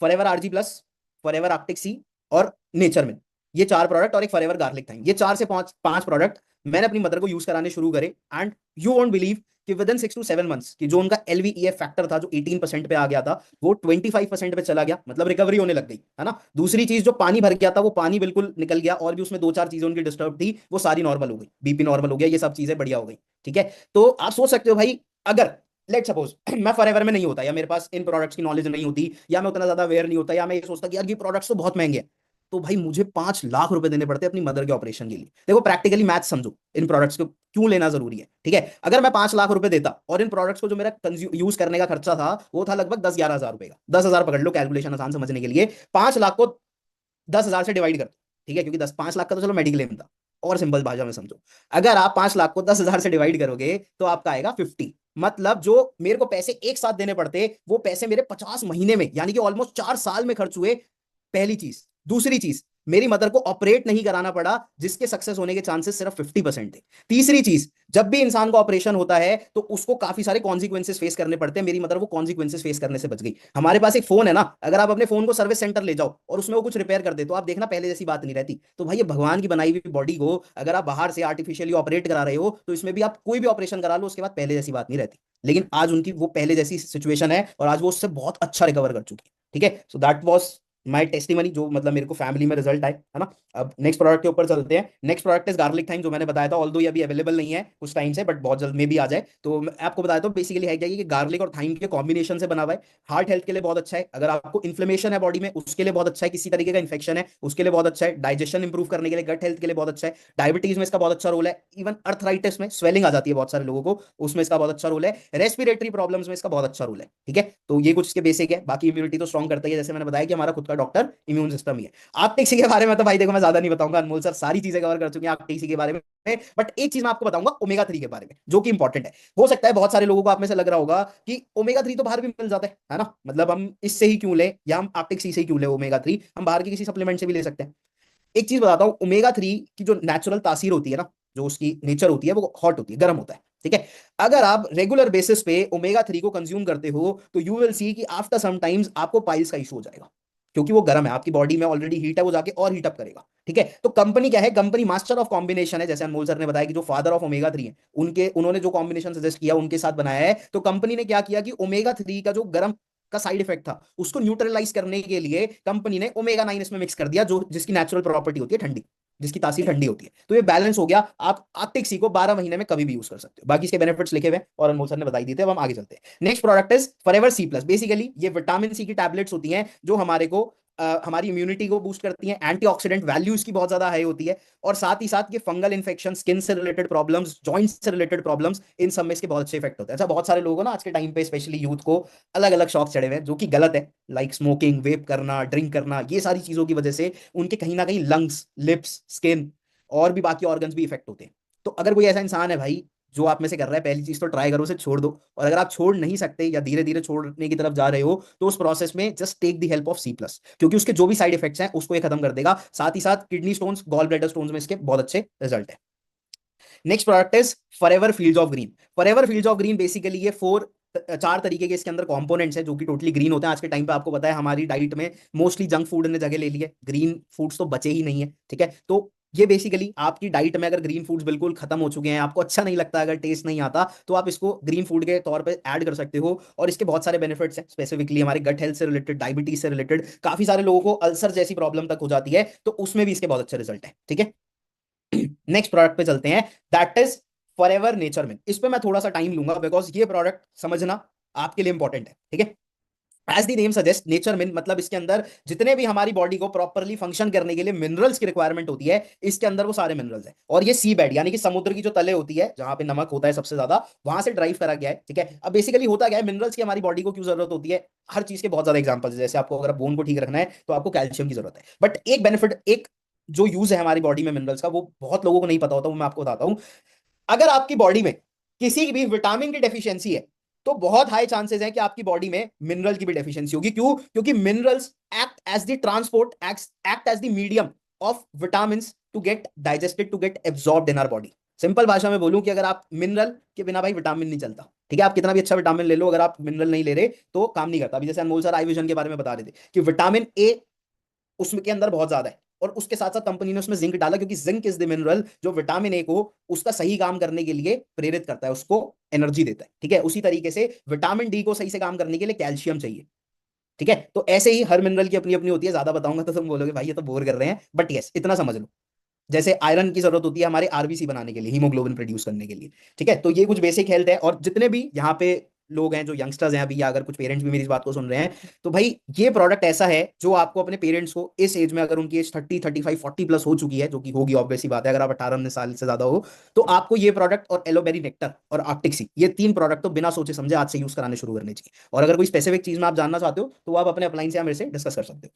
Forever ARGI plus, Forever Arctic Sea और नेचर में, ये 4 प्रोडक्ट और एक फॉरएवर गार्लिक था, ये 4 से 5 प्रोडक्ट मैंने अपनी मदर को यूज कराने शुरू करे। एंड यू वोंट बिलीव कि विद इन 6 to 7 months की जो उनका एलवीईएफ फैक्टर था जो 18% पे आ गया था, वो 25% पे चला गया, मतलब रिकवरी होने लग गई है ना। दूसरी चीज, जो पानी भर गया था वो पानी बिल्कुल निकल गया, और भी उसमें 2-4 चीजें उनकी डिस्टर्ब थी, वो सारी नॉर्मल हो गई, बीपी नॉर्मल हो गया, ये सब चीजें बढ़िया हो गई। ठीक है, तो आप सोच सकते हो भाई, अगर लेट सपोज मैं फॉरएवर में नहीं होता, या मेरे पास इन प्रोडक्ट्स की नॉलेज नहीं होती, या मैं उतना ज्यादा अवेयर नहीं होता, या मैं ये सोचता कि यार ये प्रोडक्ट्स तो बहुत महंगे हैं, तो भाई मुझे 5 लाख रुपए देने पड़ते अपनी मदर के ऑपरेशन के लिए। देखो प्रैक्टिकली मैथ समझो, इन प्रोडक्ट्स को क्यों लेना जरूरी है। ठीक है, अगर मैं 5 लाख रुपए देता और इन प्रोडक्ट्स को जो मेरा यूज करने का खर्चा था वो था लगभग 10-11 हजार रुपए का, 10 हजार पकड़ लो कैलकुलेशन आसान समझने के लिए, 5 लाख को 10 हजार से डिवाइड कर दो। ठीक है, क्योंकि 5 लाख का तो चलो मेडिक्लेम था, और सिंपल भाषा में समझो, अगर आप 5 लाख को 10 हजार से डिवाइड करोगे तो आपका आएगा 50। मतलब जो मेरे को पैसे एक साथ देने पड़ते, वो पैसे मेरे 50 महीने में, यानी कि ऑलमोस्ट 4 साल में खर्च हुए। पहली चीज। दूसरी चीज, मेरी मदर को ऑपरेट नहीं कराना पड़ा, जिसके सक्सेस होने के चांसेस सिर्फ 50% थे। तीसरी चीज, जब भी इंसान को ऑपरेशन होता है तो उसको काफी सारे कॉन्सिक्वेंसेस फेस करने पड़ते हैं, मेरी मदर वो कॉन्सिक्वेंसेस फेस करने से बच गई। हमारे पास एक फोन है ना, अगर आप अपने फोन को सर्विस सेंटर ले जाओ और उसमें वो कुछ रिपेयर कर दे, तो आप देखना पहले जैसी बात नहीं रहती। तो भाई ये भगवान की बनाई हुई बॉडी को अगर आप बाहर से आर्टिफिशियली ऑपरेट करा रहे हो, तो इसमें भी आप कोई भी ऑपरेशन करा लो उसके बाद पहले जैसी बात नहीं रहती। लेकिन आज उनकी वो पहले जैसी सिचुएशन है, और आज वो उससे बहुत अच्छा रिकवर कर चुकी है। ठीक है, so that was my testimony, जो मतलब मेरे को फैमिली में रिजल्ट आए, है ना। अब नेक्स्ट प्रोडक्ट के ऊपर चलते हैं। Next product is garlic thyme, जो मैंने बताया था, ऑल्दो ये अभी अवेलेबल नहीं है कुछ टाइम से, बट बहुत जल्द में भी आ जाए। तो मैं आपको बताया, तो बेसिकली है क्या कि गार्लिक और थाइम के कॉम्बिनेशन से बना हुआ है, हार्ट हेल्थ के लिए बहुत अच्छा है, अगर आपको इन्फ्लेमेशन है बॉडी में उसके लिए बहुत अच्छा है, किसी तरीके का इन्फेक्शन है उसके लिए बहुत अच्छा है, डाइजेशन इंप्रूव करने के लिए, गट हेल्थ के लिए बहुत अच्छा है, डायबिटीज में इसका बहुत अच्छा रोल है, इवन अर्थराइटिस में स्वेलिंग आ जाती है बहुत सारे लोगों को, उसमें इसका बहुत अच्छा रोल है, रेस्पिरेटरी प्रॉब्लम्स में इसका बहुत अच्छा रोल है। ठीक है, तो ये कुछ इसके बेसिक है, बाकी इम्यूनिटी तो स्ट्रॉन्ग करता ही है, जैसे मैंने बताया कि हमारा खुद का डॉक्टर इम्यून सिस्टम ही है। आप टेक्सी के बारे में तो भाई देखो मैं ज्यादा नहीं बताऊंगा, अनमोल सर सारी चीजें कवर कर चुके हैं आप टेक्सी के बारे में, बट एक चीज मैं आपको बताऊंगा ओमेगा 3 के बारे में, जो कि इंपॉर्टेंट है। हो सकता है बहुत सारे लोगों को आप में से लग रहा होगा कि ओमेगा 3 तो बाहर भी मिल जाता है ना, मतलब हम इससे ही क्यों लें, या हम आर्टिक सी से ही क्यों लें ओमेगा 3, हम बाहर की किसी सप्लीमेंट से भी ले सकते हैं। एक चीज बताता हूँ, ओमेगा 3 की जो नेचुरल तासीर होती है ना, जो उसकी नेचर होती है, वो हॉट होती है, गर्म होता है। ठीक है, अगर आप रेगुलर बेसिस पे ओमेगा 3 को कंज्यूम करते हो तो यू विल सी कि आफ्टर सम टाइम्स आपको पाइल्स का इशू हो जाएगा, क्योंकि वो गर्म है, आपकी बॉडी में ऑलरेडी हीट है, वो जाके और हीट अप करेगा। ठीक है, तो कंपनी क्या है, कंपनी मास्टर ऑफ कॉम्बिनेशन है, जैसे अनमोल सर ने बताया कि जो फादर ऑफ ओमेगा 3 है, उन्होंने जो कॉम्बिनेशन सजेस्ट किया उनके साथ बनाया है। तो कंपनी ने क्या किया कि ओमेगा 3 का जो गर्म का साइड इफेक्ट था उसको न्यूट्रलाइज करने के लिए कंपनी ने ओमेगा 9 इसमें मिक्स कर दिया, जो जिसकी नेचुरल प्रॉपर्टी होती है ठंडी, जिसकी तासीर ठंडी होती है। तो ये बैलेंस हो गया, आप आर्टिक सी को 12 महीने में कभी भी यूज कर सकते हो। बाकी इसके बेनिफिट्स लिखे हुए और अनमोल सर ने बताई दी थे। अब हम आगे चलते हैं। Next product is Forever C plus. Basically ये विटामिन सी की टैबलेट्स होती हैं, जो हमारे को हमारी इम्यूनिटी को बूस्ट करती हैं, एंटीऑक्सीडेंट वैल्यू इसकी बहुत ज्यादा हाई होती है, और साथ ही साथ ये फंगल इन्फेक्शन, स्किन से रिलेटेड प्रॉब्लम्स, जॉइंट्स से रिलेटेड प्रॉब्लम्स, इन सब में इसके बहुत अच्छे इफेक्ट होते हैं। अच्छा, बहुत सारे लोगों को ना आज के टाइम पे स्पेशली यूथ को अलग अलग शौक चढ़े हुए हैं, जो कि गलत है, लाइक स्मोकिंग, वेप करना, ड्रिंक करना, ये सारी चीजों की वजह से उनके कहीं ना कहीं लंग्स, लिप्स, स्किन और भी बाकी ऑर्गन्स भी इफेक्ट होते हैं। तो अगर कोई ऐसा इंसान है भाई जो आप में से कर रहा है पहली चीज तो ट्राई करो, उसे छोड़ दो। और अगर आप छोड़ नहीं सकते या धीरे धीरे छोड़ने की तरफ जा रहे हो तो उस प्रोसेस में just take the help of C+, क्योंकि उसके जो भी साइड इफेक्ट्स हैं उसको ये खत्म कर देगा। साथ ही साथ kidney stones, gall bladder stones में इसके बहुत अच्छे रिजल्ट है। Next product is Forever fields of green. Forever fields of green basically ये चार तरीके के इसके अंदर कंपोनेंट्स हैं जो कि टोटली ग्रीन होते हैं। आज के टाइम पे आपको पता है हमारी डाइट में मोस्टली जंक फूड ने जगह ले ली है, ग्रीन फूड्स तो बचे ही नहीं है, ठीक है। तो ये बेसिकली आपकी डाइट में अगर ग्रीन फूड्स बिल्कुल खत्म हो चुके हैं, आपको अच्छा नहीं लगता, अगर टेस्ट नहीं आता, तो आप इसको ग्रीन फूड के तौर पे ऐड कर सकते हो। और इसके बहुत सारे बेनिफिट्स हैं, स्पेसिफिकली हमारे गट हेल्थ से रिलेटेड, डायबिटीज से रिलेटेड, काफी सारे लोगों को अल्सर जैसी प्रॉब्लम तक हो जाती है, तो उसमें भी इसके बहुत अच्छे रिजल्ट है, ठीक है। नेक्स्ट प्रोडक्ट पे चलते हैं, दैट इज फॉरएवर नेचर मिन। इस पे मैं थोड़ा सा टाइम लूंगा बिकॉज ये प्रोडक्ट समझना आपके लिए इंपॉर्टेंट है, ठीक है। As the name suggest, nature min मतलब इसके अंदर जितने भी हमारी बॉडी को प्रॉपरली फंक्शन करने के लिए मिनरल्स की रिक्वायरमेंट होती है, इसके अंदर वो सारे मिनरल्स हैं। और ये सी बेड यानी कि समुद्र की जो तले होती है जहां पे नमक होता है सबसे ज्यादा, वहां से ड्राइव करा गया है, ठीक है। अब बेसिकली होता क्या है, मिनरल्स की हमारी बॉडी को क्यों जरूरत होती है, हर चीज के बहुत ज्यादा एग्जांपल्स है। जैसे आपको अगर बोन को ठीक रखना है तो आपको कैल्शियम की जरूरत है, बट एक बेनिफिट, एक जो यूज है हमारी बॉडी में मिनरल्स का, वो बहुत लोगों को नहीं पता होता, वो मैं आपको बताता हूं। अगर आपकी बॉडी में किसी भी विटामिन की डेफिशिएंसी है तो बहुत हाई चांसेस है कि आपकी बॉडी में मिनरल की भी डेफिशिएंसी होगी। क्यों? क्योंकि minerals act as the transport, act as the medium of vitamin to get digested, to get absorbed in our body. Simple भाषा में बोलूं कि अगर आप मिनरल के बिना भाई विटामिन नहीं चलता, ठीक है। आप कितना भी अच्छा विटामिन ले लो, अगर आप मिनरल नहीं ले रहे तो काम नहीं करता। अभी जैसे अनमोल सर आई विजन के बारे में बता रहे थे कि विटामिन ए उसमें के अंदर बहुत ज्यादा है, और उसके साथ साथ कंपनी ने उसमें जिंक डाला, क्योंकि जिंक इज द मिनरल जो विटामिन ए को उसका सही काम करने के लिए प्रेरित करता है, उसको एनर्जी देता है, ठीक है। उसी तरीके से विटामिन डी को सही से काम करने के लिए कैल्शियम चाहिए, ठीक है। तो ऐसे ही हर मिनरल की अपनी अपनी होती है। ज्यादा बताऊंगा तो तुम बोलोगे भाई ये तो बोर कर रहे हैं, बट यस इतना समझ लो। जैसे आयरन की जरूरत होती है हमारे आरबीसी बनाने के लिए, हीमोग्लोबिन प्रोड्यूस करने के लिए, ठीक है। तो ये कुछ बेसिक हेल्थ है। और जितने भी यहाँ पे लोग हैं जो यंगस्टर्स हैं अभी, या अगर कुछ पेरेंट्स भी मेरी इस बात को सुन रहे हैं, तो भाई ये प्रोडक्ट ऐसा है जो आपको अपने पेरेंट्स को इस एज में, अगर उनकी एज 30, 35, 40 प्लस हो चुकी है, जो कि होगी ऑब्वियस सी बात है, अगर आप 18 साल से ज्यादा हो, तो आपको ये प्रोडक्ट और एलोबेरी नेक्टर और आर्टिक सी, ये 3 प्रोडक्ट तो बिना सोचे समझे आज से यूज कराने शुरू करने चाहिए। और अगर कोई स्पेसिफिक चीज में आप जानना चाहते हो तो आप अपने अपलाइन से मेरे से डिस्कस कर सकते हो।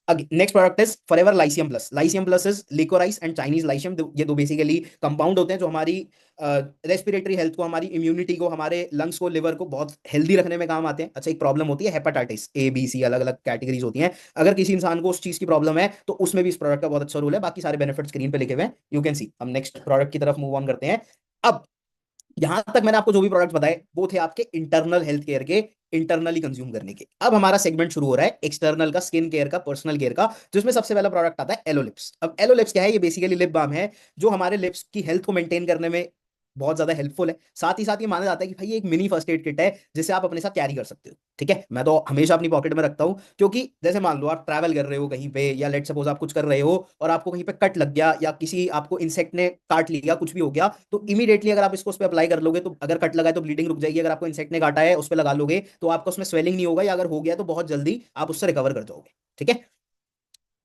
Next product is forever Lyceum plus. Lyceum plus is liquorice and Chinese Lyceum. ये दो बेसिकली कंपाउंड होते हैं जो हमारी रेस्पिरेटरी हेल्थ को, हमारी इम्यूनिटी को, हमारे लंग्स को, लिवर को बहुत हेल्दी रखने में काम आते हैं। अच्छा, एक प्रॉब्लम होती है हेपेटाइटिस ए बी सी, अलग अलग कैटेगरीज होती हैं। अगर किसी इंसान को उस चीज की प्रॉब्लम है तो उसमें भी इस प्रोडक्ट का बहुत अच्छा रोल है। बाकी सारे बेनिफिट स्क्रीन पे लिखे हुए हैं, यू कैन सी। हम नेक्स्ट प्रोडक्ट की तरफ मूव ऑन करते हैं। अब यहां तक मैंने आपको जो भी प्रोडक्ट्स बताए वो थे आपके इंटरनल हेल्थ केयर के, इंटरनली कंज्यूम करने के। अब हमारा सेगमेंट शुरू हो रहा है एक्सटर्नल का, स्किन केयर का, पर्सनल केयर का, जिसमें सबसे पहला प्रोडक्ट आता है एलोलिप्स। अब एलोलिप्स क्या है? ये बेसिकली लिप बाम है जो हमारे लिप्स की हेल्थ को मेंटेन करने में बहुत ज्यादा हेल्पफुल है। साथ ही साथ ये माना जाता है कि भाई ये एक मिनी फर्स्ट एड किट है जिसे आप अपने साथ कैरी कर सकते हो, ठीक है। मैं तो हमेशा अपनी पॉकेट में रखता हूं, क्योंकि जैसे मान लो आप ट्रैवल कर रहे हो कहीं पे, या लेट सपोज आप कुछ कर रहे हो और आपको कहीं पे कट लग गया, या किसी आपको इंसेक्ट ने काट लिया, कुछ भी हो गया, तो इमीडिएटली अगर आप इसको उस पर अप्लाई कर लोगे तो अगर कट लगा है तो ब्लीडिंग रुक जाएगी। अगर आपको इंसेक्ट ने काटा है उस पर लगा लोगे तो आपको उसमें स्वेलिंग नहीं होगा, या अगर हो गया तो बहुत जल्दी आप उससे रिकवर कर जाओगे, ठीक है।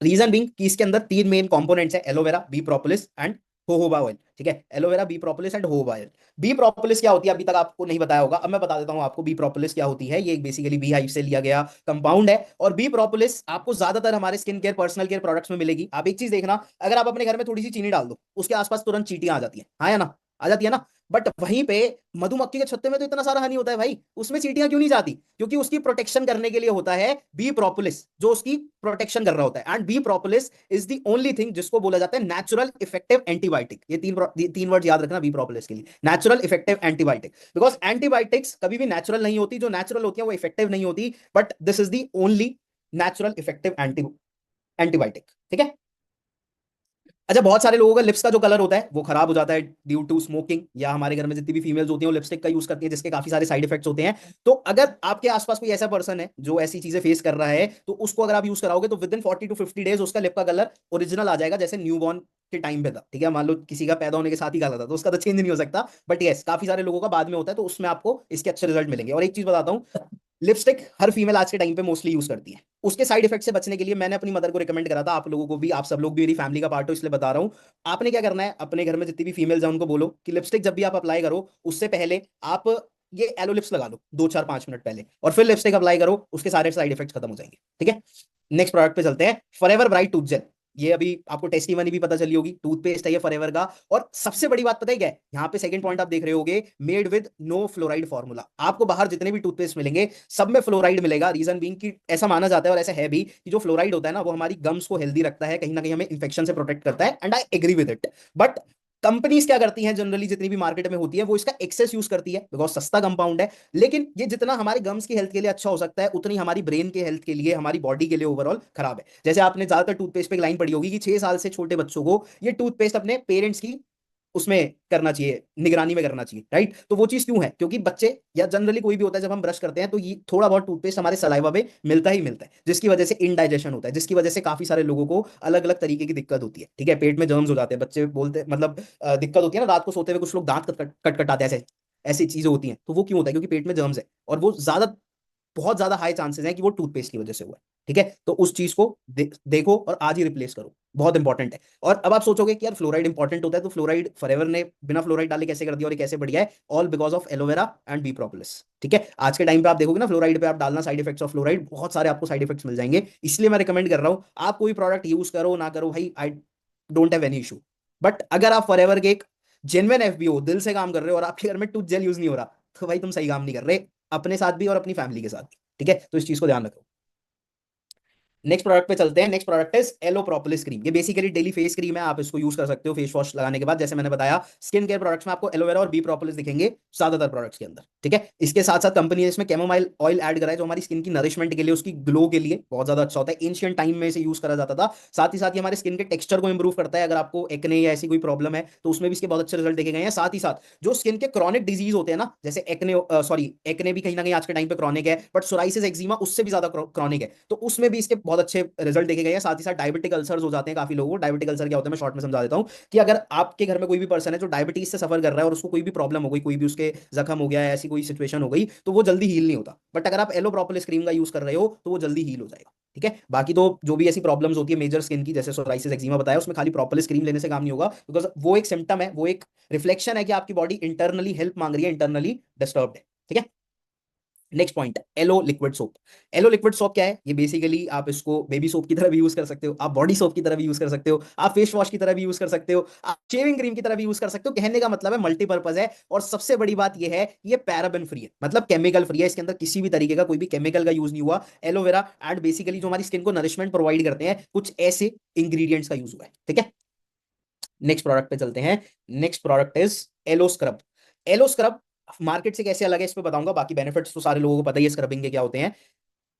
रीजन बीइंग कि इसके अंदर 3 मेन कंपोनेंट्स है, aloe vera, bee propolis and jojoba oil, ठीक है। Aloe vera, bee propolis and jojoba oil. Bee propolis क्या होती है अभी तक आपको नहीं बताया होगा, अब मैं बता देता हूं आपको बी प्रोपोलिस क्या होती है। ये एक बेसिकली बी हाइव से लिया गया कंपाउंड है, और बी प्रोपोलिस आपको ज्यादातर हमारे skin care, personal care products में मिलेगी। आप एक चीज देखना, अगर आप अपने घर में थोड़ी सी चीनी डाल दो, उसके आसपास तुरंत चींटियां आ जाती है, हाँ या ना? आ जाती है ना। बट वहीं पे मधुमक्खी के छत्ते में तो इतना सारा हनी होता है भाई, उसमें चींटियां क्यों नहीं जाती? क्योंकि उसकी प्रोटेक्शन करने के लिए होता है बी प्रोपोलिस, जो उसकी प्रोटेक्शन कर रहा होता है। And B propolis is the only thing जिसको बोला जाता है नेचुरल इफेक्टिव एंटीबायोटिक। ये तीन वर्ड याद रखना बी प्रोपोलिस के लिए, natural effective antibiotic. Because antibiotics कभी भी नेचुरल नहीं होती, जो नेचुरल होती है वो इफेक्टिव नहीं होती, but this is the only natural effective antibiotic, ठीक है। अच्छा, बहुत सारे लोगों का लिप्स का जो कलर होता है वो खराब हो जाता है ड्यू टू स्मोकिंग, या हमारे घर में जितनी भी फीमेल्स होती हैं वो लिपस्टिक का यूज करती हैं जिसके काफी सारे साइड इफेक्ट्स होते हैं। तो अगर आपके आसपास कोई ऐसा पर्सन है जो ऐसी चीजें फेस कर रहा है, तो उसको अगर आप यूज कराओगे तो विद इन 40 to 50 डेज उसका लिप का कलर ओरिजिनल आ जाएगा, जैसे न्यूबॉर्न के टाइम पे था, ठीक है। मान लो किसी का पैदा होने के साथ ही काला था तो उसका तो चेंज नहीं हो सकता, बट यस काफी सारे लोगों का बाद में होता है, तो उसमें आपको इसके अच्छे रिजल्ट मिलेंगे। और एक चीज बताता हूँ, लिपस्टिक हर फीमेल आज के टाइम पे मोस्टली यूज करती है। उसके साइड इफेक्ट से बचने के लिए मैंने अपनी मदर को रिकमेंड करा था, आप लोगों को भी, आप सब लोग भी मेरी फैमिली का पार्ट हो इसलिए बता रहा हूं। आपने क्या करना है, अपने घर में जितनी भी फीमेल्स हैं उनको बोलो कि लिपस्टिक जब भी आप अप्लाई करो उससे पहले आप ये एलो लिप्स लगा लो 2-4-5 मिनट पहले, और फिर लिपस्टिक अप्लाई करो, उसके सारे साइड इफेक्ट्स खत्म हो जाएंगे, ठीक है। नेक्स्ट प्रोडक्ट पे चलते हैं, फॉरएवर ब्राइट टूथ जेल। ये अभी आपको टेस्टिमनी भी पता चली होगी, टूथपेस्ट है ये फॉरएवर का। और सबसे बड़ी बात पता है क्या है, यहाँ पे सेकंड पॉइंट आप देख रहे होगे, made with no fluoride formula. आपको बाहर जितने भी टूथपेस्ट मिलेंगे सब में फ्लोराइड मिलेगा। रीजन बीइंग कि ऐसा माना जाता है और ऐसा है भी कि जो फ्लोराइड होता है ना वो हमारी गम्स को हेल्दी रखता है, कहीं ना कहीं हमें इंफेक्शन से प्रोटेक्ट करता है, and I agree with it. But companies क्या करती हैं जनरली, जितनी भी मार्केट में होती है वो इसका एक्सेस यूज करती है, बिकॉज सस्ता कंपाउंड है। लेकिन ये जितना हमारे गम्स की हेल्थ के लिए अच्छा हो सकता है, उतनी हमारी ब्रेन के हेल्थ के लिए, हमारी बॉडी के लिए ओवरऑल खराब है। जैसे आपने ज्यादातर टूथपेस्ट पे एक लाइन पढ़ी होगी कि 6 साल से छोटे बच्चों को ये टूथपेस्ट अपने पेरेंट्स की उसमें करना चाहिए, निगरानी में करना चाहिए, राइट। तो वो चीज क्यों है, क्योंकि बच्चे या जनरली कोई भी होता है, जब हम ब्रश करते हैं तो ये थोड़ा बहुत टूथपेस्ट हमारे सलाइवा में मिलता ही मिलता है, जिसकी वजह से इनडाइजेशन होता है, जिसकी वजह से काफी सारे लोगों को अलग अलग तरीके की दिक्कत होती है, ठीक है। पेट में जर्म्स हो जाते हैं, बच्चे बोलते मतलब दिक्कत होती है ना, रात को सोते हुए कुछ लोग दांत कटकटाते हैं, ऐसे ऐसी चीजें होती हैं। तो वो क्यों होता है, क्योंकि पेट में जर्म्स है, और वो बहुत ज्यादा हाई चांसेस हैं कि वो टूथपेस्ट की वजह से हुआ है, ठीक है। तो उस चीज को देखो और आज ही रिप्लेस करो, बहुत इंपॉर्टेंट है। और अब आप सोचोगे कि यार फ्लोराइड इंपॉर्टेंट होता है, तो फ्लोराइड फॉरएवर ने बिना फ्लोराइड डाले कैसे कर दिया, और ये कैसे बढ़िया है, all because of aloe vera and B propolis, ठीक है। आज के टाइम पे आप देखोगे ना, फ्लोराइड पे आप डालना साइड इफेक्ट्स ऑफ फ्लोराइड, बहुत सारे आपको साइड इफेक्ट्स मिल जाएंगे। इसलिए मैं रिकमेंड कर रहा हूं, आप कोई प्रोडक्ट यूज करो ना करो भाई, I don't have any issue. But अगर आप फॉरएवर के एक जेन्युइन एफबीओ दिल से काम कर रहे हो और आपके घर में टूथ जेल यूज नहीं हो रहा, तो भाई तुम सही काम नहीं कर रहे, अपने साथ भी और अपनी फैमिली के साथ भी, ठीक है। तो इस चीज को ध्यान रखो। नेक्स्ट प्रोडक्ट पे चलते हैं। Next product is aloe propolis cream. ये बेसिकली डेली फेस क्रीम है, आप इसको यूज कर सकते हो फेस वॉश लगाने के बाद। जैसे मैंने बताया, स्किन केयर प्रोडक्ट्स में आपको एलोवेरा और बी प्रोपोलिस दिखेंगे ज्यादातर प्रोडक्ट्स के अंदर, ठीक है। इसके साथ साथ कंपनी ने इसमें कैमोमाइल ऑयल ऐड करा है, जो हमारी स्किन की नरिशमेंट के लिए, उसकी ग्लो के लिए बहुत ज्यादा अच्छा होता है। एंशिएंट टाइम में इसे यूज करा जाता था। साथ ही साथ ये हमारे स्किन के टेक्सचर को इंप्रूव करता है। अगर आपको एक्ने या ऐसी कोई प्रॉब्लम है तो उसमें भी इसके बहुत अच्छे रिजल्ट देखे गए हैं। साथ ही साथ जो स्किन के क्रॉनिक डिजीज होते हैं ना, जैसे एक्ने भी कहीं ना कहीं आज के टाइम पे क्रॉनिक है, बट सोराइसिस एक्जिमा उससे भी ज्यादा क्रॉनिक है, तो उसमें भी इसके बहुत अच्छे रिजल्ट देखे गए हैं। साथ ही साथ डायबिटिक अल्सर्स हो जाते हैं काफी लोगों को। डायबिटिक अल्सर क्या होता है, मैं शॉर्ट में समझा देता हूं कि अगर आपके घर में कोई भी पर्सन है जो डायबिटीज से सफर कर रहा है और उसको कोई भी प्रॉब्लम हो गई, कोई भी उसके जख्म हो गया है, ऐसी कोई सिचुएशन हो गई, तो वो जल्दी हील नहीं होता। बट अगर आप एलो प्रोपोलिस क्रीम का यूज कर रहे हो तो वो जल्दी हील हो जाएगा, ठीक है। बाकी तो जो भी ऐसी प्रॉब्लम्स होती है मेजर स्किन की, जैसे सोराइसिस एक्जिमा बताया, उसमें खाली प्रोपोलिस क्रीम लेने से काम नहीं होगा, बिकॉज वो एक सिम्टम है, वो एक रिफ्लेक्शन है कि आपकी बॉडी इंटरनली हेल्प मांग रही है, इंटरनली डिस्टर्ब्ड है, ठीक है। Next point, aloe liquid soap. Aloe liquid soap क्या है, ये बेसिकली आप इसको बेबी सोप की तरह भी यूज कर सकते हो, आप बॉडी सोप की तरह भी यूज कर सकते हो, आप फेस वॉश की तरह भी यूज कर सकते हो, आप शेविंग क्रीम की तरह भी यूज कर सकते हो। कहने का मतलब है मल्टीपर्पज है। और सबसे बड़ी बात ये है, ये पैराबेन फ्री है, मतलब केमिकल फ्री है। इसके अंदर किसी भी तरीके का कोई भी केमिकल का यूज नहीं हुआ। एलोवेरा एंड बेसिकली जो हमारी स्किन को नरिशमेंट प्रोवाइड करते हैं, कुछ ऐसे इंग्रीडियंट्स का यूज हुआ है, ठीक है। नेक्स्ट प्रोडक्ट पे चलते हैं। Next product is aloe scrub. Aloe scrub market से कैसे अलग है इस पे बताऊंगा, बाकी बेनिफिट्स तो सारे लोगों को पता ही है स्क्रबिंग के क्या होते हैं।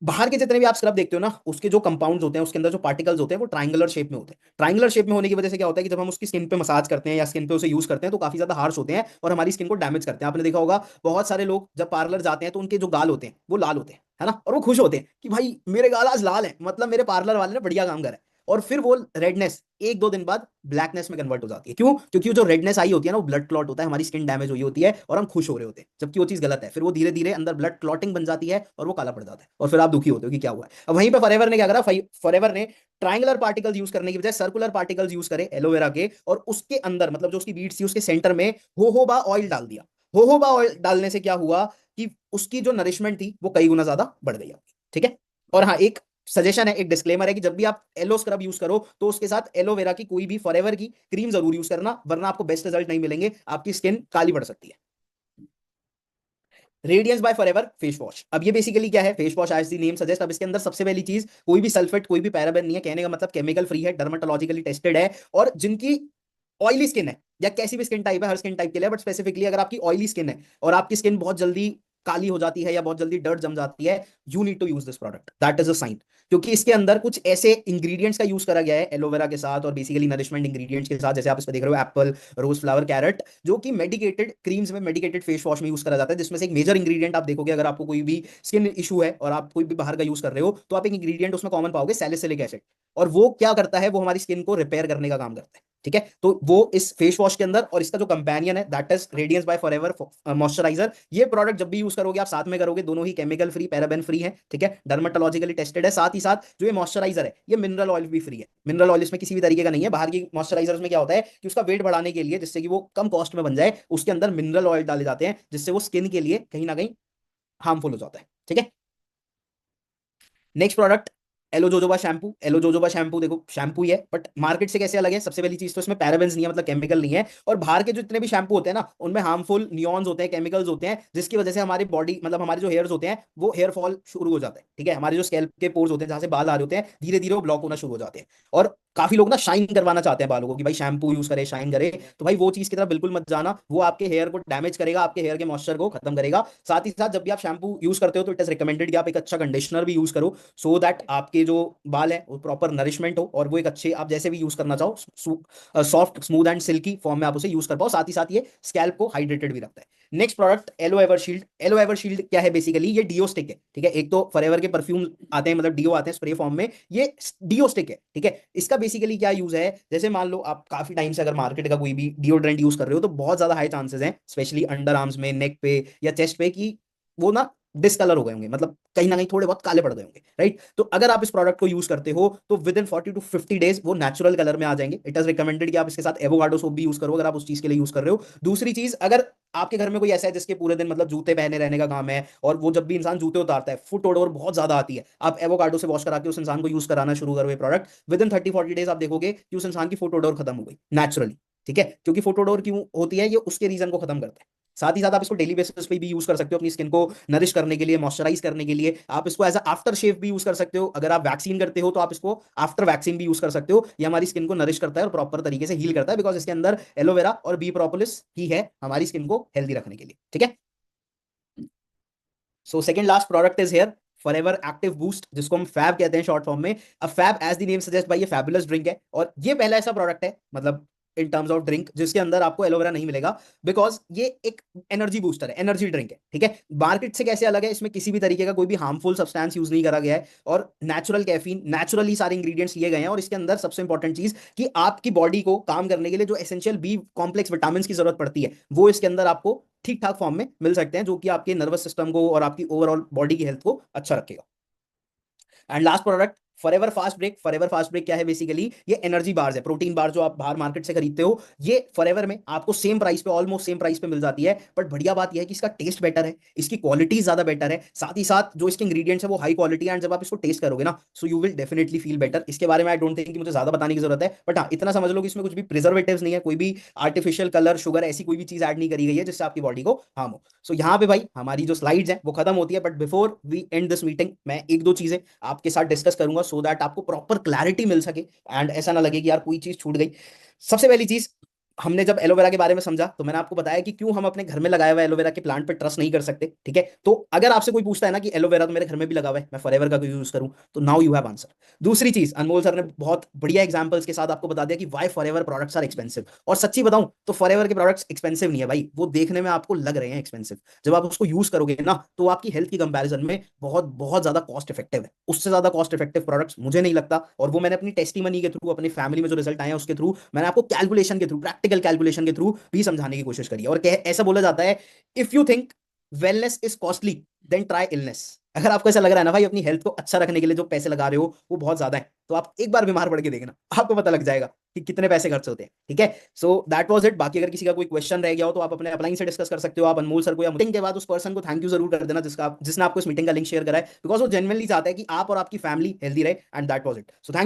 बाहर के जितने भी आप स्क्रब देखते हो ना, उसके जो कंपाउंड्स होते हैं, उसके अंदर जो पार्टिकल्स होते हैं, वो ट्रायंगुलर शेप में होते हैं। ट्रायंगुलर शेप में होने की वजह से क्या होता है कि जब हम उसकी स्किन पे मसाज करते हैं या स्किन पे उसे यूज करते हैं तो काफी ज्यादा हार्श होते हैं और हमारी स्किन को डैमेज करते हैं। आपने देखा होगा बहुत सारे लोग जब पार्लर जाते हैं तो उनके जो गाल होते हैं वो लाल होते हैं, है ना, और वो खुश होते हैं कि भाई मेरे गाल आज लाल है, मतलब मेरे पार्लर वाले ने बढ़िया काम करा है। और फिर वो रेडनेस 1-2 दिन बाद ब्लैकनेस में कन्वर्ट हो जाती है। क्यों? क्योंकि वो जो रेडनेस आई होती है ना, वो ब्लड क्लॉट होता है, हमारी स्किन डैमेज हुई होती है और हम खुश हो रहे होते हैं, जबकि वो चीज गलत है। फिर वो धीरे धीरे अंदर ब्लड क्लॉटिंग बन जाती है और वो काला पड़ जाता है, और फिर आप दुखी होते हो कि क्या हुआ है। अब वहीं पे फॉरएवर ने क्या करा, फॉरएवर ने ट्रायंगुलर पार्टिकल्स यूज करने की बजाय सर्कुलर पार्टिकल्स यूज करे एलोवेरा के, और उसके अंदर मतलब जो उसकी बीड्स थी उसके सेंटर में होहोबा ऑयल डाल दिया। होहोबा ऑयल डालने से क्या हुआ कि उसकी जो नरिशमेंट थी वो कई गुना ज्यादा बढ़ गई आपकी, ठीक है। और हाँ, एक सजेशन है, एक डिस्क्लेमर है कि जब भी आप एलो स्क्रब यूज करो तो उसके साथ एलोवेरा की कोई भी फॉरएवर की क्रीम जरूर यूज करना, वरना आपको बेस्ट रिजल्ट नहीं मिलेंगे, आपकी स्किन काली पड़ सकती है। Radiance by Forever face wash. अब ये बेसिकली क्या है, face wash as the name suggest. अब इसके अंदर सबसे पहली चीज, कोई भी सल्फेट, कोई भी पैराबेन नहीं है। कहने का मतलब केमिकल फ्री है, डर्मेटोलॉजिकली टेस्टेड है। और जिनकी ऑयली स्किन है या कैसी भी स्किन टाइप है, हर स्किन टाइप के लिए, बट स्पेसिफिकली अगर आपकी ऑयली स्किन है और आपकी स्किन बहुत जल्दी काली हो जाती है या बहुत जल्दी डर्ट जम जाती है, you need to use this product, that is a sign. क्योंकि इसके अंदर कुछ ऐसे इंग्रेडिएंट्स का यूज करा गया है एलोवेरा के साथ और बेसिकली नरिशमेंट इंग्रेडिएंट्स के साथ, जैसे आप इसमें देख रहे हो एप्पल, रोज फ्लावर, कैरेट, जो कि मेडिकेटेड क्रीम्स में, मेडिकेटेड फेस वॉश में यूज करा जाता है। जिसमें से एक मेजर इंग्रेडिएंट आप देखोगे, अगर आपको कोई भी स्किन इशू है और आप कोई भी बाहर का यूज कर रहे हो, तो आप एक इंग्रेडिएंट उसमें कॉमन पाओगे, सैलिसिलिक एसिड। और वो क्या करता है, वो हमारी स्किन को रिपेयर करने का काम करता है, ठीक है। तो वो इस फेस वॉश के अंदर, और इसका जो कंपेनियन है that is radiance by Forever moisturiser. ये प्रोडक्ट जब भी यूज करोगे आप साथ में करोगे, दोनों ही केमिकल फ्री, पैराबेन फ्री है, ठीक है, डर्मेटोलॉजिकली टेस्टेड है। साथ ही साथ जो ये मॉइस्चराइजर है, ये मिनरल ऑयल भी फ्री है। मिनरल ऑयल इसमें किसी भी तरीके का नहीं है। बाहर की मॉइस्चराइजर में क्या होता है कि उसका वेट बढ़ाने के लिए, जिससे कि वो कम कॉस्ट में बन जाए, उसके अंदर मिनरल ऑयल डाले जाते हैं, जिससे वो स्किन के लिए कहीं ना कहीं हार्मफुल हो जाता है, ठीक है। Next product aloe jojoba shampoo देखो शैम्पू ही है, बट मार्केट से कैसे अलग है? सबसे पहली चीज तो इसमें पैराबेन्स नहीं है, मतलब केमिकल नहीं है। और बाहर के जो जितने भी शैम्पू होते हैं ना, उनमें हार्मफुल नियॉन्स होते हैं, केमिकल्स होते हैं, जिसकी वजह से हमारी बॉडी, मतलब हमारे जो हेयर्स होते हैं वो हेयर फॉल शुरू हो जाता है। ठीक है, हमारे जो स्कैल्प के पोर्स होते हैं, जहां से बाल आ रहे होते हैं, धीरे धीरे वो ब्लॉक होना शुरू हो जाते हैं। और काफी लोग ना शाइन करवाना चाहते हैं बालों को, कि भाई शैम्पू यूज करे, शाइन करे। तो भाई वो चीज की तरफ बिल्कुल मत जाना, वो आपके हेयर को डैमेज करेगा, आपके हेयर के मॉइस्चर को खत्म करेगा। साथ ही साथ जब भी आप शैम्पू यूज करते हो तो इट इज रिकमेंडेड कि आप एक अच्छा कंडीशनर भी यूज करो, सो दैट आपके जो बाल है वो प्रॉपर नरिशमेंट हो, और वो एक अच्छे, आप जैसे भी यूज करना चाहो, soft, smooth and silkie form में आप उसे यूज कर पाओ। साथ ही साथ ये स्कैल्प को हाइड्रेटेड भी रखता है। Next product aloe ever shield. Aloe ever shield क्या है? बेसिकली ये डिओ स्टिक है। ठीक है, एक तो फॉरएवर के परफ्यूम आते हैं, मतलब डिओ आते हैं स्प्रे फॉर्म में, ये डिओ स्टिक है। ठीक है, इसका बेसिकली क्या यूज है? जैसे मान लो आप काफी टाइम से अगर मार्केट का कोई भी डिओड्रेंट यूज कर रहे हो, तो बहुत ज्यादा हाई चांसेस हैं, स्पेशली अंडर आर्म्स में, नेक पे या चेस्ट पे, कि वो ना डिसकलर हो गए होंगे, मतलब कहीं ना कहीं थोड़े बहुत काले पड़ गए होंगे, राइट? तो अगर आप इस प्रोडक्ट को यूज करते हो तो विद इन 40 to 50 डेज वो नेचुरल कलर में आ जाएंगे। इट इज रिकमेंडेड कि आप इसके साथ एवोकाडो सोप भी यूज करो, अगर आप उस चीज के लिए यूज कर रहे हो। दूसरी चीज, अगर आपके घर में कोई ऐसा है जिसके पूरे दिन मतलब जूते पहने रहने का काम है, और वो जब भी इंसान जूते उतारता है फुट ओडोर बहुत ज्यादा आती है, आप एवोकाडो से वॉश करा के उस इंसान को यूज कराना शुरू करो ये प्रोडक्ट, विद इन 30-40 डेज आप देखोगे कि उस इंसान की फुट ओडोर खत्म हो गई नेचुरली। ठीक है, क्योंकि फुट ओडोर क्यों होती है? ये उसके रीजन को खत्म करता है। साथ ही साथ आप इसको डेली बेसिस पे भी यूज कर सकते हो, अपनी स्किन को नरिश करने के लिए, मॉइस्चराइज करने के लिए। आप इसको एज आफ्टर शेव भी यूज कर सकते हो। अगर आप वैक्सीन करते हो तो आप इसको आफ्टर वैक्सीन भी यूज कर सकते हो। ये हमारी स्किन को नरिश करता है और प्रॉपर तरीके से हील करता है, बिकॉज इसके अंदर एलोवेरा और बी प्रोपोलिस ही है हमारी स्किन को हेल्दी रखने के लिए। ठीक है, so second last product is here Forever active boost, जिसको हम फैब कहते हैं शॉर्ट फॉर्म में। अब FAB as the name suggest भाई, ये फैबुलस ड्रिंक है, और ये पहला ऐसा प्रोडक्ट है, मतलब इन टर्म्स ऑफ ड्रिंक, जिसके अंदर आपको एलोवेरा नहीं मिलेगा, बिकॉज ये एक एनर्जी बूस्टर है, एनर्जी ड्रिंक है। ठीक है, मार्केट से कैसे अलग है? इसमें किसी भी तरीके का कोई भी हार्मफुल सब्सटेंस यूज नहीं करा गया है, और नेचुरल कैफीन, नेचुरली सारे इंग्रेडिएंट्स लिए गए हैं। और इसके अंदर सबसे इंपॉर्टेंट चीज, कि आपकी बॉडी को काम करने के लिए जो एसेंशियल बी कॉम्प्लेक्स विटामिन की जरूरत पड़ती है, वो इसके अंदर आपको ठीक ठाक फॉर्म में मिल सकते हैं, जो कि आपके नर्वस सिस्टम को और आपकी ओवरऑल बॉडी की हेल्थ को अच्छा रखेगा। And last product Forever fast break. Forever fast break क्या है? बेसिकली ये एनर्जी बार्स है, प्रोटीन बार जो आप बाहर मार्केट से खरीदते हो, ये फॉरएवर में आपको सेम प्राइस पे, ऑलमोस्ट सेम प्राइस पे मिल जाती है। बट बढ़िया बात यह है कि इसका टेस्ट बेटर है, इसकी क्वालिटी ज्यादा बेटर है, साथ ही साथ जो इसके इंग्रेडिएंट्स है वो हाई क्वालिटी है। एंड जब आप इसको टेस्ट करोगे ना, so you will definitely feel better. इसके बारे में आई डोंट थिंक कि मुझे ज्यादा बताने की जरूरत है, बट हाँ इतना समझ लो कि इसमें कुछ भी प्रिजर्वेटिव्स नहीं है, कोई भी आर्टिफिशियल कलर, शुगर, ऐसी कोई भी चीज ऐड नहीं करी गई है जिससे आपकी बॉडी को हार्म हो। सो यहाँ पे भाई हमारी जो स्लाइड्स हैं वो खत्म होती है, but before we end this meeting मैं एक दो चीजें आपके साथ डिस्कस करूंगा, सो दैट आपको प्रॉपर क्लैरिटी मिल सके एंड ऐसा ना लगे कि यार कोई चीज छूट गई। सबसे पहली चीज, हमने जब एलोवेरा के बारे में समझा तो मैंने आपको बताया कि क्यों हम अपने घर में लगाए हुए एलोवेरा के प्लांट पे ट्रस्ट नहीं कर सकते। ठीक है, तो अगर आपसे कोई पूछता है ना कि एलोवेरा तो मेरे घर में भी लगा हुआ है, मैं फॉरएवर का क्यों यूज करूं, तो नाउ यू हैव आंसर। दूसरी चीज, अनमोल सर ने बहुत बढ़िया एग्जांपल्स के साथ आपको बता दिया कि why Forever products are expensive. और सच्ची बताऊं तो फॉरएवर के प्रोडक्ट्स एक्सपेंसिव नहीं है भाई, वो देखने में आपको लग रहे हैं एक्सपेंसिव, जब आप उसको यूज करोगे ना तो आपकी हेल्थ की कंपैरिजन में बहुत बहुत ज्यादा कॉस्ट इफेक्टिव है। उससे ज्यादा कॉस्ट इफेक्टिव प्रोडक्ट्स मुझे नहीं लगता, और वो मैंने अपनी टेस्टिमनी के थ्रू, अपनी फैमिली में जो रिजल्ट आए हैं उसके थ्रू, मैंने आपको कैलकुलेशन के थ्रू, प्रैक्टिकल कैलकुलेशन के थ्रू भी समझाने की कोशिश करी है। और ऐसा बोला जाता है, if you think wellness is costly then try illness. अगर आपको ऐसा लग रहा है ना भाई अपनी हेल्थ को अच्छा रखने के लिए जो पैसे लगा रहे हो वो बहुत ज्यादा है, तो आप एक बार बीमार पड़ के देखना, आपको पता लग जाएगा कि कितने पैसे खर्च होते हैं। ठीक है, सो दैट वाज इट। बाकी अगर किसी का कोई क्वेश्चन रह गया हो तो आप अपने अपलाइन से डिस्कस कर सकते हो, आप अनमोल सर को, या मीटिंग के बाद उस पर्सन को थैंक यू जरूर कर देना जिसने आपको इस मीटिंग का लिंक शेयर करा है, बिकॉज वो जेन्युइनली चाहता है कि आप और आपकी फैमिली हेल्दी रहे। And that was it. So thank